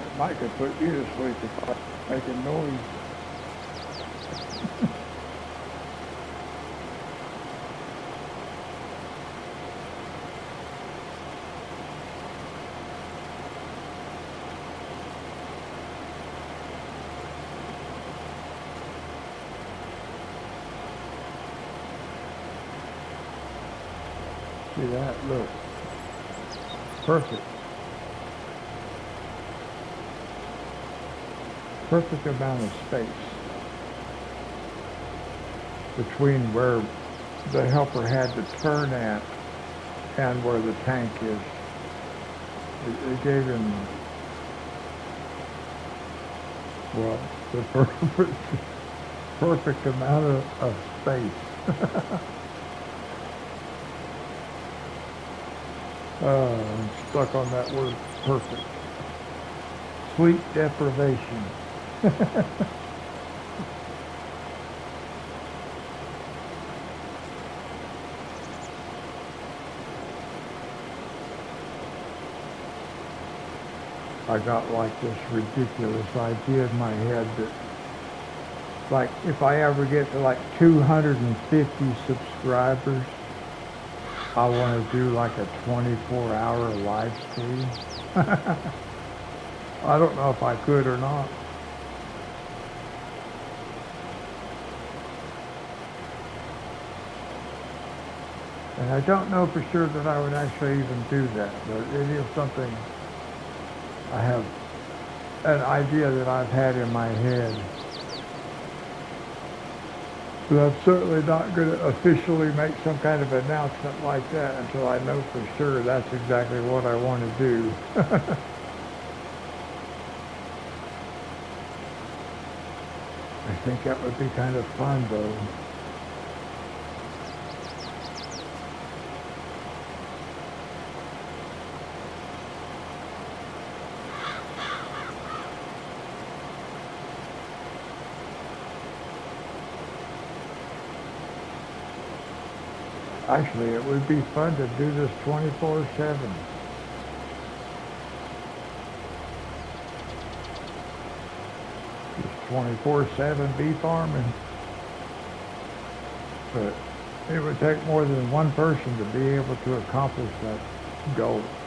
It might could put you to sleep if I make a noise. See that? Look. Perfect. Perfect amount of space between where the helper had to turn at and where the tank is. It gave him, well, the perfect amount of space. I'm stuck on that word, perfect. Sleep deprivation. I got like this ridiculous idea in my head that, like, if I ever get to like 250 subscribers, I want to do like a 24-hour live stream I don't know if I could or not. And I don't know for sure that I would actually even do that, but it is something I have an idea that I've had in my head. But I'm certainly not going to officially make some kind of announcement like that until I know for sure that's exactly what I want to do. I think that would be kind of fun though. Actually, it would be fun to do this 24/7. Just 24/7 bee farming. But it would take more than one person to be able to accomplish that goal.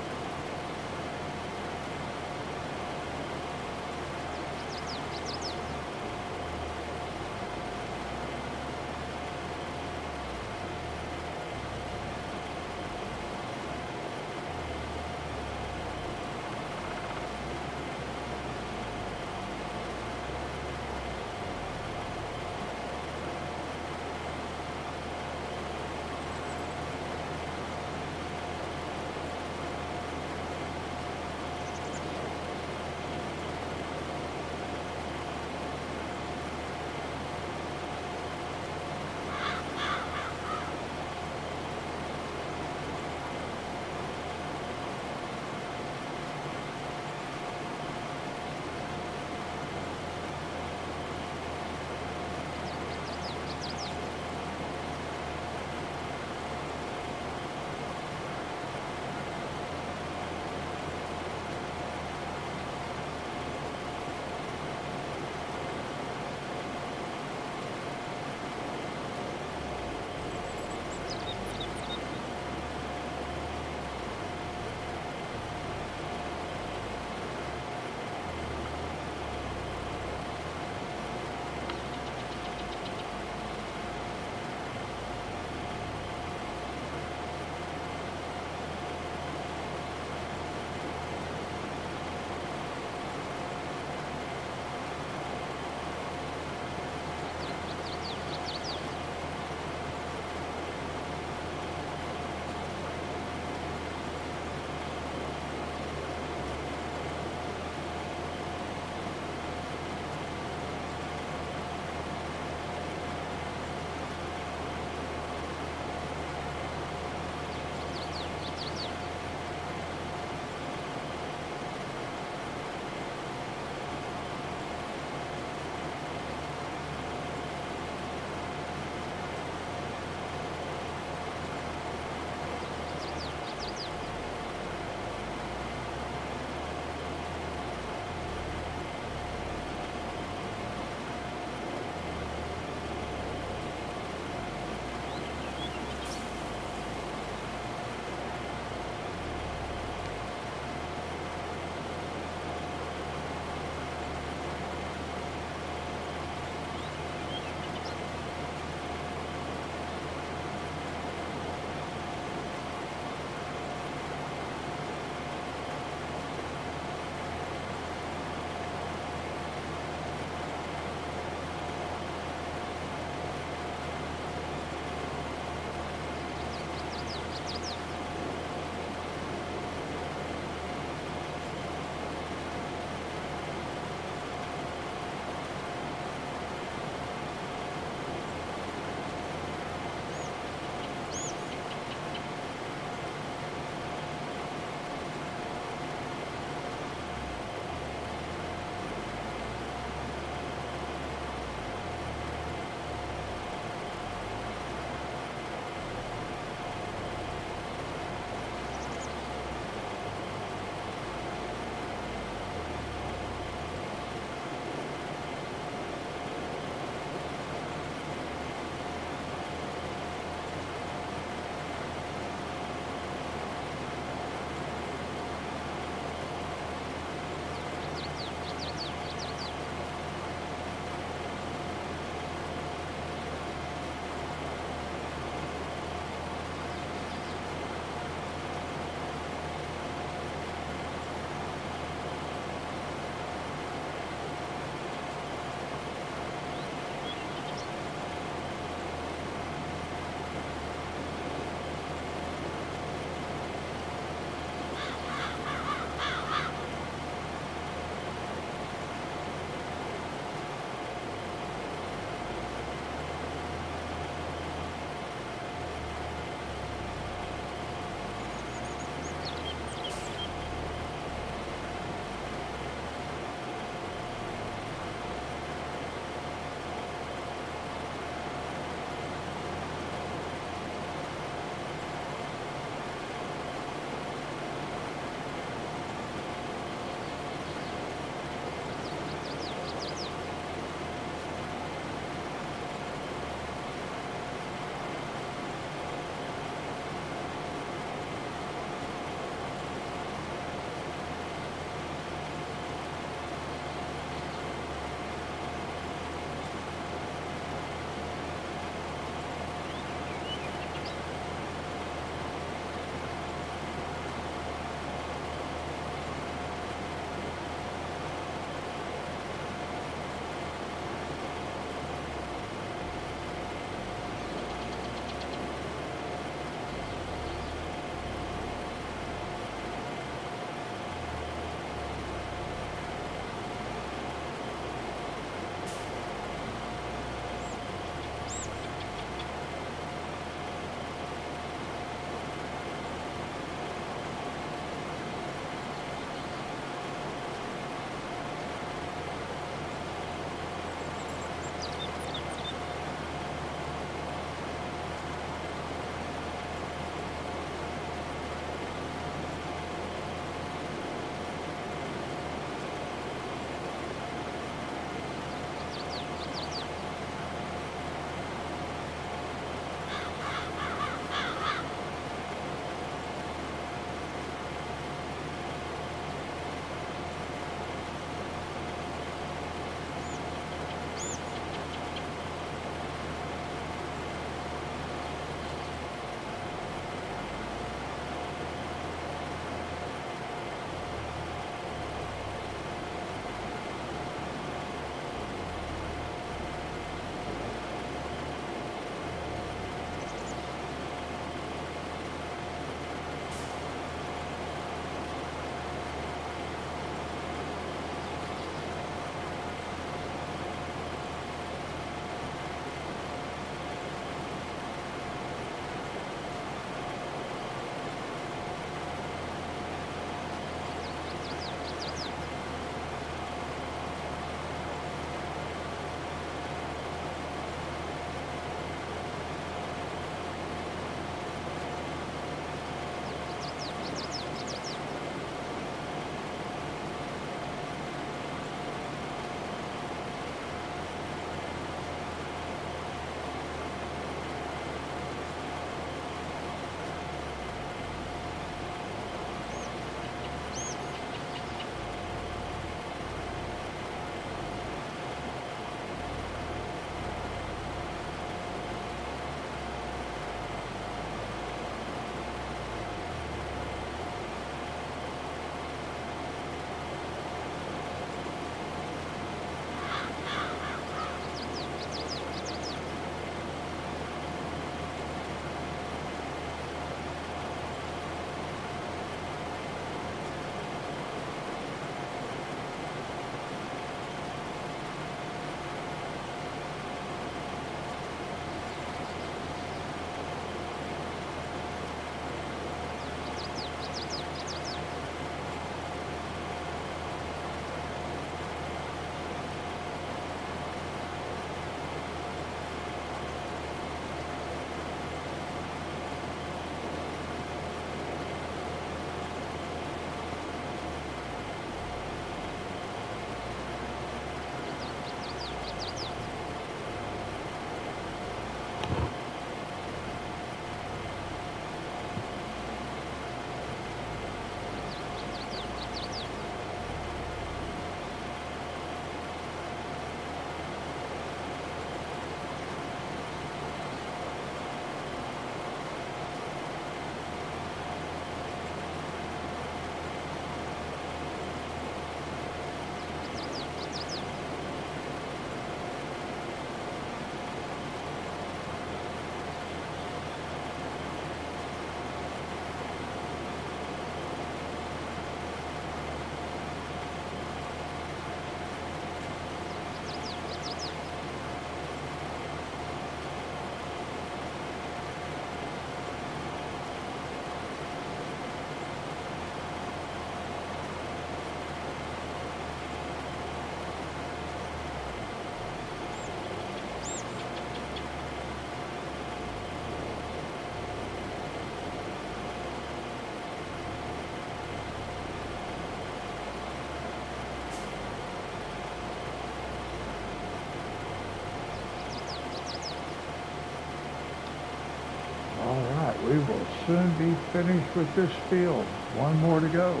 We will soon be finished with this field. One more to go.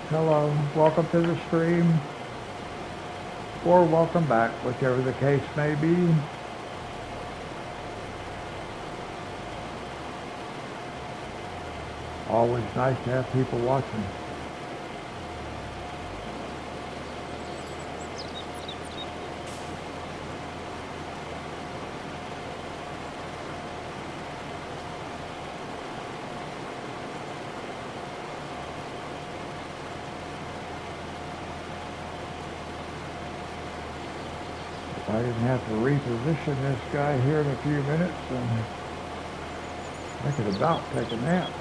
Hello, welcome to the stream, or welcome back, whichever the case may be. Always nice to have people watching. I didn't have to reposition this guy here in a few minutes, and I could about take a nap.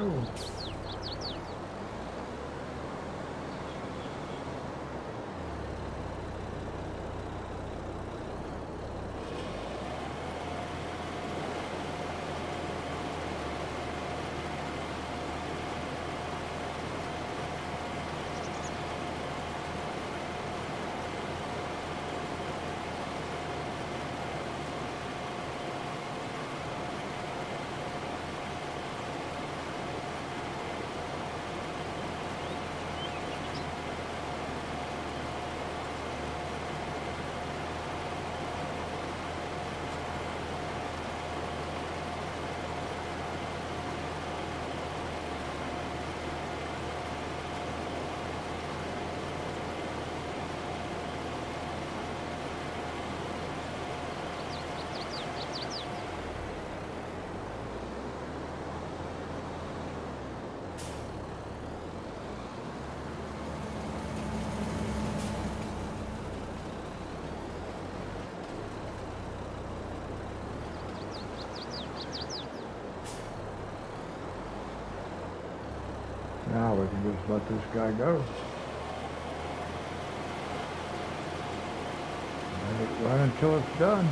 go. Now we can just let this guy go. Let it run until it's done.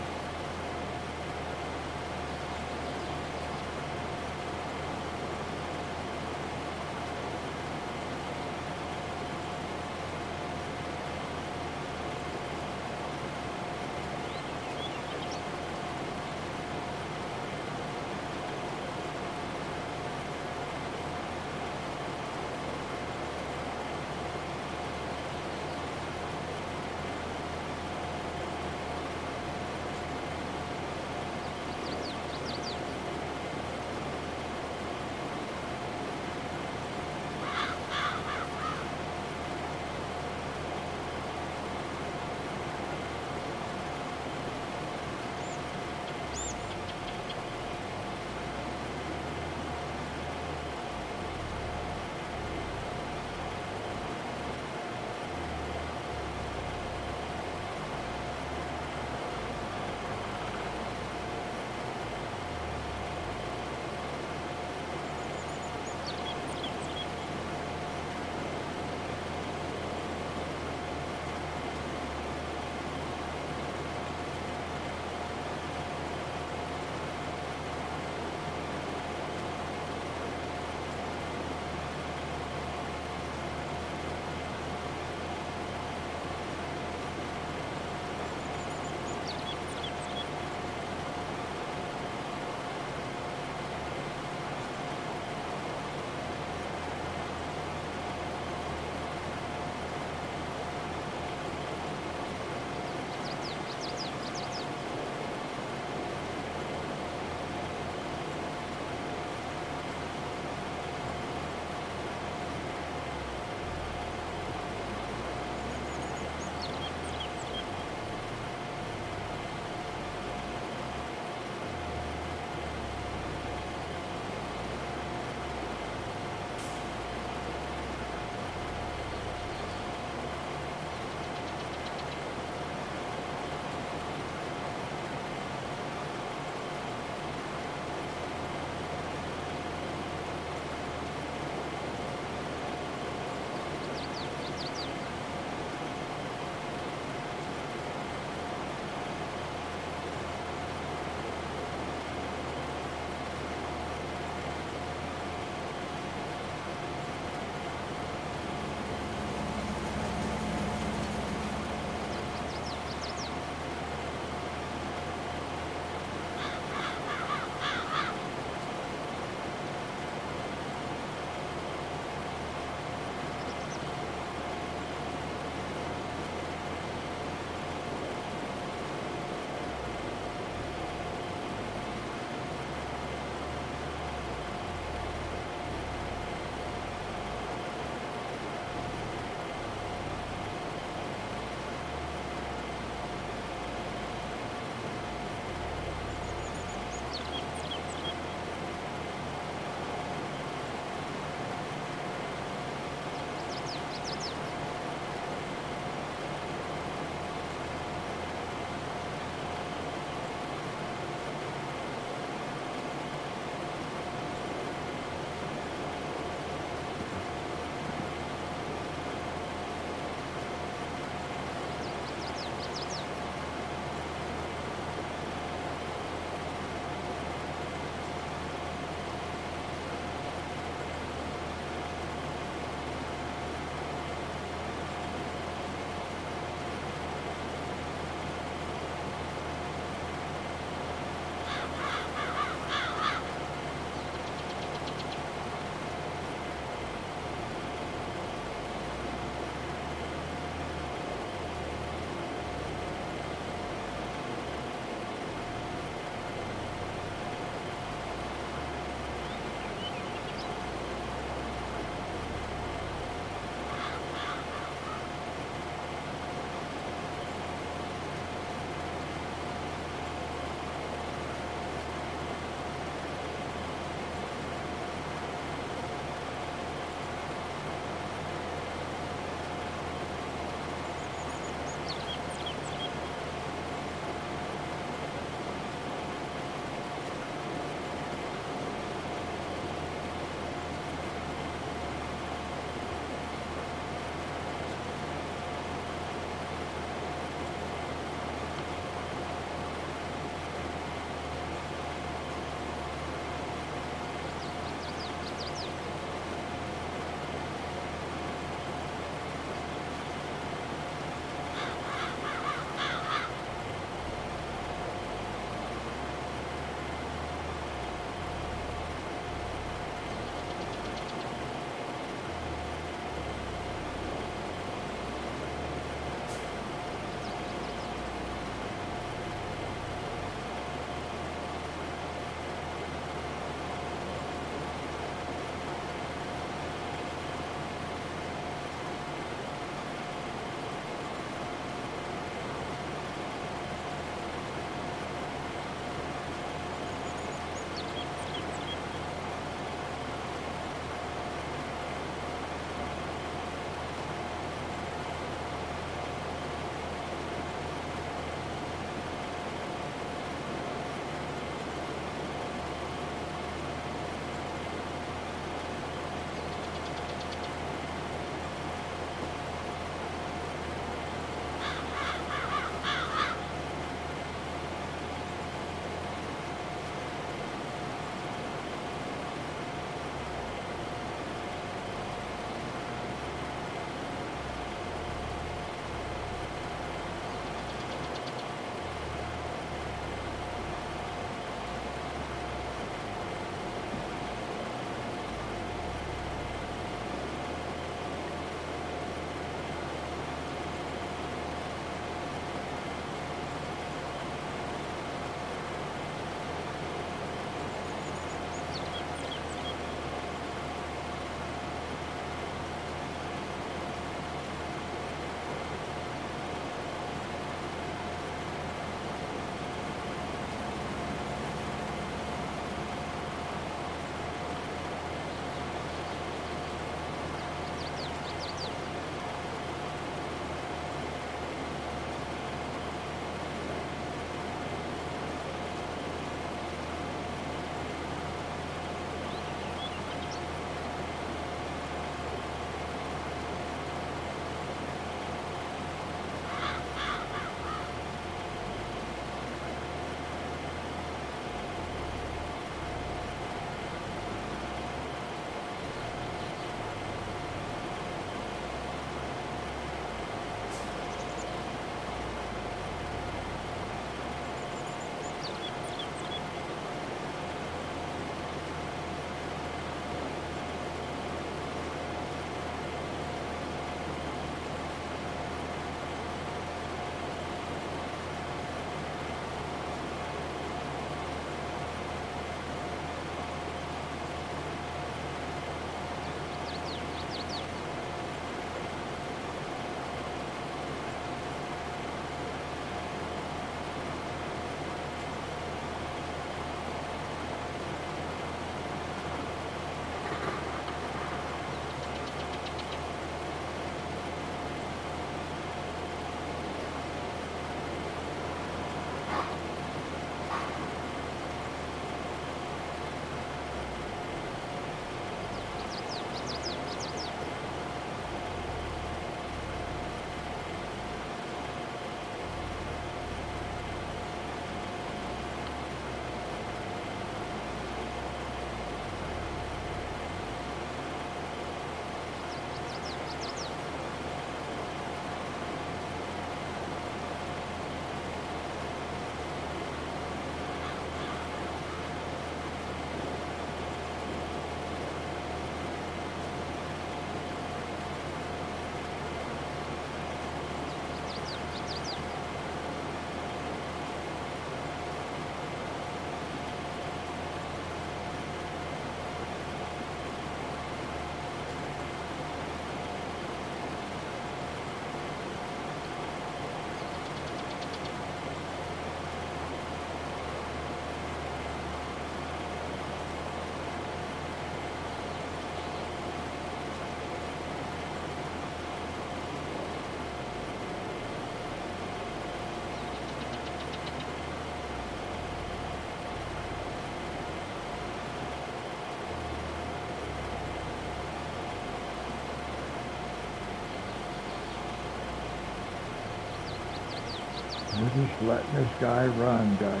Just letting this guy run, guys.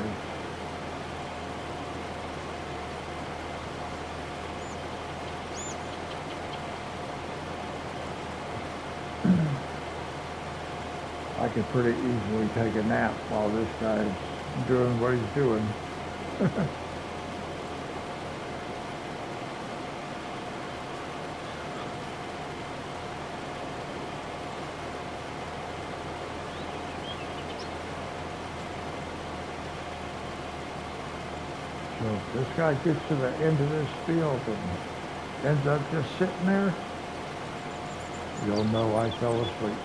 I could pretty easily take a nap while this guy's doing what he's doing. So if this guy gets to the end of this field and ends up just sitting there, you'll know I fell asleep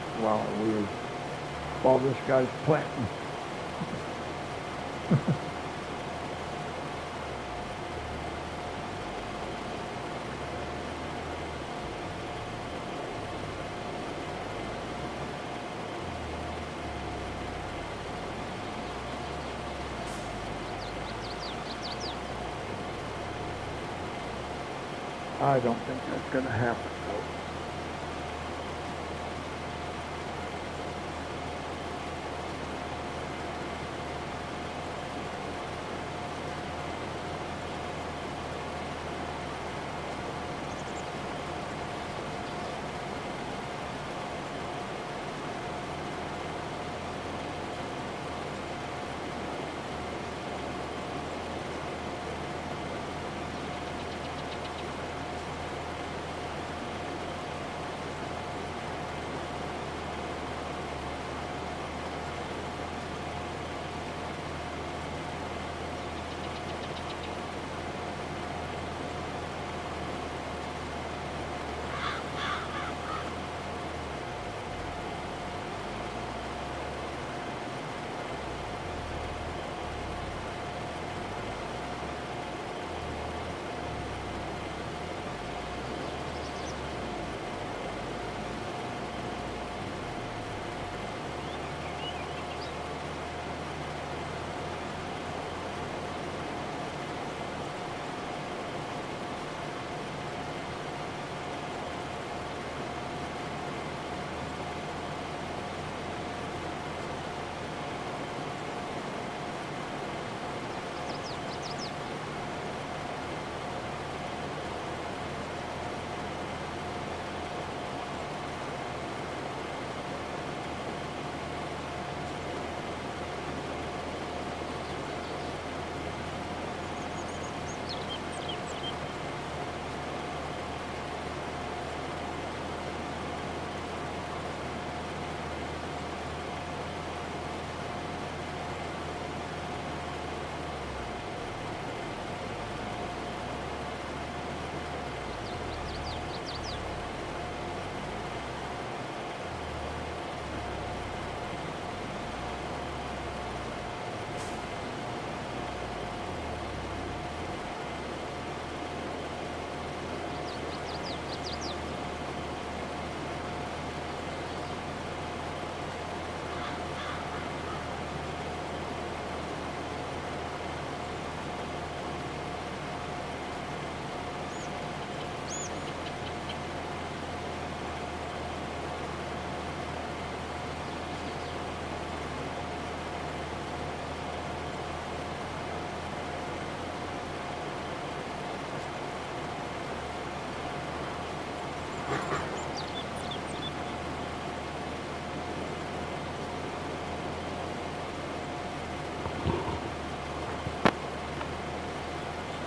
while this guy's planting. I don't think that's going to happen, though.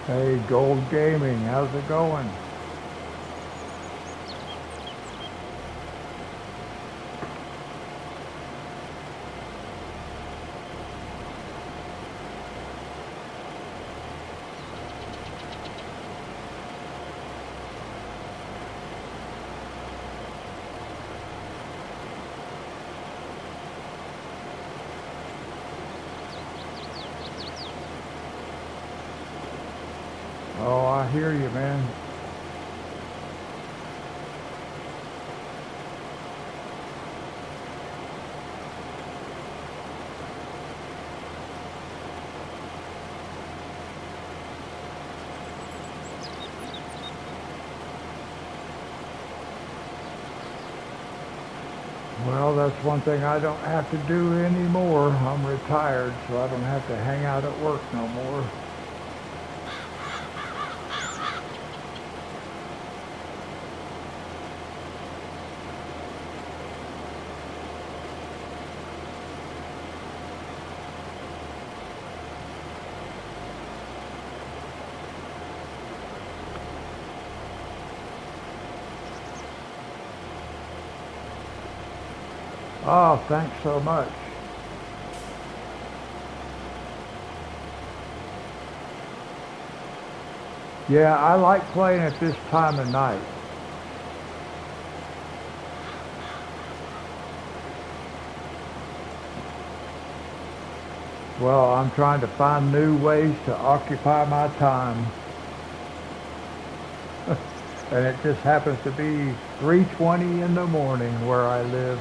Hey, Gold Gaming, how's it going? Oh, I hear you, man. Well, that's one thing I don't have to do anymore. I'm retired, so I don't have to hang out at work no more. Oh, thanks so much. Yeah, I like playing at this time of night. Well, I'm trying to find new ways to occupy my time. And it just happens to be 3:20 in the morning where I live.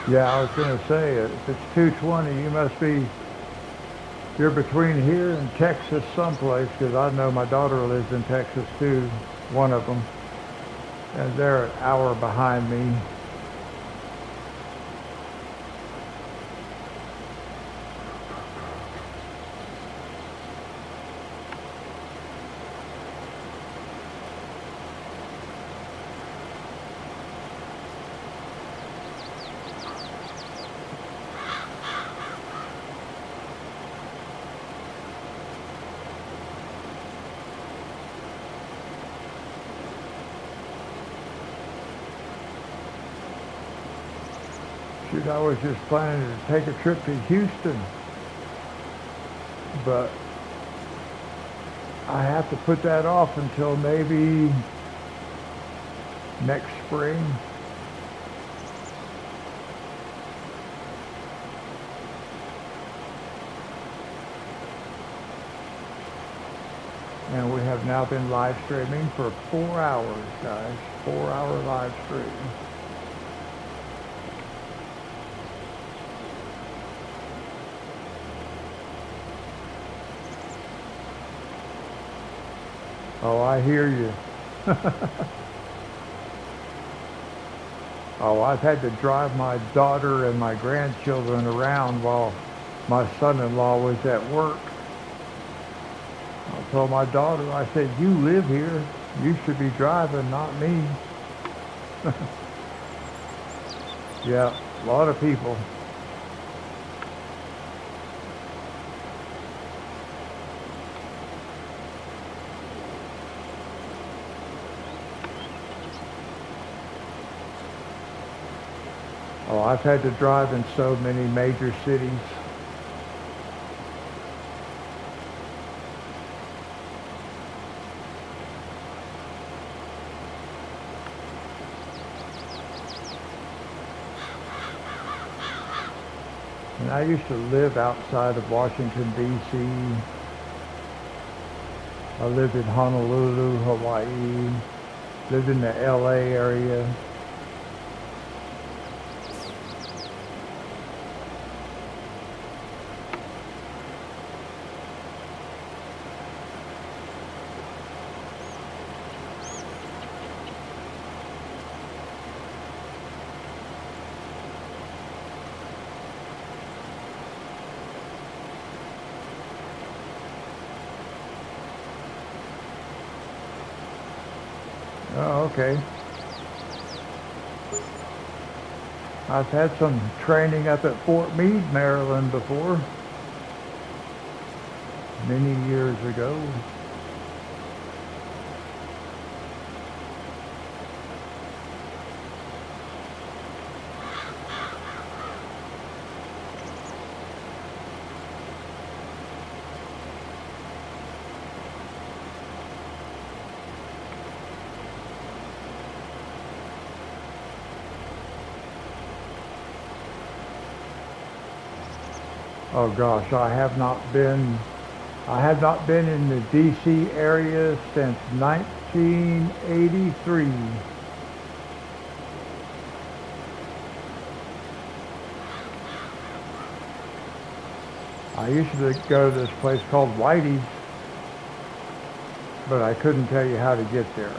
Yeah, I was going to say, if it's 2:20, you must be, you're between here and Texas someplace, because I know my daughter lives in Texas too, one of them, and they're an hour behind me. Shoot, I was just planning to take a trip to Houston, but I have to put that off until maybe next spring. And we have now been live streaming for 4 hours, guys. 4 hour live stream. Oh, I hear you. Oh, I've had to drive my daughter and my grandchildren around while my son-in-law was at work. I told my daughter, I said, you live here. You should be driving, not me. Yeah, a lot of people. Oh, I've had to drive in so many major cities. And I used to live outside of Washington, D.C. I lived in Honolulu, Hawaii, lived in the L.A. area. Oh, okay. I've had some training up at Fort Meade, Maryland before, many years ago. Oh gosh, I have not been I have not been in the DC area since 1983. I used to go to this place called Whitey's, but I couldn't tell you how to get there.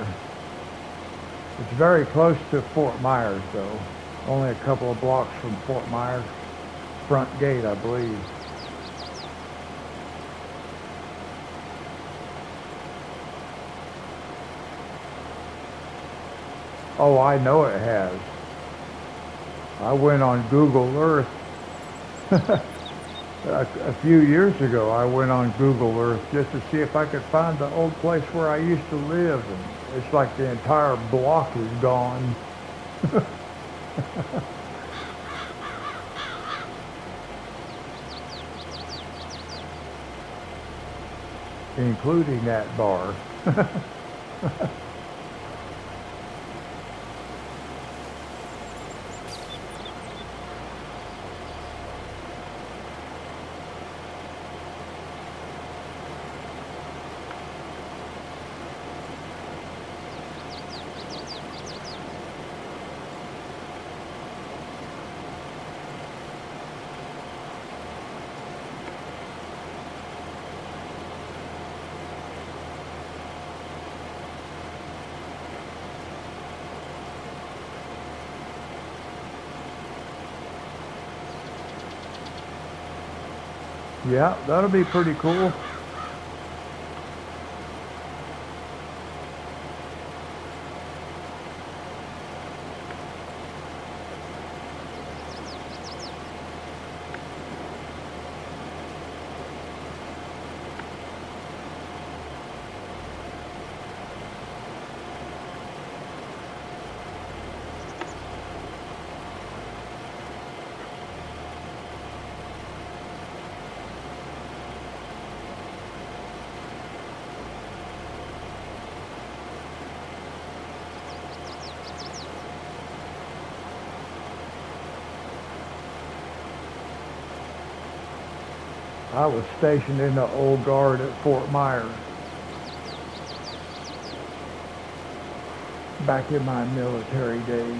It's very close to Fort Myers, though. Only a couple of blocks from Fort Myers front gate, I believe. Oh, I know it has. I went on Google Earth a few years ago. I went on Google Earth just to see if I could find the old place where I used to live, and it's like the entire block is gone. Including that bar. Yeah, that'll be pretty cool. I was stationed in the old guard at Fort Myers back in my military days.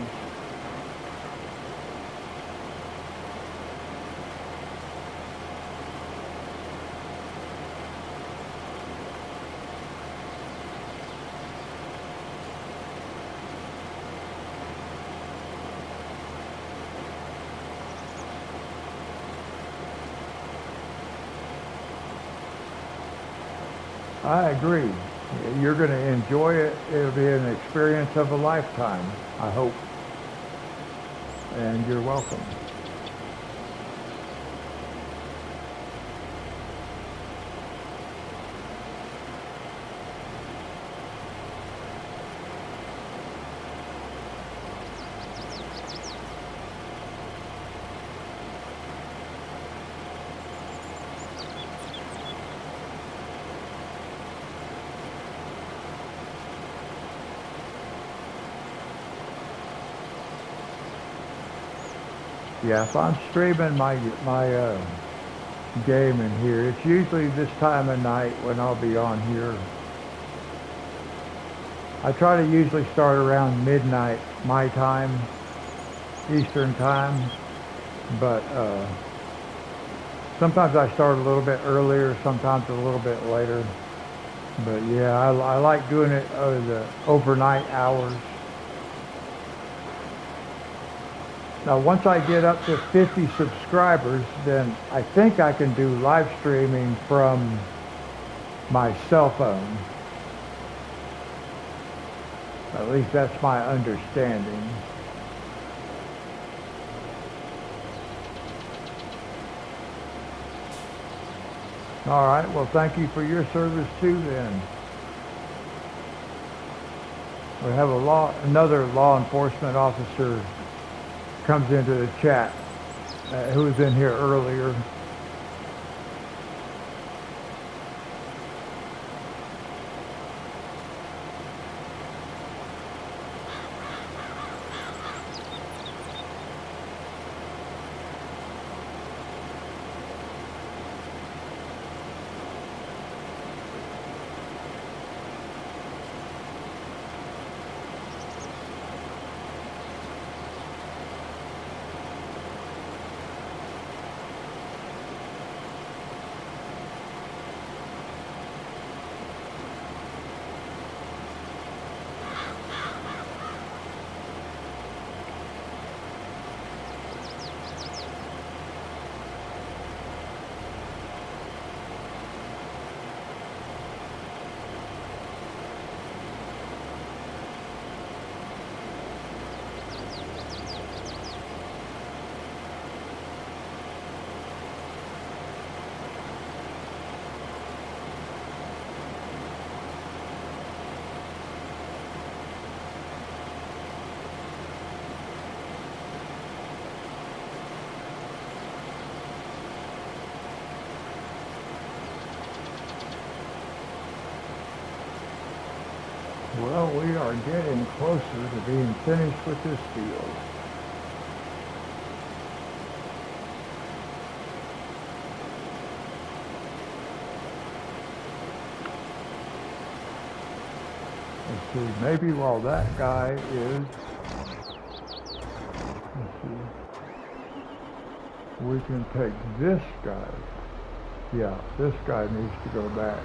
I agree. You're going to enjoy it. It'll be an experience of a lifetime, I hope. And you're welcome. Yeah, if I'm streaming my game in here, it's usually this time of night when I'll be on here. I try to usually start around midnight my time, Eastern time, but sometimes I start a little bit earlier, sometimes a little bit later. But yeah, I like doing it the overnight hours. Now, once I get up to 50 subscribers, then I think I can do live streaming from my cell phone. At least that's my understanding. All right, well, thank you for your service too then. We have another law enforcement officer comes into the chat who was in here earlier. Well, we are getting closer to being finished with this field. Let's see, maybe while that guy is, let's see, we can take this guy. Yeah, this guy needs to go back.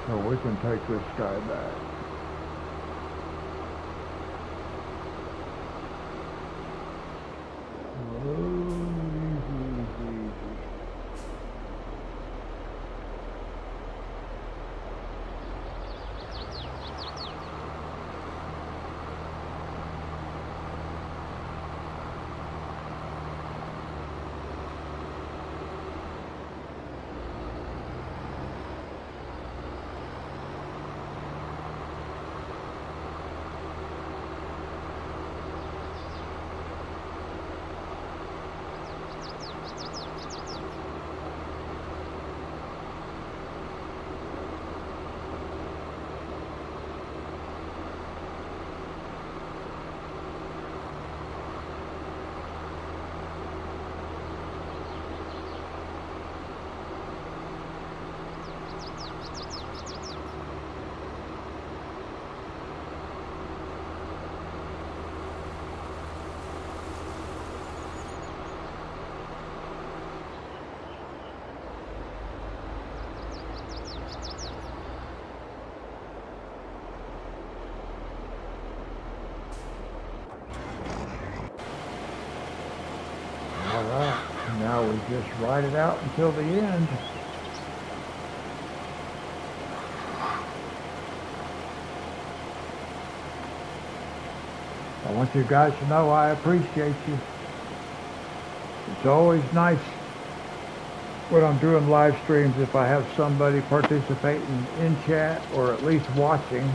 So we can take this guy back. All right, now we just ride it out until the end. I want you guys to know I appreciate you. It's always nice when I'm doing live streams if I have somebody participating in chat or at least watching.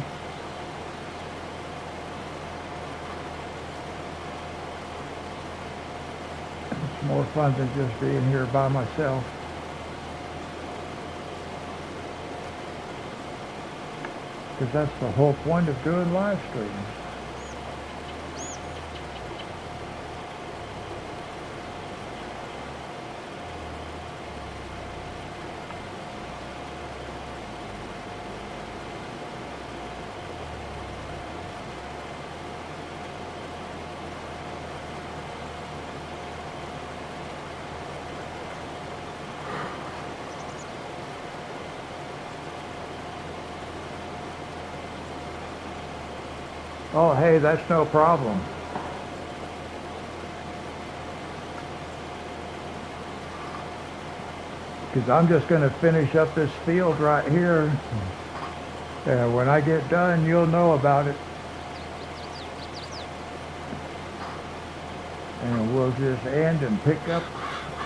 It's more fun than just being here by myself. Because that's the whole point of doing live streams. Oh, hey, that's no problem. Because I'm just going to finish up this field right here. And when I get done, you'll know about it. And we'll just end and pick up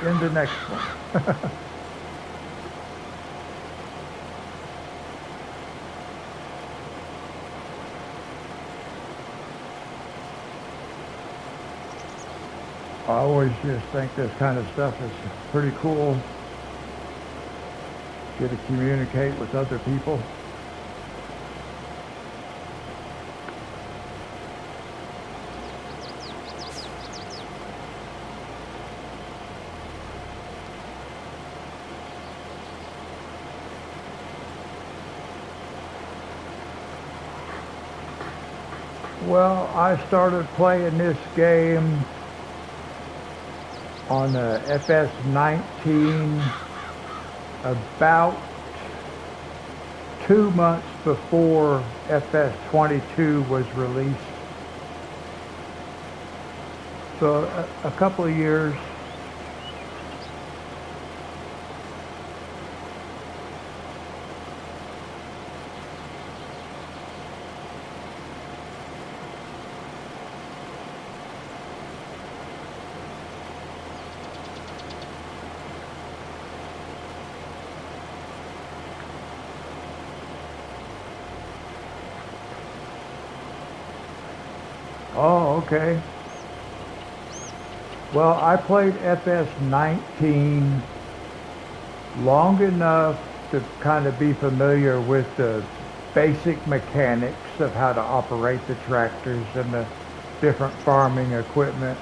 in the next one. I always just think this kind of stuff is pretty cool. Get to communicate with other people. Well, I started playing this game on the FS19 about 2 months before FS22 was released. So a couple of years. Oh, okay. Well, I played FS19 long enough to kind of be familiar with the basic mechanics of how to operate the tractors and the different farming equipment.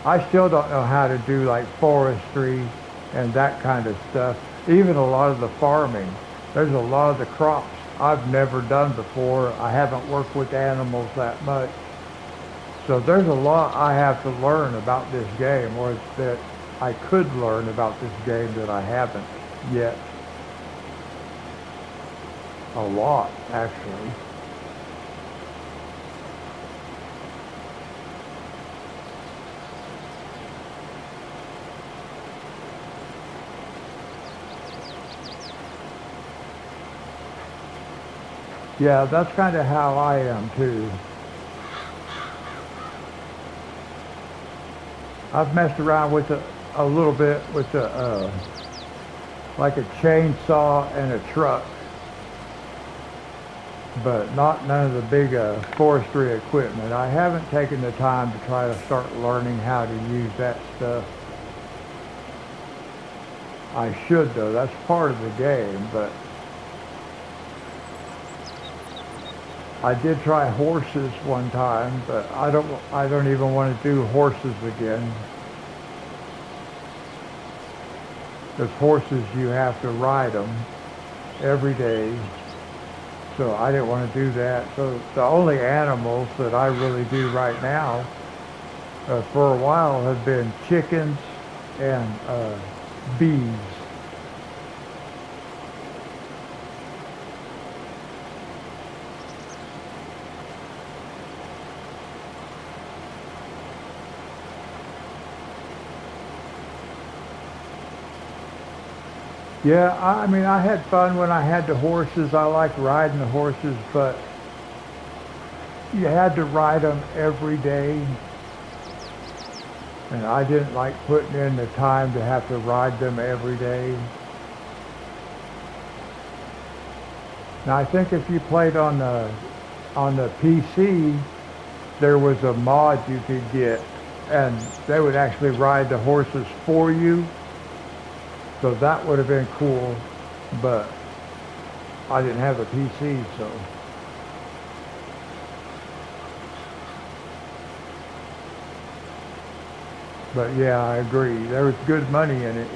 I still don't know how to do like forestry and that kind of stuff. Even a lot of the farming. There's a lot of the crops I've never done before. I haven't worked with animals that much. So there's a lot I have to learn about this game, or that I could learn about this game that I haven't yet. A lot, actually. Yeah, that's kind of how I am too. I've messed around with a little bit with like a chainsaw and a truck, but not none of the big forestry equipment. I haven't taken the time to try to start learning how to use that stuff. I should though. That's part of the game, but I did try horses one time, but I don't even want to do horses again. Because horses, you have to ride them every day. So I didn't want to do that. So the only animals that I really do right now, for a while, have been chickens and bees. Yeah, I mean, I had fun when I had the horses. I liked riding the horses, but you had to ride them every day, and I didn't like putting in the time to have to ride them every day. Now, I think if you played on the PC, there was a mod you could get, and they would actually ride the horses for you. So that would have been cool, but I didn't have a PC, so. But yeah, I agree. There was good money in it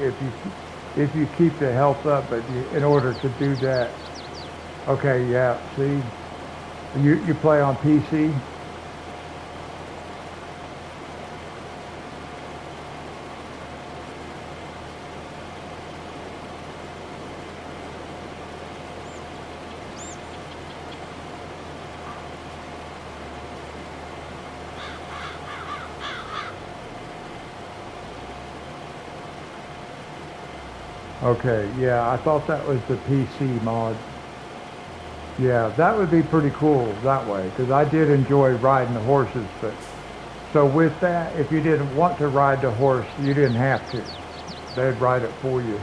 if you keep the health up. But in order to do that, okay, yeah. See, you play on PC. Okay, yeah, I thought that was the PC mod. Yeah, that would be pretty cool that way, because I did enjoy riding the horses. But so with that, if you didn't want to ride the horse, you didn't have to. They'd ride it for you.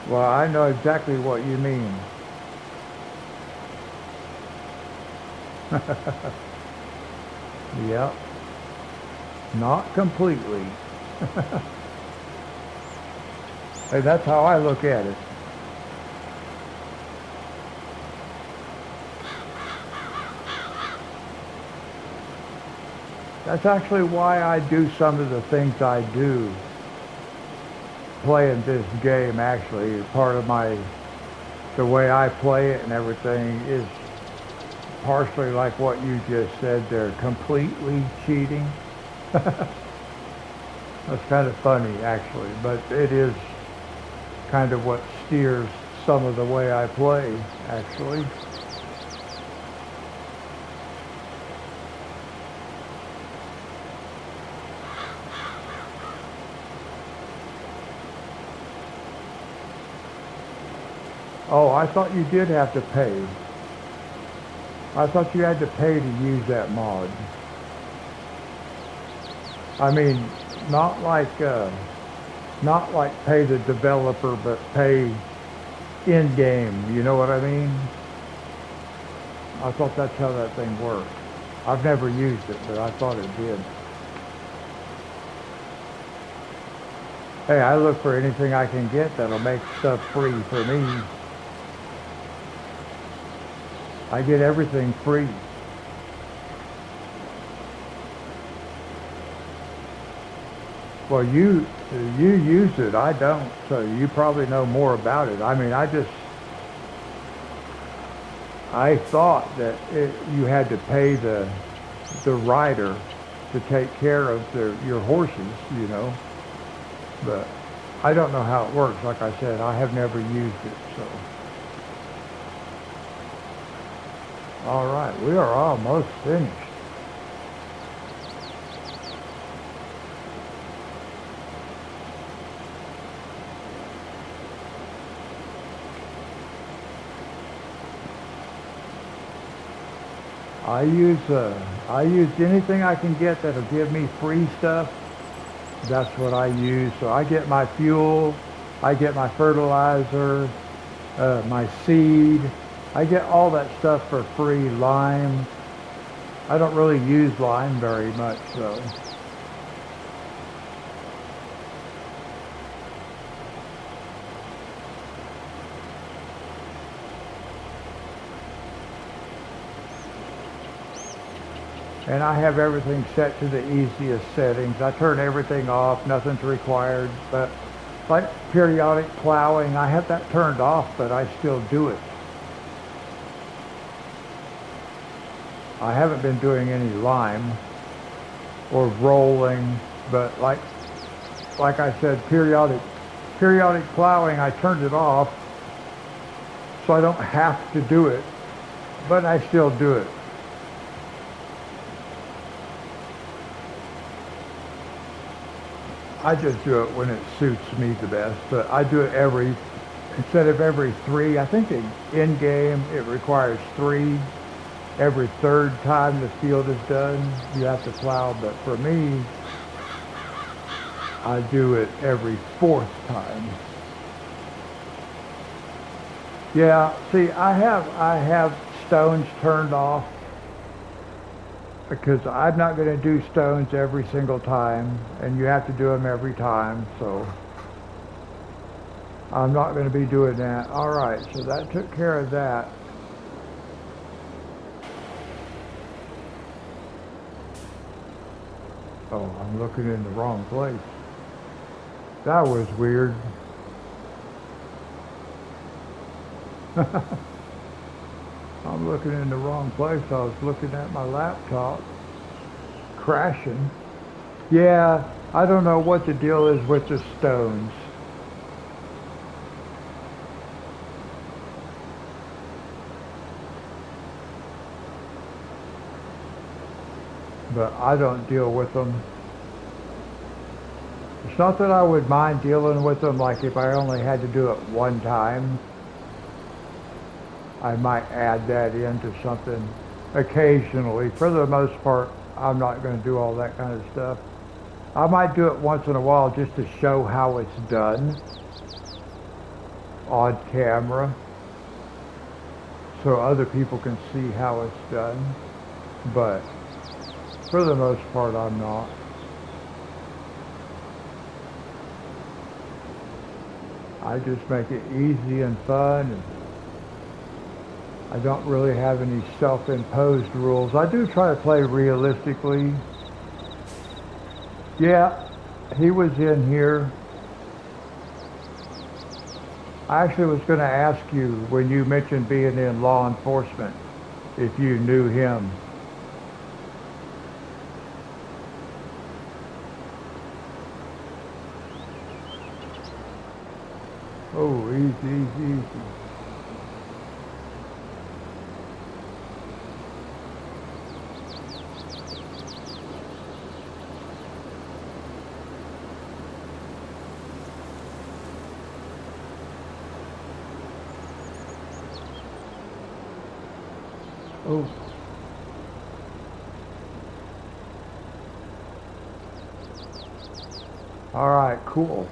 Well, I know exactly what you mean. Yep, not completely. Hey, that's how I look at it. That's actually why I do some of the things I do playing this game. Actually, part of the way I play it and everything is partially like what you just said. They're completely cheating. That's kind of funny, actually, but it is kind of what steers some of the way I play, actually. Oh, I thought you did have to pay. I thought you had to pay to use that mod. I mean, not like not like pay the developer, but pay in game. You know what I mean? I thought that's how that thing worked. I've never used it, but I thought it did. Hey, I look for anything I can get that'll make stuff free for me. I get everything free. Well, you use it. I don't, so you probably know more about it. I mean, I thought that you had to pay the rider to take care of your horses, you know. But I don't know how it works. Like I said, I have never used it. So, all right, we are almost finished. I use I use anything I can get that'll give me free stuff. That's what I use. So I get my fuel, I get my fertilizer, my seed. I get all that stuff for free. Lime. I don't really use lime very much though. And I have everything set to the easiest settings. I turn everything off, nothing's required. But like periodic plowing, I have that turned off, but I still do it. I haven't been doing any lime or rolling, but like I said, periodic plowing, I turned it off so I don't have to do it, but I still do it. I just do it when it suits me the best, but I do it instead of every three, I think in game it requires three. Every third time the field is done, you have to plow, but for me, I do it every fourth time. Yeah, see, I have stones turned off because I'm not going to do stones every single time, and you have to do them every time, so I'm not going to be doing that. All right, so that took care of that. Oh, I'm looking in the wrong place. That was weird. I'm looking in the wrong place. I was looking at my laptop. Crashing. Yeah, I don't know what the deal is with the stones. But I don't deal with them. It's not that I would mind dealing with them, like if I only had to do it one time, I might add that into something occasionally. For the most part, I'm not going to do all that kind of stuff. I might do it once in a while just to show how it's done on camera so other people can see how it's done. But for the most part, I'm not. I just make it easy and fun, and I don't really have any self-imposed rules. I do try to play realistically. Yeah, he was in here. I actually was going to ask you when you mentioned being in law enforcement if you knew him. Oh, easy, easy, easy. Oh, All right, cool.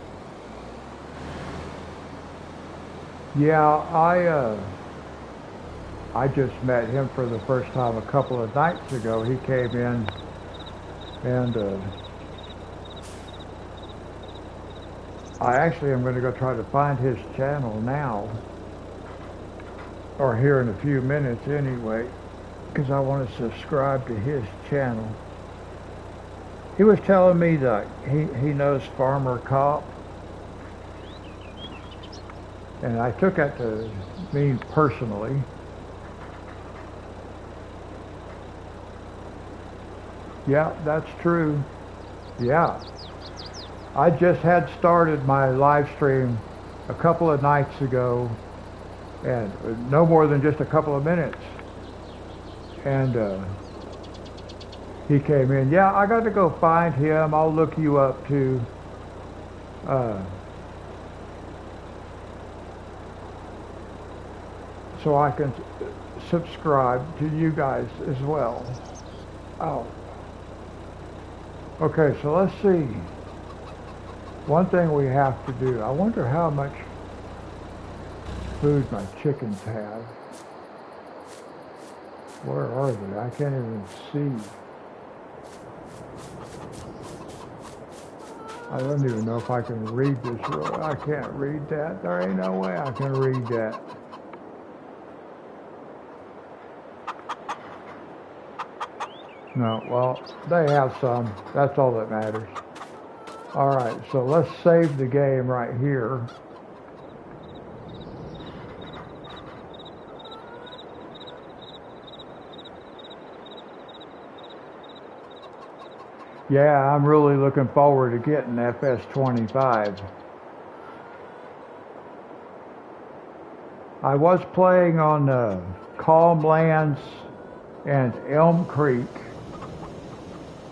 Yeah, I just met him for the first time a couple of nights ago. He came in and I actually am going to go try to find his channel now, or here in a few minutes anyway, because I want to subscribe to his channel. He was telling me that he knows Farmer Cop, and I took that to mean personally. Yeah, that's true. Yeah. I just had started my live stream a couple of nights ago, and no more than just a couple of minutes. And he came in. Yeah, I got to go find him. I'll look you up too. So I can subscribe to you guys as well. Oh. Okay, so let's see. One thing we have to do, I wonder how much food my chickens have. Where are they? I can't even see. I don't even know if I can read this. I can't read that. There ain't no way I can read that. No, well, they have some. That's all that matters. All right, so let's save the game right here. Yeah, I'm really looking forward to getting FS25. I was playing on Calm Lands and Elm Creek.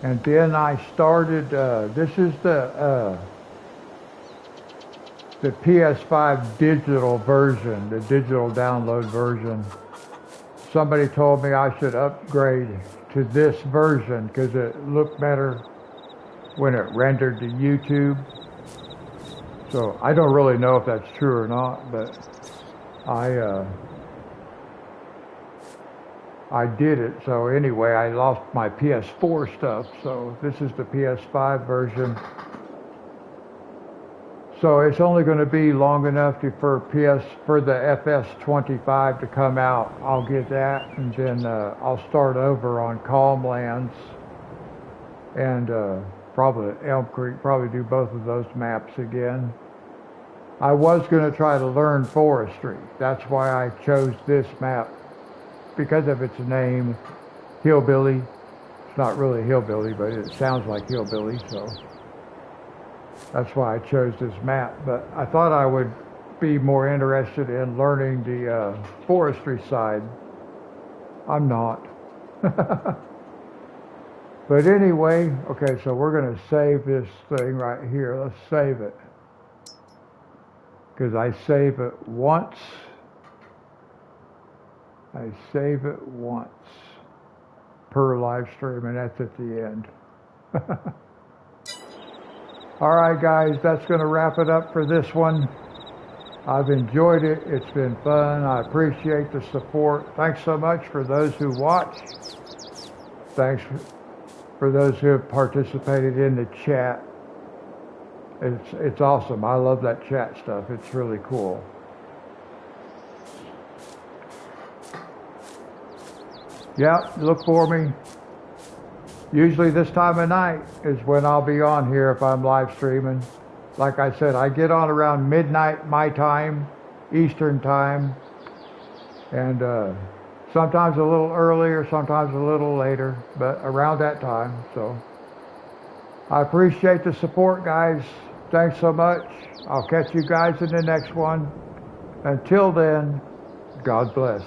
And then I started, this is the PS5 digital version, the digital download version. Somebody told me I should upgrade to this version because it looked better when it rendered to YouTube. So I don't really know if that's true or not, but I did it. So anyway, I lost my PS4 stuff. So this is the PS5 version. So it's only going to be long enough for the FS25 to come out. I'll get that, and then I'll start over on Calm Lands and probably Elm Creek. Probably do both of those maps again. I was going to try to learn forestry. That's why I chose this map, because of its name, Hillbilly. It's not really Hillbilly, but it sounds like Hillbilly, so that's why I chose this map. But I thought I would be more interested in learning the forestry side. I'm not. But anyway, okay, so we're going to save this thing right here. Let's save it, because I save it once. I save it once per live stream, and that's at the end. All right, guys, that's going to wrap it up for this one. I've enjoyed it. It's been fun. I appreciate the support. Thanks so much for those who watched. Thanks for those who have participated in the chat. It's awesome. I love that chat stuff. It's really cool. Yeah, look for me. Usually this time of night is when I'll be on here if I'm live streaming. Like I said, I get on around midnight my time, Eastern time, and sometimes a little earlier, sometimes a little later, but around that time. So I appreciate the support, guys. Thanks so much. I'll catch you guys in the next one. Until then, God bless.